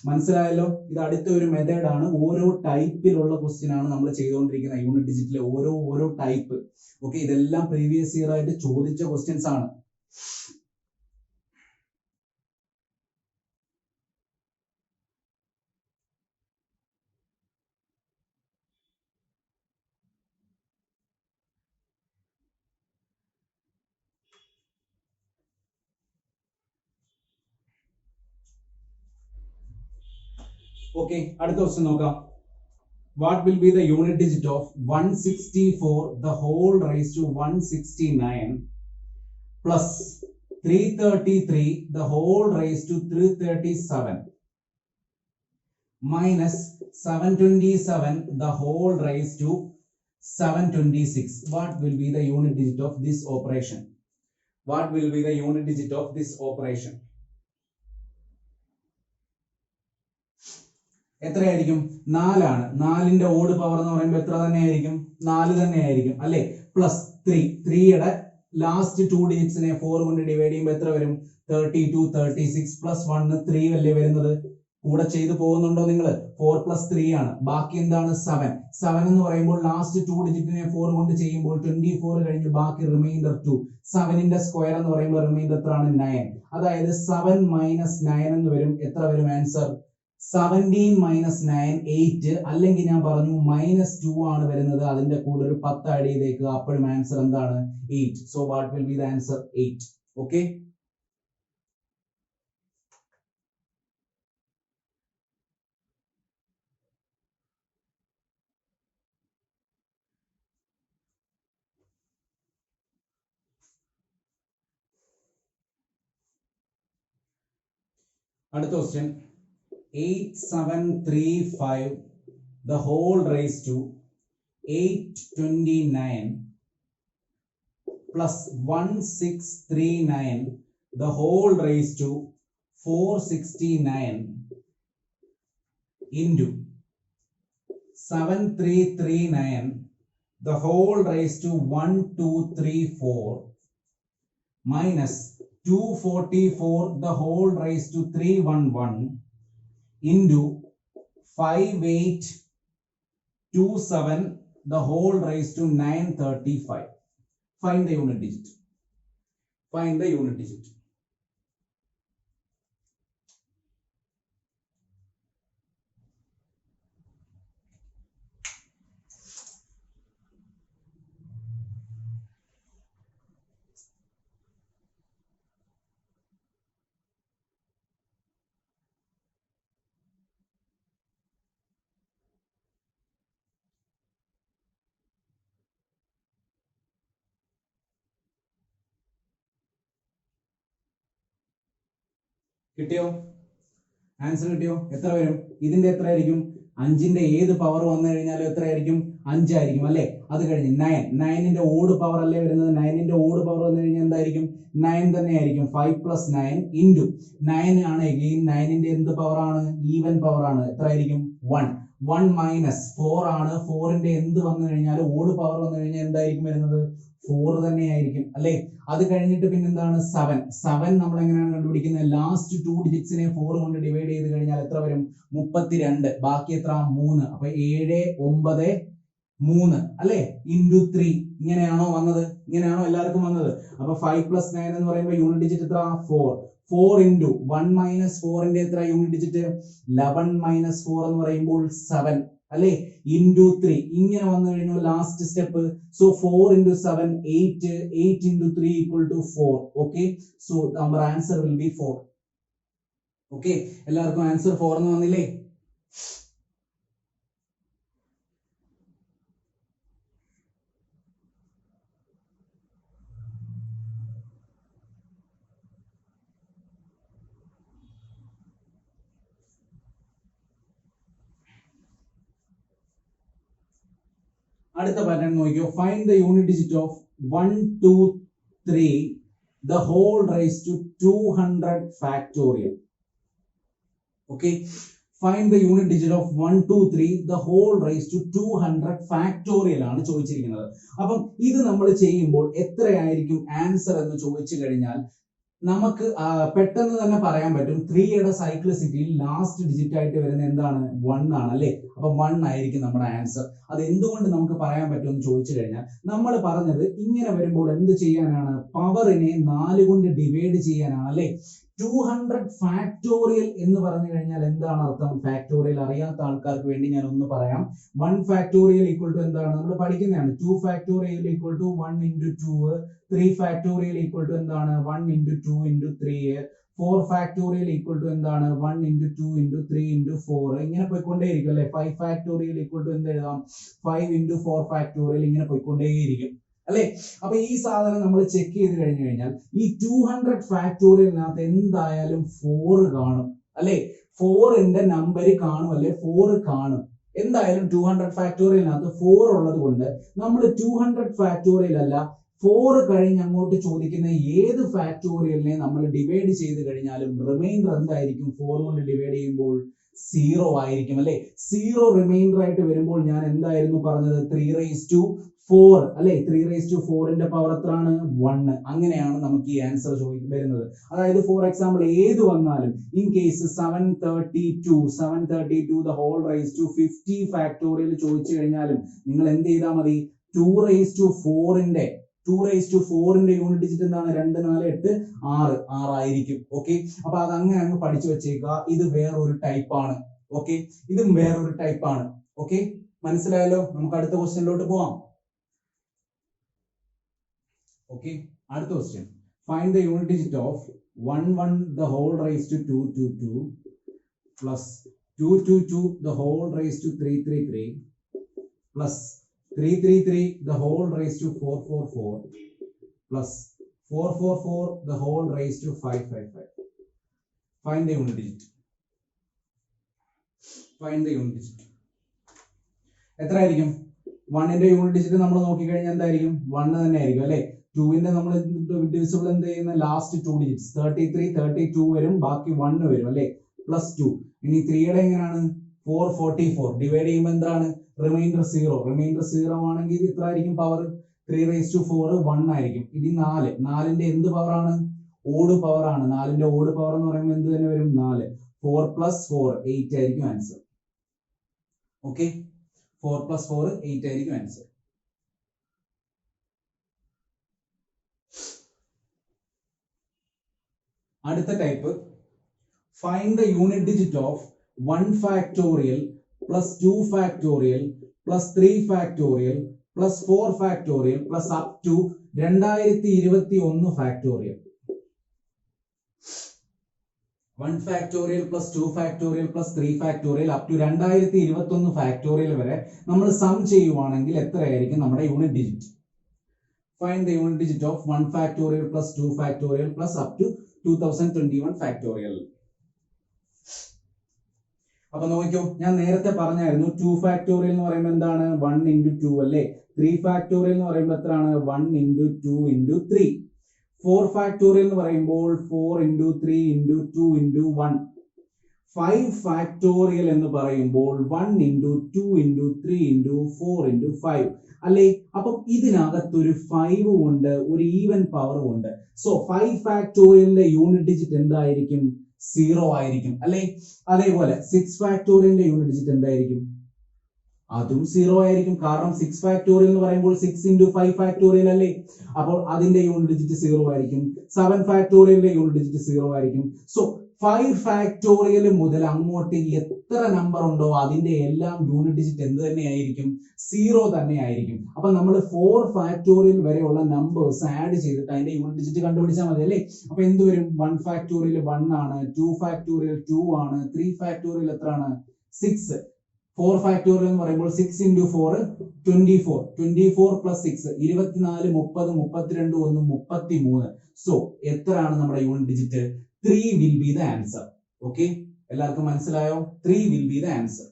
മനസ്സിലായല്ലോ? ഇത് അടുത്ത ഒരു മെത്തേഡ് ആണ്. ഓരോ ടൈപ്പിലുള്ള ക്വസ്റ്റ്യൻ ആണ് നമ്മൾ ചെയ്തുകൊണ്ടിരിക്കുന്ന യൂണിറ്റ് ഡിജിറ്റിലെ ഓരോ ടൈപ്പ്. ഓക്കെ, ഇതെല്ലാം പ്രീവിയസ് ഇയർ ആയിട്ട് ചോദിച്ച ക്വസ്റ്റ്യൻസ് ആണ്. ഓക്കെ, അടുത്ത ക്വസ്റ്റ്യൻ നോക്കാം. What will be the unit digit of 164 the whole raised to 169 plus 333 the whole raised to 337 minus 727 the whole raised to 726? What will be the unit digit of this operation? What will be the unit digit of this operation? എത്രയായിരിക്കും? 4 ആണ്. 4ന്റെ ഓഡ് പവർ എന്ന് പറയുമ്പോൾ എത്ര തന്നെയായിരിക്കും? 4 തന്നെയായിരിക്കും അല്ലെ? പ്ലസ് 3യുടെ ലാസ്റ്റ് 2 ഡിജിറ്റ്സിനെ 4 കൊണ്ട് ഡിവൈഡ് ചെയ്യുമ്പോൾ എത്ര വരും? 32 36 പ്ലസ് 1 3 അല്ലേ വരുന്നത്? കൂടെ ചെയ്ത് പോകുന്നുണ്ടോ നിങ്ങൾ? 4 പ്ലസ് 3 ആണ്. ബാക്കി എന്താണ്? 7 എന്ന് പറയുമ്പോൾ ലാസ്റ്റ് 2 ഡിജിറ്റിനെ 4 കൊണ്ട് ചെയ്യുമ്പോൾ 24 കഴിഞ്ഞ് ബാക്കി റിമൈൻഡർ 2. 7ന്റെ സ്ക്വയർ എന്ന് പറയുമ്പോൾ റിമൈൻഡർ എത്രയാണ്? 9. അതായത് 7 മൈനസ് 9 എന്ന് വരും. എത്ര വരും ആൻസർ? 17 മൈനസ് 9 8. അല്ലെങ്കിൽ ഞാൻ പറഞ്ഞു -2 ആണ് വരുന്നത്. അതിന്റെ കൂടെ ഒരു 10 ആഡ് ചെയ്തേക്കുക. അപ്പോഴും ആൻസർ എന്താണ്? 8. So what will be the answer? 8. Okay, അടുത്ത question, 8735 the whole raised to 829 plus 1639 the whole raised to 469 into 7339 the whole raised to 1234 minus 244 the whole raised to 311 into 5827 the whole raised to 935. Find the unit digit. Find the unit digit. കിട്ടിയോ? ആൻസർ കിട്ടിയോ? എത്ര വരും? ഇതിന്റെ എത്ര ആയിരിക്കും? 5ന്റെ ഏത് പവർ വന്നു കഴിഞ്ഞാലും എത്ര ആയിരിക്കും? 5 ആയിരിക്കും അല്ലെ? അത് കഴിഞ്ഞ് 9ന്റെ ഓഡ് പവർ അല്ലേ വരുന്നത്? 9ന്റെ ഓഡ് പവർ വന്നു കഴിഞ്ഞാൽ എന്തായിരിക്കും? 9 തന്നെ ആയിരിക്കും. 5 + 9 ഇൻറ്റു 9 ആണ്. എഗെയിൻ 9ന്റെ എന്ത് പവർ ആണ്? ഈവൻ പവർ ആണ്. എത്ര ആയിരിക്കും? 1. 1 മൈനസ് 4 ആണ്. 4ന്റെ എന്ത് വന്നു കഴിഞ്ഞാൽ ഓഡ് പവർ വന്നു കഴിഞ്ഞാൽ എന്തായിരിക്കും വരുന്നത്? 4 തന്നെ ആയിരിക്കും അല്ലെ? അത് കഴിഞ്ഞിട്ട് പിന്നെന്താണ്? 7 നമ്മൾ എങ്ങനെയാണ് കണ്ടുപിടിക്കുന്നത്? ലാസ്റ്റ് 2 ഡിജിറ്റ്സിനെ 4 കൊണ്ട് ഡിവൈഡ് ചെയ്ത് കഴിഞ്ഞാൽ എത്ര വരും? 32. ബാക്കി എത്ര? 3. അപ്പൊ 7 9 3 അല്ലെ? ഇൻറ്റു 3. ഇങ്ങനെയാണോ വന്നത്? ഇങ്ങനെയാണോ എല്ലാവർക്കും വന്നത്? അപ്പൊ 5 + 9 എന്ന് പറയുമ്പോൾ യൂണിറ്റ് ഡിജിറ്റ് എത്ര? 4. 4 ഇൻറ്റു 1 മൈനസ് 4ന്റെ എത്ര യൂണിറ്റ് ഡിജിറ്റ്? 11 മൈനസ് 4 എന്ന് പറയുമ്പോൾ 7 അല്ലെ? ഇൻറ്റു 3. ഇങ്ങനെ വന്നു കഴിഞ്ഞു last step. So 4 into 7 8. 8 into 3 = 4. Okay, so our answer will be 4. Okay, എല്ലാവർക്കും ആൻസർ 4 എന്ന് വന്നില്ലേ? അടുത്ത പാറ്റേൺ നോക്കിയോ. Find the unit digit of 1 2 3 the whole raised to 200 factorial. Okay, find the unit digit of 1 2 3 the whole raised to 200 factorial ആണ് ചോദിച്ചിരിക്കുന്നത്. അപ്പം ഇത് നമ്മൾ ചെയ്യുമ്പോൾ എത്രയായിരിക്കും ആൻസർ എന്ന് ചോദിച്ചു കഴിഞ്ഞാൽ നമുക്ക് പെട്ടെന്ന് തന്നെ പറയാൻ പറ്റും. 3യുടെ സൈക്ലിസിറ്റിയിൽ ലാസ്റ്റ് ഡിജിറ്റ് ആയിട്ട് വരുന്ന എന്താണ്? 1 ആണ് അല്ലെ? അപ്പൊ 1 ആയിരിക്കും നമ്മുടെ ആൻസർ. അത് എന്തുകൊണ്ട് നമുക്ക് പറയാൻ പറ്റുമെന്ന് ചോദിച്ചു കഴിഞ്ഞാൽ നമ്മൾ പറഞ്ഞത് ഇങ്ങനെ വരുമ്പോൾ എന്ത് ചെയ്യാനാണ്? പവറിനെ 4 കൊണ്ട് ഡിവൈഡ് ചെയ്യാനാണ് അല്ലെ? 200 ഫാക്ടോറിയൽ എന്ന് പറഞ്ഞു കഴിഞ്ഞാൽ എന്താണ് അർത്ഥം? ഫാക്ടോറിയൽ അറിയാത്ത ആൾക്കാർക്ക് വേണ്ടി ഞാൻ ഒന്ന് പറയാം. 1 ഫാക്ടോറിയൽ ഈക്വൽ ടു എന്താണ്? നമ്മൾ പഠിക്കുന്നതാണ്. 2 factorial equal to 1 × 2. 3 factorial equal to എന്താണ്? 1 × 2 × 3. 4 ഫാക്ടോറിയൽ ഈക്വൽ ടു എന്താണ്? 1 × 2 × 3 × 4. ഇങ്ങനെ പോയിക്കൊണ്ടേയിരിക്കും അല്ലെ? 5 ഫാക്ടോറിയൽ ഈക്വൽ ടു എന്ത് എഴുതാം? 5 × 4 ഫാക്ടോറിയൽ. ഇങ്ങനെ പോയിക്കൊണ്ടേയിരിക്കും അല്ലെ? അപ്പൊ ഈ സാധനം നമ്മൾ ചെക്ക് ചെയ്ത് കഴിഞ്ഞു കഴിഞ്ഞാൽ ഈ 200 ഫാക്ടോറിയലിനകത്ത് എന്തായാലും 4 കാണും അല്ലെ? 4ന്റെ നമ്പർ കാണും അല്ലെ? 4 കാണും എന്തായാലും. 200 ഫാക്ടോറിയലിനകത്ത് 4 ഉള്ളത് കൊണ്ട് നമ്മൾ 200 ഫാക്ടോറിയൽ അല്ല 4 കഴിഞ്ഞ് അങ്ങോട്ട് ചോദിക്കുന്ന ഏത് ഫാക്ടോറിയലിനെ നമ്മൾ ഡിവൈഡ് ചെയ്ത് കഴിഞ്ഞാലും റിമൈൻഡർ എന്തായിരിക്കും? 4 കൊണ്ട് ഡിവൈഡ് ചെയ്യുമ്പോൾ 0 ആയിരിക്കും അല്ലെ? 0 റിമൈൻഡർ ആയിട്ട് വരുമ്പോൾ ഞാൻ എന്തായിരുന്നു പറഞ്ഞത്? 3⁴ അല്ലെ? 3⁴ പവർ എത്രയാണ്? 1. അങ്ങനെയാണ് നമുക്ക് ഈ ആൻസർ വരുന്നത്. അതായത് ഫോർ എക്സാമ്പിൾ ഏത് വന്നാലും in case 732 the whole raised to 50 factorial ചോദിച്ചു കഴിഞ്ഞാലും നിങ്ങൾ എന്ത് ചെയ്താൽ മതി? 2⁴ യൂണിറ്റ് ഡിജിറ്റ് എന്താണ്? 2 4 8 6 ആയിരിക്കും. ഓക്കെ, അപ്പൊ അത് അങ്ങനെ അങ്ങ് പഠിച്ചു വെച്ചേക്കുക. ഇത് വേറൊരു ടൈപ്പ് ആണ്. ഓക്കെ, ഇതും വേറൊരു ടൈപ്പ് ആണ്. ഓക്കെ, മനസ്സിലായല്ലോ? നമുക്ക് അടുത്ത ക്വസ്റ്റ്യനിലോട്ട് പോവാം. ഓക്കെ, അടുത്ത question. Find the unit digit of 1 1 the whole raised to 222 plus 222 the whole raised to 333 plus 333 the whole raised to 444 plus 444 the whole raised to 555. Find the unit digit. Find the unit digit. എത്ര ആയിരിക്കും? 1ന്റെ യൂണിറ്റ് ഡിജിറ്റ് നമ്മൾ നോക്കി കഴിഞ്ഞാൽ എന്തായിരിക്കും? 1 തന്നെ ആയിരിക്കും അല്ലെ? 2ന്റെ നമ്മൾ ഡിവിസിബിൾ എന്ത് ചെയ്യുന്ന ലാസ്റ്റ് 2 ഡിജിറ്റ്സ് 33 32 വരും, ബാക്കി 1 വരും അല്ലെ? +2. ഇനി 3യുടെ എങ്ങനെയാണ്? 444 ഡിവൈഡ് ചെയ്യുമ്പോൾ എന്താണ് റിമൈൻഡർ 0. റിമൈൻഡർ 0 ആണെങ്കിൽ ഇത് ഇത്ര ആയിരിക്കും പവർ 3 raised to 4 1 ആയിരിക്കും. ഇത് 4 4ന്റെ എന്ത് പവർ ആണ് ഓഡ് പവർ ആണ്. 4ന്റെ ഓഡ് പവർ എന്ന് പറയുമ്പോൾ എന്ത് തന്നെ വരും 4 4 + 4 8 ആയിരിക്കും ആൻസർ. ഓക്കെ 4 + 4 8 ആയിരിക്കും ആൻസർ. അടുത്ത type find the unit digit of 1 factorial plus 2 factorial plus 3 factorial plus 4 factorial plus up to 2021 factorial. 1 factorial plus 2 factorial plus 3 factorial up to 2021 factorial വരെ നമ്മൾ സം ചെയ്യുവാണെങ്കിൽ എത്രയായിരിക്കും നമ്മുടെ unit digit? Find the unit digit of 1 factorial plus 2 factorial plus up to 2021 factorial. അപ്പൊ നോക്കിയോ, ഞാൻ നേരത്തെ പറഞ്ഞായിരുന്നു 2 factorial എന്ന് പറയുമ്പോൾ എന്താണ് 1 into 2 അല്ലേ. 3 factorial എന്ന് പറയുമ്പോൾ എത്രയാണ് 1 into 2 into 3. 4 factorial എന്ന് പറയുമ്പോൾ 4 into 3 into 2 into 1. 5 factorial എന്ന് പറയുമ്പോൾ 1 into 2 into 3 into 4 into 5 അല്ലേ. അപ്പം ഇതിനകത്തൊരു 5 ഉണ്ട്, ഒരു ഈവൻ പവറും ഉണ്ട്. സോ 5 factorialന്റെ യൂണിറ്റ് ഡിജിറ്റ് എന്തായിരിക്കും? 0 ആയിരിക്കും അല്ലേ. അതേപോലെ 6 factorialന്റെ യൂണിറ്റ് ഡിജിറ്റ് എന്തായിരിക്കും? അതും 0 ആയിരിക്കും. കാരണം 6 factorial എന്ന് പറയുമ്പോൾ 6 into 5 factorial അല്ലേ. അപ്പോൾ അതിന്റെ യൂണിറ്റ് ഡിജിറ്റ് 0 ആയിരിക്കും. 7 factorialന്റെ യൂണിറ്റ് ഡിജിറ്റ് 0 ആയിരിക്കും. സോ 5 factorial മുതൽ അങ്ങോട്ട് എത്ര നമ്പർ ഉണ്ടോ അതിന്റെ എല്ലാം യൂണിറ്റ് ഡിജിറ്റ് എന്ത് തന്നെയായിരിക്കും? 0 തന്നെ ആയിരിക്കും. അപ്പൊ നമ്മൾ 4 factorial വരെയുള്ള നമ്പേഴ്സ് ആഡ് ചെയ്തിട്ട് അതിന്റെ യൂണിറ്റ് ഡിജിറ്റ് കണ്ടുപിടിച്ചാൽ മതി അല്ലേ. അപ്പൊ എന്ത് വരും? 1 factorial 1 ആണ്, 2 factorial 2 ആണ്, 3 factorial എത്രയാണ്? 6. 4 factorial എന്ന് പറയുമ്പോൾ 6 into 4 24. 24 plus 6 24 30 32 1 33. സോ എത്രയാണ് നമ്മുടെ unit digit? 3 will be the answer. Okay, എല്ലാവർക്കും മനസ്സിലായോ? 3 will be the answer.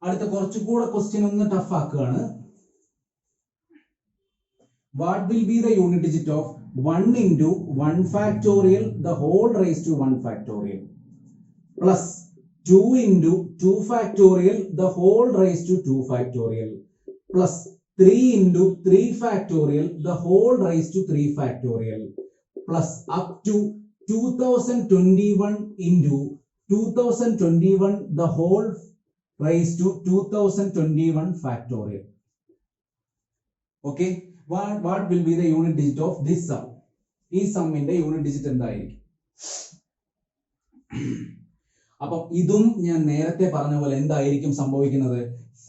അടുത്ത കുറച്ചുകൂടെ ക്വസ്റ്റ്യൻ ഒന്ന് ടഫ് ആക്കുകയാണ്. What will be the unit digit of 1 into 1 factorial the whole raised to 1 factorial plus 2 into 2 factorial the whole raised to 2 factorial plus 3 into 3 factorial the whole raised to 3 factorial plus up to 2021 into 2021 the whole raised to 2021 factorial. Okay, what will be the unit digit of this sum? ഈ സമ്മിന്റെ യൂണിറ്റ് ഡിജിറ്റ് എന്തായിരിക്കും? അപ്പൊ ഇതും ഞാൻ നേരത്തെ പറഞ്ഞ പോലെ എന്തായിരിക്കും സംഭവിക്കുന്നത്?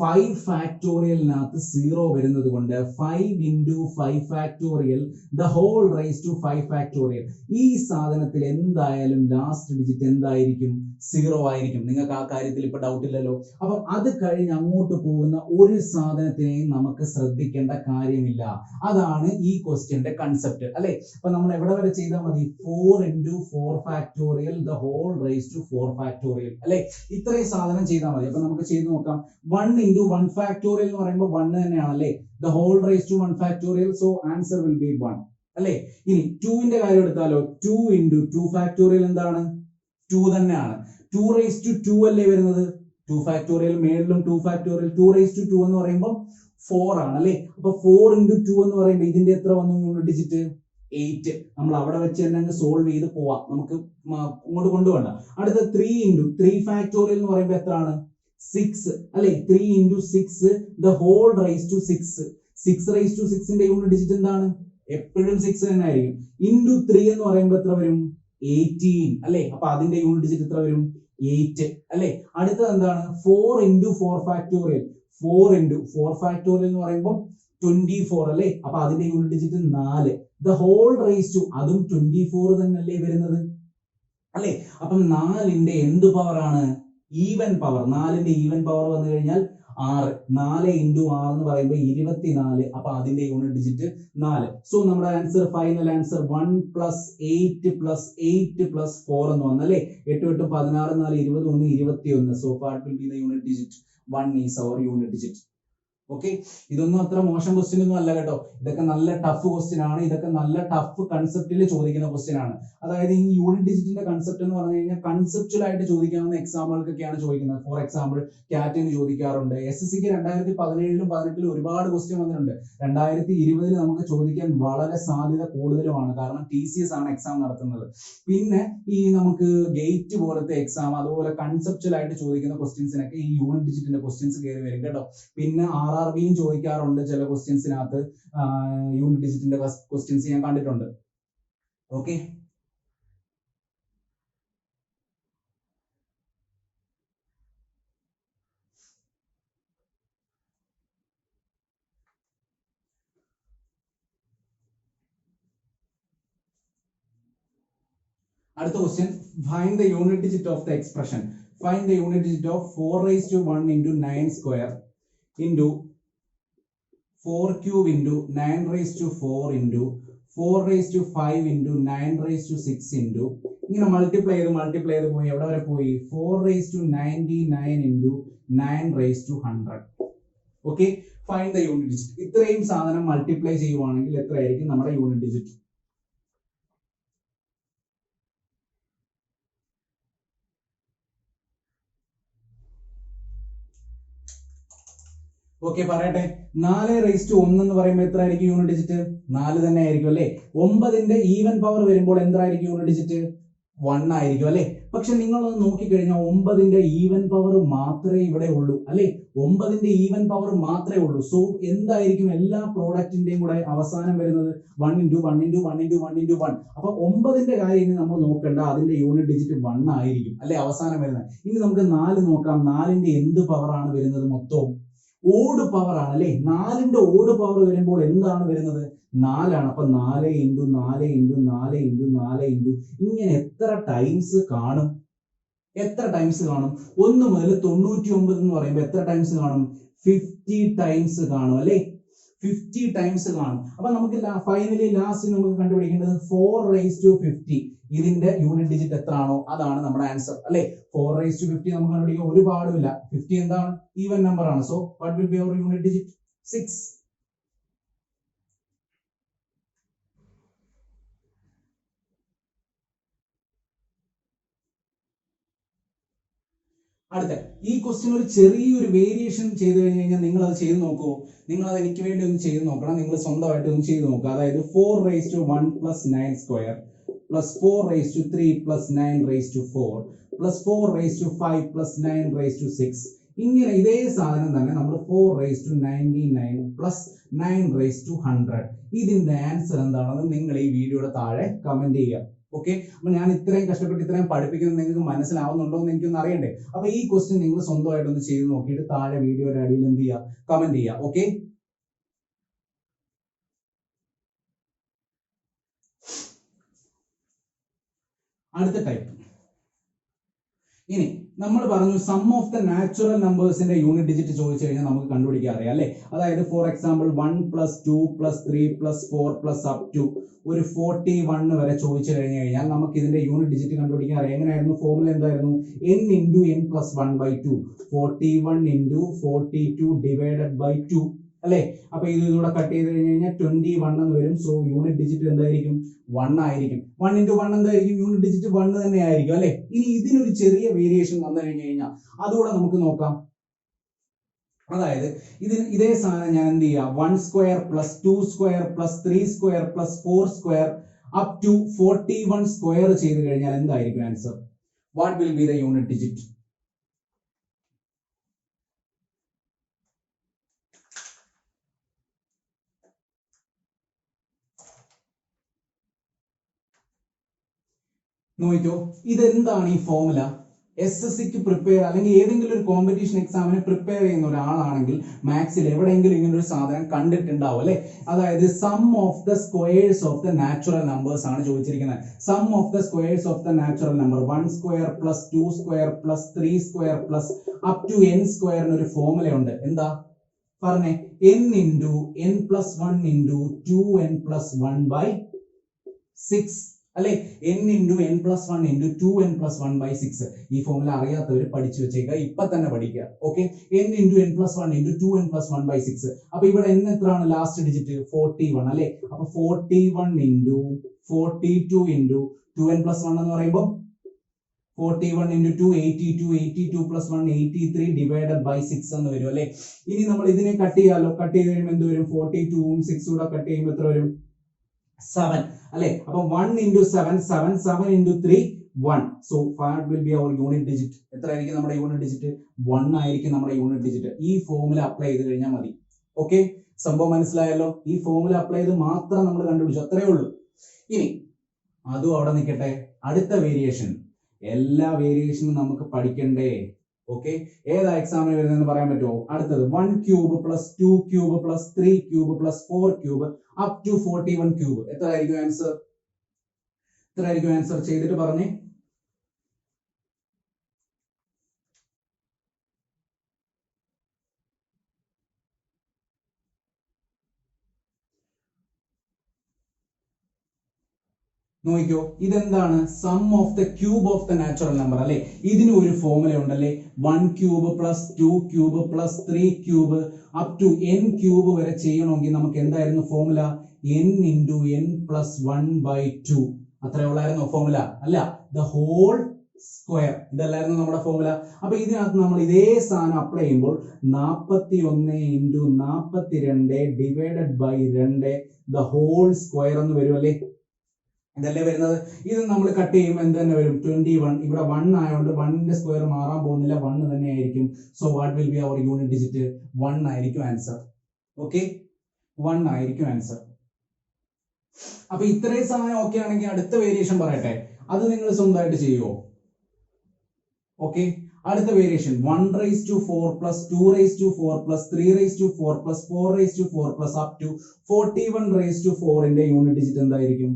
5 ഫാക്ടോറിയലിനകത്ത് 0 വരുന്നത് കൊണ്ട് 5 into 5 factorial the whole raised to 5 factorial. ഈ സാധനത്തിൽ എന്തായാലും ലാസ്റ്റ് ഡിജിറ്റ് എന്തായിരിക്കും? 0 ആയിരിക്കും. നിങ്ങൾക്ക് ആ കാര്യത്തിൽ ഇപ്പൊ ഡൗട്ട് ഇല്ലല്ലോ. അപ്പൊ അത് കഴിഞ്ഞ് അങ്ങോട്ട് പോകുന്ന ഒരു സാധനത്തിനെയും നമുക്ക് ശ്രദ്ധിക്കേണ്ട കാര്യമില്ല. അതാണ് ഈ ക്വസ്റ്റ്യന്റെ കൺസെപ്റ്റ് അല്ലെ. അപ്പൊ നമ്മൾ എവിടെ വരെ ചെയ്താൽ മതി? 4 into 4 factorial the whole raised to 4 factorial അല്ലെ. ഇത്രയും സാധനം ചെയ്താൽ മതി. അപ്പൊ നമുക്ക് ചെയ്ത് നോക്കാം. 1 into 1 factorial എന്ന് പറയുമ്പോൾ 1 തന്നെയാണ് അല്ലേ. the whole raised to 1 factorial, so answer will be 1 അല്ലേ. ഇനി 2ന്റെ കാര്യം എടുത്താലോ. 2 into 2 factorial എന്താണ്? 2 തന്നെയാണ്. 2 raised to 2 അല്ലേ വരുന്നത്. 2 factorial മേളിലും 2 factorial 2 raised to 2 എന്ന് പറയുമ്പോൾ 4 ആണ് അല്ലേ. അപ്പൊ 4 into 2 എന്ന് പറയുമ്പോൾ ഇതിന്റെ എത്ര വന്നു യൂണിറ്റ് ഡിജിറ്റ്? 8. നമ്മൾ അവിടെ വെച്ച് തന്നെ സോൾവ് ചെയ്ത് പോവാം, നമുക്ക് ഇങ്ങോട്ട് കൊണ്ടുപോകണ്ട. അടുത്ത 3 into 3 factorial എന്ന് പറയുമ്പോൾ എത്രയാണ്? 6 അല്ലെ. 3 into 6 the whole raised to 6. 6 raised to 6ന്റെ unit digit എന്താണ്? എപ്പോഴും 6 തന്നെ ആയിരിക്കും. into 3 എന്ന് പറയുമ്പോൾ എത്ര വരും? 18 അല്ലെ. അപ്പൊ അതിന്റെ യൂണിറ്റ് ഡിജിറ്റ് എത്ര വരും? 8 അല്ലെ. അടുത്തത് എന്താണ്? 4 into 4 factorial. 4 into 4 factorial എന്ന് പറയുമ്പോൾ 24 അല്ലെ. അപ്പൊ അതിന്റെ unit digit 4. the whole raised to അതും 24 തന്നെയല്ലേ വരുന്നത് അല്ലെ. അപ്പം 4ന്റെ എന്ത് പവർ ആണ്? Even power. 4ന്റെ ഈവൻ പവർ വന്നു കഴിഞ്ഞാൽ 6. 4 into 6 എന്ന് പറയുമ്പോൾ 24. അപ്പൊ അതിന്റെ യൂണിറ്റ് ഡിജിറ്റ് 4. സോ നമ്മുടെ answer, final answer 1 plus 8 plus 8 plus 4 എന്ന് വന്നല്ലേ. 8 8 16 4 21 21. So what will be the unit digit? 1 is our unit digit. Okay, ഇതൊന്നും അത്ര മോശം ക്വസ്റ്റ്യൻ ഒന്നും അല്ല കേട്ടോ. ഇതൊക്കെ നല്ല ടഫ് ക്വസ്റ്റ്യൻ ആണ്. ഇതൊക്കെ നല്ല ടഫ് കൺസെപ്റ്റിൽ ചോദിക്കുന്ന ക്വസ്റ്റ്യൻ ആണ്. അതായത് ഈ യൂണിറ്റ് ഡിജിറ്റിന്റെ കൺസെപ്റ്റ് എന്ന് പറഞ്ഞു കഴിഞ്ഞാൽ കൺസെപ്റ്റുവൽ ആയിട്ട് ചോദിക്കാവുന്ന എക്സാമുകൾക്കൊക്കെയാണ് ചോദിക്കുന്നത്. ഫോർ എക്സാമ്പിൾ കാറ്റിന് ചോദിക്കാറുണ്ട്. SSCക്ക് 2017 18 ഒരുപാട് ക്വസ്റ്റ്യൻ വന്നിട്ടുണ്ട്. 2020 നമുക്ക് ചോദിക്കാൻ വളരെ സാധ്യത കൂടുതലുമാണ്. കാരണം TCS ആണ് എക്സാം നടത്തുന്നത്. പിന്നെ ഈ നമുക്ക് ഗേറ്റ് പോലത്തെ എക്സാം, അതുപോലെ കൺസെപ്റ്റുവൽ ആയിട്ട് ചോദിക്കുന്ന ക്വസ്റ്റ്യൻസിനൊക്കെ ഈ യൂണിറ്റ് ഡിജിറ്റിന്റെ ക്വസ്റ്റ്യൻസ് കയറി വരും കേട്ടോ. പിന്നെ RRBയും ചോദിക്കാറുണ്ട് ചില ക്വസ്റ്റ്യൻസിനകത്ത് യൂണിറ്റ് ഡിജിറ്റിന്റെ ക്വസ്റ്റ്യൻസ് ഞാൻ കണ്ടിട്ടുണ്ട്. ഓക്കെ, അടുത്ത question, find the unit digit of the expression. Find the unit digit of 4⁻1 into 9 square into 4³ into 9⁻4 into 4⁵ into 9�6 into ഇങ്ങനെ മൾട്ടിപ്ലൈ ചെയ്ത് പോയി എവിടെ വരെ പോയി? 4�99 into 9�100. Okay, find the unit digit. ഇത്രയും സാധനം മൾട്ടിപ്ലൈ ചെയ്യുവാണെങ്കിൽ എത്രയായിരിക്കും നമ്മുടെ യൂണിറ്റ് ഡിജിറ്റ്? ഓക്കെ, പറയട്ടെ. 4⁻1 എന്ന് പറയുമ്പോൾ എത്ര ആയിരിക്കും യൂണിറ്റ് ഡിജിറ്റ്? 4 തന്നെ ആയിരിക്കും അല്ലെ. 9ന്റെ ഈവൻ പവർ വരുമ്പോൾ എന്തായിരിക്കും യൂണിറ്റ് ഡിജിറ്റ്? 1 ആയിരിക്കും അല്ലെ. പക്ഷെ നിങ്ങളൊന്ന് നോക്കിക്കഴിഞ്ഞാൽ 9ന്റെ ഈവൻ പവർ മാത്രമേ ഇവിടെ ഉള്ളൂ അല്ലെ. 9ന്റെ ഈവൻ പവർ മാത്രമേ ഉള്ളൂ. സോ എന്തായിരിക്കും എല്ലാ പ്രോഡക്റ്റിന്റെയും കൂടെ അവസാനം വരുന്നത്? 1 into 1 into 1 into 1 into 1. അപ്പൊ 9ന്റെ കാര്യം ഇനി നമ്മൾ നോക്കണ്ട, അതിന്റെ യൂണിറ്റ് ഡിജിറ്റ് 1 ആയിരിക്കും അല്ലെ അവസാനം വരുന്നത്. ഇനി നമുക്ക് 4 നോക്കാം. 4ന്റെ എന്ത് പവർ ആണ് വരുന്നത്? മൊത്തവും ഓഡ് പവർ ആണ് അല്ലെ. 4ന്റെ ഓഡ് പവർ വരുമ്പോൾ എന്താണ് വരുന്നത്? 4 ആണ്. അപ്പൊ 4 into 4 into 4 into 4 into ഇങ്ങനെ എത്ര ടൈംസ് കാണും? 1 മുതൽ 99 എന്ന് പറയുമ്പോൾ എത്ര ടൈംസ് കാണും? 50 ടൈംസ് കാണും അല്ലെ. 50 ടൈംസ് കാണും. അപ്പൊ നമുക്ക് ഫൈനലി ലാസ്റ്റ് നമുക്ക് കണ്ടുപിടിക്കേണ്ടത് 4⁻50. ഇതിന്റെ യൂണിറ്റ് ഡിജിറ്റ് എത്ര ആണോ അതാണ് നമ്മുടെ ആൻസർ അല്ലെ. 4⁻50 നമുക്ക് കണ്ടുപിടിക്കാൻ ഒരു പാടുമില്ല. 50 എന്താണ്? ഈവൻ നമ്പർ ആണ്. So what will be our unit digit? 6. അടുത്ത ഈ ക്വസ്റ്റ്യൻ ഒരു ചെറിയൊരു വേരിയേഷൻ ചെയ്ത് കഴിഞ്ഞാൽ നിങ്ങൾ അത് ചെയ്ത് നോക്കുമോ? നിങ്ങൾ അത് എനിക്ക് വേണ്ടി ഒന്ന് ചെയ്ത് നോക്കണം. നിങ്ങൾ സ്വന്തമായിട്ട് ഒന്ന് ചെയ്ത് നോക്കുക. അതായത് 4⁻1 + 9 square plus 4⁻3 plus 9⁻4 plus 4�5 plus 9�6. ഇങ്ങനെ ഇതേ സാധനം തന്നെ നമ്മൾ 4�99 plus 9�100. ഇതിന്റെ ആൻസർ എന്താണെന്ന് നിങ്ങൾ ഈ വീഡിയോയുടെ താഴെ കമന്റ് ചെയ്യുക. ഓക്കെ, അപ്പൊ ഞാൻ ഇത്രയും കഷ്ടപ്പെട്ട് ഇത്രയും പഠിപ്പിക്കുന്നത് നിങ്ങൾക്ക് മനസ്സിലാവുന്നുണ്ടോ എന്ന് എനിക്കൊന്ന് അറിയണ്ടേ. അപ്പൊ ഈ ക്വസ്റ്റ്യൻ നിങ്ങൾ സ്വന്തമായിട്ടൊന്ന് ചെയ്ത് നോക്കിയിട്ട് താഴെ വീഡിയോയുടെ അടിയിൽ എന്ത് ചെയ്യുക? കമന്റ് ചെയ്യുക. ഓക്കെ, അടുത്ത ടൈപ്പ്. ഇനി നമ്മൾ പറഞ്ഞു സം ഓഫ് ദ നാച്ചുറൽ നമ്പേഴ്സിന്റെ യൂണിറ്റ് ഡിജിറ്റ് ചോദിച്ചു കഴിഞ്ഞാൽ നമുക്ക് കണ്ടുപിടിക്കാൻ അറിയാം അല്ലെ. അതായത് ഫോർ എക്സാമ്പിൾ 1 + 2 + 3 + 4 + up to ഒരു 41 വരെ ചോദിച്ചു കഴിഞ്ഞാൽ നമുക്ക് ഇതിന്റെ യൂണിറ്റ് ഡിജിറ്റ് കണ്ടുപിടിക്കാൻ അറിയാം. എങ്ങനെയായിരുന്നു? ഫോർമുല എന്തായിരുന്നു? n into n + 1/2. 41 into 42 divided by 2 അല്ലെ. അപ്പൊ ഇതിലൂടെ കട്ട് ചെയ്ത് കഴിഞ്ഞാൽ 21 എന്ന് വരും. സോ യൂണിറ്റ് ഡിജിറ്റ് എന്തായിരിക്കും? 1 ആയിരിക്കും. 1 into 1 എന്തായിരിക്കും? യൂണിറ്റ് ഡിജിറ്റ് 1 തന്നെ ആയിരിക്കും അല്ലെ. ഇനി ഇതിനൊരു ചെറിയ വേരിയേഷൻ വന്നു കഴിഞ്ഞാൽ അതുകൂടെ നമുക്ക് നോക്കാം. അതായത് ഇതേ സാധനം ഞാൻ എന്ത് ചെയ്യാം? 1 square plus 2 square plus 3 square plus 4 square up to 41 square ചെയ്ത് കഴിഞ്ഞാൽ എന്തായിരിക്കും answer? What will be the unit digit? നോക്കിക്കോ, ഇതെന്താണ് ഈ ഫോർമുല? SSCക്ക് പ്രിപ്പയർ അല്ലെങ്കിൽ ഏതെങ്കിലും ഒരു കോമ്പറ്റീഷൻ എക്സാമിന് പ്രിപ്പയർ ചെയ്യുന്ന ഒരാളാണെങ്കിൽ മാത്സിൽ എവിടെയെങ്കിലും ഇങ്ങനെ ഒരു സാധനം കണ്ടിട്ടുണ്ടാവും അല്ലെ. അതായത് sum of the squares of the natural numbers ആണ് ചോദിച്ചിരിക്കുന്നത്. Sum of the squares of the natural number 1 square plus 2 square plus 3 square plus up to n square ഒരു ഫോർമുല ഉണ്ട്. എന്താ പറഞ്ഞേ? n into n plus 1 into 2n plus 1/6 അല്ലെ. n into n plus one into 2n+1/6. ഈ ഫോമുല അറിയാത്തവർ പഠിച്ചു വെച്ചേക്കുക, ഇപ്പൊ തന്നെ പഠിക്കുക. Okay, n into n plus one into 2n+1/6. അപ്പൊ ഇവിടെ n എത്രയാണ് ലാസ്റ്റ് ഡിജിറ്റ്? 41 അല്ലെ. അപ്പൊ 41 ഇൻറ്റു 42 ഇൻറ്റു 2n+1 എന്ന് പറയുമ്പോൾ 41 ഇൻറ്റു 2 82, 82 പ്ലസ് 1 83 ഡിവൈഡഡ് ബൈ 6 എന്ന് വരും അല്ലെ. ഇനി നമ്മൾ ഇതിനെ കട്ട് ചെയ്യാലോ. കട്ട് ചെയ്ത് കഴിയുമ്പോൾ എന്ത് വരും? 42ഉം 6 കൂടെ കട്ട് ചെയ്യുമ്പോൾ എത്ര വരും? 7 അല്ലെ. അപ്പൊ 1 into 7 7 7 into 3 1. So what will be our unit digit? എത്ര ആയിരിക്കും നമ്മുടെ യൂണിറ്റ് ഡിജിറ്റ്? 1 ആയിരിക്കും നമ്മുടെ യൂണിറ്റ് ഡിജിറ്റ്. ഈ ഫോമുല അപ്ലൈ ചെയ്ത് കഴിഞ്ഞാൽ മതി. ഓക്കെ, സംഭവം മനസ്സിലായല്ലോ. ഈ ഫോമുല അപ്ലൈ ചെയ്ത് മാത്രം നമ്മൾ കണ്ടുപിടിച്ചു, അത്രേ ഉള്ളൂ. ഇനി അതും അവിടെ നിൽക്കട്ടെ. അടുത്ത വേരിയേഷൻ, എല്ലാ വേരിയേഷനും നമുക്ക് പഠിക്കണ്ടേ? ഓക്കെ, ഏതാ എക്സാമിന് വരുന്നതെന്ന് പറയാൻ പറ്റുമോ? അടുത്തത് 1 cube plus 2 cube plus 3 cube plus 4 cube up to 41 cube. എത്ര ആയിരിക്കും ആൻസർ? എത്ര ആയിരിക്കും ആൻസർ? ചെയ്തിട്ട് പറഞ്ഞേ. നോക്കിക്കോ, ഇതെന്താണ്? Sum of the cube of the natural number അല്ലെ. ഇതിന് ഒരു ഫോമുല ഉണ്ടല്ലേ. 1 cube plus 2 cube plus 3 cube up to n cube വരെ ചെയ്യണമെങ്കിൽ നമുക്ക് എന്തായിരുന്നു formula? n into n plus 1/2. അത്രേ ഉള്ളായിരുന്നു ഫോമുല അല്ല, ദ ഹോൾ സ്ക്വയർ. ഇതല്ലായിരുന്നു നമ്മുടെ ഫോമുല. അപ്പൊ ഇതിനകത്ത് നമ്മൾ ഇതേ സാധനം അപ്ലൈ ചെയ്യുമ്പോൾ 41 into 42 divided by 2 the whole square എന്ന് വരും അല്ലേ. ഇതല്ലേ വരുന്നത്. ഇത് നമ്മൾ കട്ട് ചെയ്യുമ്പോൾ എന്ത് തന്നെ വരും? 21. ഇവിടെ 1 ആയതുകൊണ്ട് 1ന്റെ സ്ക്വയർ മാറാൻ പോകുന്നില്ല, 1 തന്നെ ആയിരിക്കും. So what will be our unit digit? 1 ആയിരിക്കും ആൻസർ. ഓക്കെ, 1 ആയിരിക്കും ആൻസർ. അപ്പൊ ഇത്രയും സമയം ഓക്കെ ആണെങ്കിൽ അടുത്ത വേരിയേഷൻ പറയട്ടെ. അത് നിങ്ങൾ സ്വന്തമായിട്ട് ചെയ്യുമോ? ഓക്കെ, അടുത്ത variation 1/4 plus 2/4 plus 3/4 plus 4/4 plus up to 41/4ന്റെ യൂണിറ്റ് ഡിജിറ്റ് എന്തായിരിക്കും?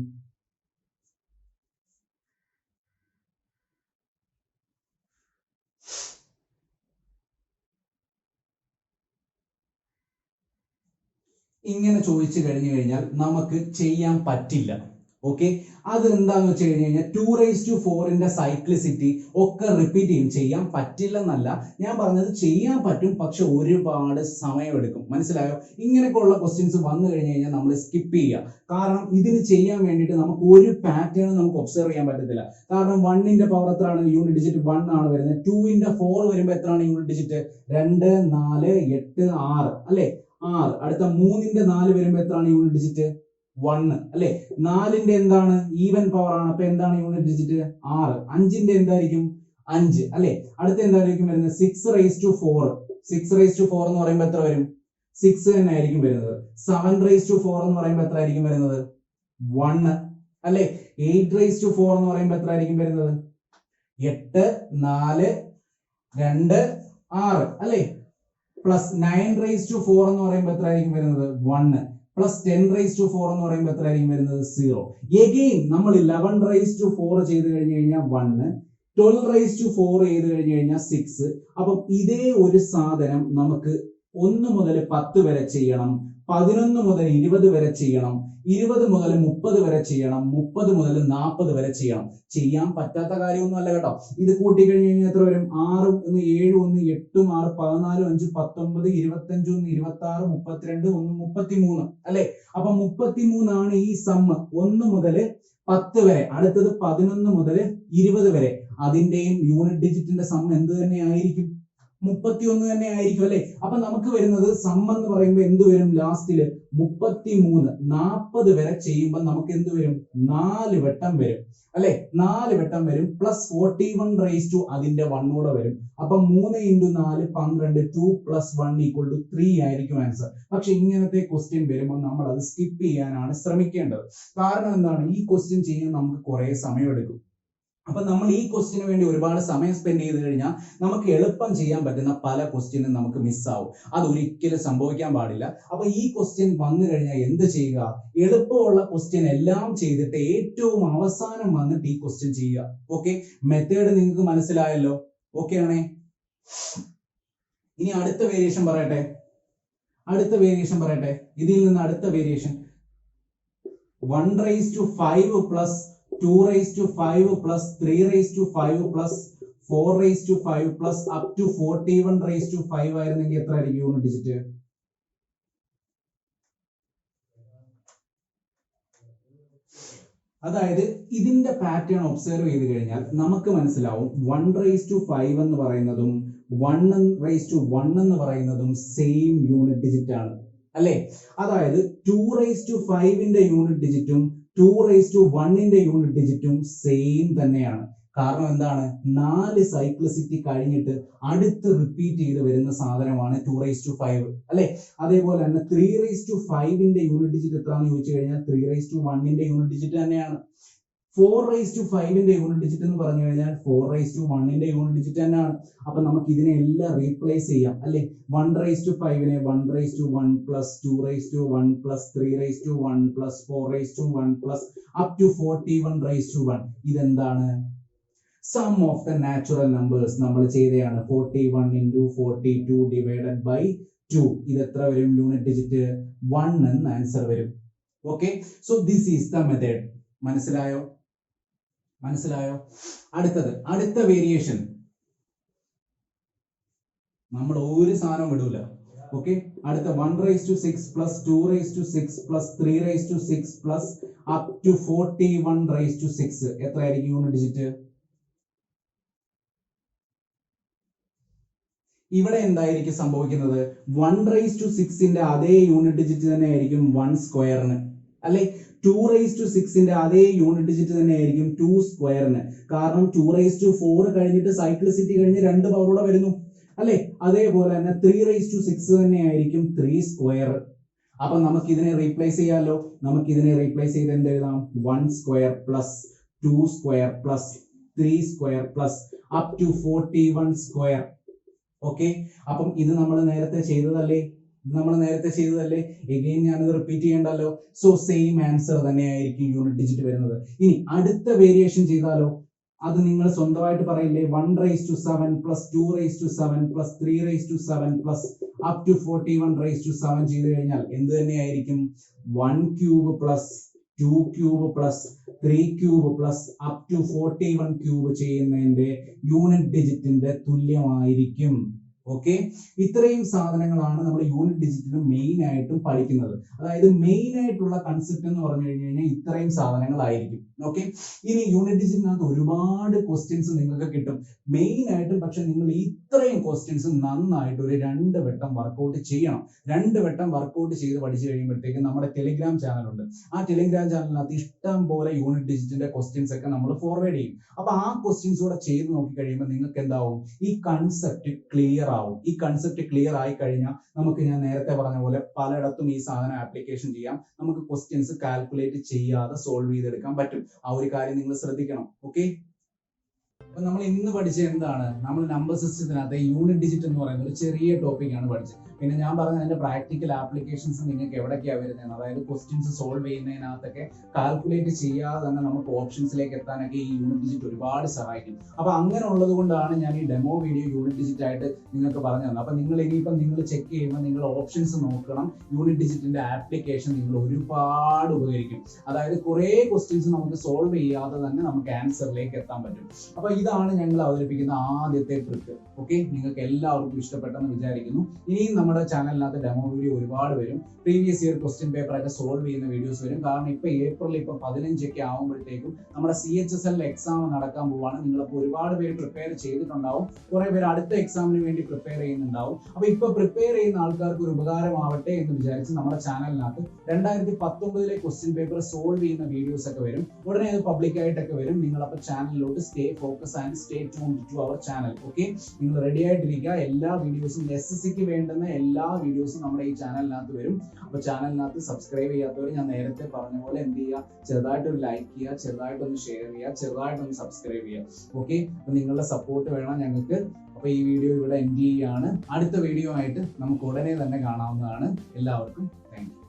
ഇങ്ങനെ ചോദിച്ചു കഴിഞ്ഞു കഴിഞ്ഞാൽ നമുക്ക് ചെയ്യാൻ പറ്റില്ല. ഓക്കെ, അത് എന്താന്ന് വെച്ച് കഴിഞ്ഞു കഴിഞ്ഞാൽ 2/4ന്റെ സൈക്ലിസിറ്റി ഒക്കെ റിപ്പീറ്റ് ചെയ്യും. ചെയ്യാൻ പറ്റില്ലെന്നല്ല ഞാൻ പറഞ്ഞത്, ചെയ്യാൻ പറ്റും, പക്ഷെ ഒരുപാട് സമയമെടുക്കും. മനസ്സിലായോ? ഇങ്ങനെയൊക്കെയുള്ള ക്വസ്റ്റ്യൻസ് വന്നു കഴിഞ്ഞു കഴിഞ്ഞാൽ നമ്മൾ സ്കിപ്പ് ചെയ്യുക. കാരണം ഇതിന് ചെയ്യാൻ വേണ്ടിയിട്ട് നമുക്ക് ഒരു പാറ്റേൺ നമുക്ക് ഒബ്സർവ് ചെയ്യാൻ പറ്റത്തില്ല. കാരണം 1ന്റെ പവർ എത്രയാണ്? യൂണിറ്റ് ഡിജിറ്റ് 1 ആണ് വരുന്നത്. 2ന്റെ 4 വരുമ്പോൾ എത്രയാണ് യൂണിറ്റ് ഡിജിറ്റ്? 2 4 8 6 അല്ലെ. 6. അടുത്ത 3ന്റെ 4 വരുമ്പോൾ എത്രയാണ് യൂണിറ്റ് ഡിജിറ്റ്? 1 അല്ലെ. 4ന്റെ എന്താണ്? ഈവൻ പവർ ആണ്. അപ്പൊ എന്താണ് യൂണിറ്റ് ഡിജിറ്റ്? 6. 5ന്റെ എന്തായിരിക്കും? 5 അല്ലെ. അടുത്ത എന്തായിരിക്കും വരുന്നത്? 6/4. 6/4 എന്ന് പറയുമ്പോൾ എത്ര വരും? 6 തന്നെ ആയിരിക്കും വരുന്നത്. 7/4 എന്ന് പറയുമ്പോൾ എത്ര ആയിരിക്കും വരുന്നത്? 1 അല്ലെ. 8/4 എന്ന് പറയുമ്പോൾ എത്ര ആയിരിക്കും വരുന്നത്? 8 4 2 6 അല്ലെ. പ്ലസ് 9/4 എന്ന് പറയുമ്പോൾ എത്ര ആയിരിക്കും വരുന്നത്? 1 പ്ലസ് 10/4 എന്ന് പറയുമ്പോൾ എത്ര ആയിരിക്കും വരുന്നത്? 0. എഗെയിൻ നമ്മൾ 11/4 ചെയ്ത് കഴിഞ്ഞു കഴിഞ്ഞാൽ 1, 12/4 ചെയ്ത് കഴിഞ്ഞു കഴിഞ്ഞാൽ 6. അപ്പം ഇതേ ഒരു സാധനം നമുക്ക് 1 മുതൽ 10 വരെ ചെയ്യണം, 11 മുതൽ 20 വരെ ചെയ്യണം, 20 മുതൽ 30 വരെ ചെയ്യണം, 30 മുതൽ 40 വരെ ചെയ്യണം. ചെയ്യാൻ പറ്റാത്ത കാര്യമൊന്നും അല്ല കേട്ടോ. ഇത് കൂട്ടി കഴിഞ്ഞ് കഴിഞ്ഞാൽ എത്ര വരും? 6 1 7 1 8 6 14 5 19 25 1 26 32 1 33 അല്ലെ. അപ്പൊ 33 ആണ് ഈ സമ്മ്. 1 മുതൽ 10 വരെ, അടുത്തത് 11 മുതൽ 20 വരെ. അതിന്റെയും യൂണിറ്റ് ഡിജിറ്റിന്റെ സമ്മ് എന്ത് തന്നെ ആയിരിക്കും? 31 തന്നെ ആയിരിക്കും അല്ലെ. അപ്പൊ നമുക്ക് വരുന്നത് സം എന്ന് പറയുമ്പോൾ എന്ത് വരും? ലാസ്റ്റില് 33 40 വരെ ചെയ്യുമ്പോൾ നമുക്ക് എന്ത് വരും? 4 വട്ടം വരും അല്ലെ. 4 വട്ടം വരും. പ്ലസ് 41 അതിന്റെ 1 കൂടെ വരും. അപ്പൊ 3 × 4 12 2 + 1 = 3 ആയിരിക്കും ആൻസർ. പക്ഷെ ഇങ്ങനത്തെ ക്വസ്റ്റ്യൻ വരുമ്പോൾ നമ്മൾ അത് സ്കിപ്പ് ചെയ്യാനാണ് ശ്രമിക്കേണ്ടത്. കാരണം എന്താണ്? ഈ ക്വസ്റ്റ്യൻ ചെയ്യാൻ നമുക്ക് കുറെ സമയം എടുക്കും. അപ്പൊ നമ്മൾ ഈ ക്വസ്റ്റിന് വേണ്ടി ഒരുപാട് സമയം സ്പെൻഡ് ചെയ്ത് കഴിഞ്ഞാൽ നമുക്ക് എളുപ്പം ചെയ്യാൻ പറ്റുന്ന പല ക്വസ്റ്റ്യനും നമുക്ക് മിസ്സാവും. അത് ഒരിക്കലും സംഭവിക്കാൻ പാടില്ല. അപ്പൊ ഈ ക്വസ്റ്റ്യൻ വന്നു കഴിഞ്ഞാൽ എന്ത് ചെയ്യുക? എളുപ്പമുള്ള ക്വസ്റ്റ്യൻ എല്ലാം ചെയ്തിട്ട് ഏറ്റവും അവസാനം വന്നിട്ട് ഈ ക്വസ്റ്റ്യൻ ചെയ്യുക. ഓക്കെ, മെത്തേഡ് നിങ്ങൾക്ക് മനസ്സിലായല്ലോ? ഓക്കെ ആണേ. ഇനി അടുത്ത വേരിയേഷൻ പറയട്ടെ. ഇതിൽ നിന്ന് അടുത്ത variation 1/5 + 2 raised to 5 plus 3 raised to 5 plus 4 raised to 5 plus up to 41 raised to 5 ആയിരുന്നെങ്കിൽ എത്ര ആയിരിക്കും യൂണിറ്റ് ഡിജിറ്റ്? അതായത് ഇതിന്റെ പാറ്റേൺ ഒബ്സർവ് ചെയ്ത് കഴിഞ്ഞാൽ നമുക്ക് മനസ്സിലാവും 1 raised to 5 എന്ന് പറയുന്നതും 1 raised to 1 എന്ന് പറയുന്നതും സെയിം യൂണിറ്റ് ഡിജിറ്റ് ആണ് അല്ലേ? അതായത് 2 raised to 5ന്റെ യൂണിറ്റ് ഡിജിറ്റും 2 raised to 1ന്റെ യൂണിറ്റ് ഡിജിറ്റും സെയിം തന്നെയാണ്. കാരണം എന്താണ്? 4 സൈക്ലിസിറ്റി കഴിഞ്ഞിട്ട് അടുത്ത് റിപ്പീറ്റ് ചെയ്ത് വരുന്ന സാധനമാണ് 2 raised to 5 അല്ലെ? അതേപോലെ തന്നെ 3 raised to 5ന്റെ യൂണിറ്റ് ഡിജിറ്റ് എത്രയാണെന്ന് ചോദിച്ചു കഴിഞ്ഞാൽ 3 raised to 1ന്റെ യൂണിറ്റ് ഡിജിറ്റ് തന്നെയാണ്. 4 raised to 5ന്റെ യൂണിറ്റ് ഡിജിറ്റ് എന്ന് പറഞ്ഞു കഴിഞ്ഞാൽ 4 raised to 1ന്റെ യൂണിറ്റ് ഡിജിറ്റ് തന്നെയാണ്. അപ്പൊ നമുക്ക് ഇതിനെ എല്ലാം റീപ്ലേസ് ചെയ്യാം അല്ലെ? 1 raised to 5നെ 1 raised to 1 plus 2 raised to 1 plus 3 raised to 1 plus 4 raised to 1 plus up to 41 raised to 1. ഇതെന്താണ്? Sum of the natural numbers നമ്മൾ ചെയ്തതാണ്. 41 into 42 divided by 2. ഇത് എത്ര വരും യൂണിറ്റ് ഡിജിറ്റ്? 1 എന്ന് ആൻസർ വരും. Okay, so this is the method. മനസ്സിലായോ? അടുത്ത വേരിയേഷൻ നമ്മൾ ഒരു സാധനം വിടൂല. ഓക്കെ, അടുത്ത 1 raised to 6 plus 2 raised to 6 plus 3 raised to 6 plus up to 41 raised to 6. എത്ര ആയിരിക്കും യൂണിറ്റ് ഡിജിറ്റ്? ഇവിടെ എന്തായിരിക്കും സംഭവിക്കുന്നത്? 1 raised to 6ന്റെ അതേ യൂണിറ്റ് ഡിജിറ്റ് തന്നെ ആയിരിക്കും 1 സ്ക്വയറിന് അല്ലെ? 2 raised to 6ന്റെ അതേ യൂണിറ്റ് ഡിജിറ്റ് തന്നെ ആയിരിക്കും 2 സ്ക്വയറിന്. കാരണം 2 raised to 4 കഴിഞ്ഞിട്ട് സൈക്ലിസിറ്റി കഴിഞ്ഞ് 2 പവറൂടെ വരുന്നു അല്ലെ? അതേപോലെ തന്നെ 3 raised to 6 തന്നെ ആയിരിക്കും 3 സ്ക്വയർ. അപ്പൊ നമുക്ക് ഇതിനെ റീപ്ലേസ് ചെയ്യാലോ. നമുക്ക് ഇതിനെ റീപ്ലേസ് ചെയ്ത് എന്ത് എഴുതാം? 1 square plus 2 square plus 3 square plus up to 41 square. Okay, അപ്പം ഇത് നമ്മൾ നേരത്തെ ചെയ്തതല്ലേ? എഗെയിൻ ഞാനത് റിപ്പീറ്റ് ചെയ്യണ്ടല്ലോ. സോ സെയിം ആൻസർ തന്നെയായിരിക്കും യൂണിറ്റ് ഡിജിറ്റ് വരുന്നത്. ഇനി അടുത്ത വേരിയേഷൻ ചെയ്താലോ? അത് നിങ്ങൾ സ്വന്തമായിട്ട് പറയില്ലേ? 1 raised to 7 plus 2 raised to 7 plus 3 raised to 7 plus up to 41 raised to 7 ചെയ്ത് കഴിഞ്ഞാൽ എന്ത് തന്നെയായിരിക്കും? 1 cube plus 2 cube plus 3 cube plus up to 41 cube ചെയ്യുന്നതിന്റെ യൂണിറ്റ് ഡിജിറ്റിന്റെ തുല്യമായിരിക്കും. ഓക്കെ, ഇത്രയും സാധനങ്ങളാണ് നമ്മൾ യൂണിറ്റ് ഡിജിറ്റിന് മെയിൻ ആയിട്ടും പഠിക്കുന്നത്. അതായത് മെയിൻ ആയിട്ടുള്ള കൺസെപ്റ്റ് എന്ന് പറഞ്ഞു കഴിഞ്ഞാൽ ഇത്രയും സാധനങ്ങളായിരിക്കും. ഓക്കെ, ഇനി യൂണിറ്റ് ഡിജിറ്റിനകത്ത് ഒരുപാട് ക്വസ്റ്റ്യൻസ് നിങ്ങൾക്ക് കിട്ടും മെയിൻ ആയിട്ടും. പക്ഷെ നിങ്ങൾ ഇത്രയും ക്വസ്റ്റ്യൻസ് നന്നായിട്ട് ഒരു 2 വട്ടം വർക്കൗട്ട് ചെയ്യണം. 2 വട്ടം വർക്കൗട്ട് ചെയ്ത് പഠിച്ചു കഴിയുമ്പോഴത്തേക്കും നമ്മുടെ ടെലിഗ്രാം ചാനലുണ്ട്. ആ ടെലിഗ്രാം ചാനലിനകത്ത് ഇഷ്ടം പോലെ യൂണിറ്റ് ഡിജിറ്റിന്റെ ക്വസ്റ്റ്യൻസ് ഒക്കെ നമ്മൾ ഫോർവേഡ് ചെയ്യും. അപ്പൊ ആ ക്വസ്റ്റ്യൻസ് കൂടെ ചെയ്ത് നോക്കി കഴിയുമ്പോൾ നിങ്ങൾക്ക് എന്താവും? ഈ കൺസെപ്റ്റ് ക്ലിയർ ആവും. ഈ കൺസെപ്റ്റ് ക്ലിയർ ആയി കഴിഞ്ഞാൽ നമുക്ക് ഞാൻ നേരത്തെ പറഞ്ഞ പോലെ പലയിടത്തും ഈ സാധനം ആപ്ലിക്കേഷൻ ചെയ്യാം. നമുക്ക് ക്വസ്റ്റ്യൻസ് കാൽക്കുലേറ്റ് ചെയ്യാതെ സോൾവ് ചെയ്തെടുക്കാൻ പറ്റും. ആ ഒരു കാര്യം നിങ്ങൾ ശ്രദ്ധിക്കണം. ഓക്കെ, അപ്പൊ നമ്മൾ ഇന്ന് പഠിച്ചത് എന്താണ്? നമ്മൾ നമ്പർ സിസ്റ്റത്തിനകത്ത് യൂണിറ്റ് ഡിജിറ്റ് എന്ന് പറയുന്ന ഒരു ചെറിയ ടോപ്പിക്കാണ് പഠിച്ചത്. പിന്നെ ഞാൻ പറഞ്ഞ അതിന്റെ പ്രാക്ടിക്കൽ ആപ്ലിക്കേഷൻസ് നിങ്ങൾക്ക് എവിടേക്കാണ് വരുന്നത്? അതായത് ക്വസ്റ്റ്യൻസ് സോൾവ് ചെയ്യുന്നതിനകത്തൊക്കെ കാൽക്കുലേറ്റ് ചെയ്യാതെ തന്നെ നമുക്ക് ഓപ്ഷൻസിലേക്ക് എത്താനൊക്കെ ഈ യൂണിറ്റ് ഡിജിറ്റ് ഒരുപാട് സഹായിക്കും. അപ്പൊ അങ്ങനെ ഉള്ളത് കൊണ്ടാണ് ഞാൻ ഈ ഡെമോ വീഡിയോ യൂണിറ്റ് ഡിജിറ്റ് ആയിട്ട് നിങ്ങൾക്ക് പറഞ്ഞു തന്നത്. അപ്പൊ നിങ്ങൾ ഇനിയിപ്പം നിങ്ങൾ ചെക്ക് ചെയ്യുമ്പോൾ നിങ്ങൾ ഓപ്ഷൻസ് നോക്കണം. യൂണിറ്റ് ഡിജിറ്റിന്റെ ആപ്ലിക്കേഷൻ നിങ്ങൾ ഒരുപാട് ഉപകരിക്കും. അതായത് കുറെ ക്വസ്റ്റ്യൻസ് നമുക്ക് സോൾവ് ചെയ്യാതെ തന്നെ നമുക്ക് ആൻസറിലേക്ക് എത്താൻ പറ്റും. അപ്പൊ ഇതാണ് ഞങ്ങൾ അവതരിപ്പിക്കുന്ന ആദ്യത്തെ ട്രിക്ക്. ഓക്കെ, നിങ്ങൾക്ക് എല്ലാവർക്കും ഇഷ്ടപ്പെട്ടെന്ന് വിചാരിക്കുന്നു. ഇനിയും നമ്മുടെ ചാനലിനകത്ത് ഡെമോ വീഡിയോ ഒരുപാട് വരും. പ്രീവിയസ് ഇയർ ക്വസ്റ്റ്യൻ പേപ്പർ ഒക്കെ സോൾവ് ചെയ്യുന്ന വീഡിയോസ് വരും. കാരണം ഇപ്പൊ ഏപ്രിൽ 15 ഒക്കെ ആകുമ്പോഴത്തേക്കും നമ്മുടെ CHSL എക്സാം നടക്കാൻ പോവാണ്. നിങ്ങളിപ്പോൾ ഒരുപാട് പേര് പ്രിപ്പയർ ചെയ്തിട്ടുണ്ടാവും. കുറെ പേര് അടുത്ത എക്സാമിന് വേണ്ടി പ്രിപ്പയർ ചെയ്യുന്നുണ്ടാവും. അപ്പൊ ഇപ്പൊ പ്രിപ്പയർ ചെയ്യുന്ന ആൾക്കാർക്ക് ഒരു ഉപകാരമാവട്ടെ എന്ന് വിചാരിച്ച് നമ്മുടെ ചാനലിനകത്ത് 2019 ക്വസ്റ്റ്യൻ പേപ്പർ സോൾവ് ചെയ്യുന്ന വീഡിയോസ് ഒക്കെ വരും. ഉടനെ അത് പബ്ലിക് ആയിട്ടൊക്കെ വരും. നിങ്ങൾ അപ്പൊ ചാനലിലോട്ട് stay focus and stay tuned to our channel. Okay, നിങ്ങൾ റെഡി ആയിട്ടിരിക്കുക. എല്ലാ വീഡിയോസും SSCക്ക് വേണ്ടുന്ന എല്ലാ വീഡിയോസും നമ്മുടെ ഈ ചാനലിനകത്ത് വരും. അപ്പൊ ചാനലിനകത്ത് സബ്സ്ക്രൈബ് ചെയ്യാത്തവർ ഞാൻ നേരത്തെ പറഞ്ഞ പോലെ എന്ത് ചെയ്യുക? ചെറുതായിട്ടൊരു ലൈക്ക് ചെയ്യുക, ചെറുതായിട്ടൊന്ന് ഷെയർ ചെയ്യുക, ചെറുതായിട്ടൊന്ന് സബ്സ്ക്രൈബ് ചെയ്യുക. ഓക്കെ, അപ്പൊ നിങ്ങളുടെ സപ്പോർട്ട് വേണം ഞങ്ങൾക്ക്. അപ്പൊ ഈ വീഡിയോ ഇവിടെ എൻഡ് ചെയ്യുകയാണ്. അടുത്ത വീഡിയോ ആയിട്ട് നമുക്ക് ഉടനെ തന്നെ കാണാവുന്നതാണ്. എല്ലാവർക്കും താങ്ക് യു.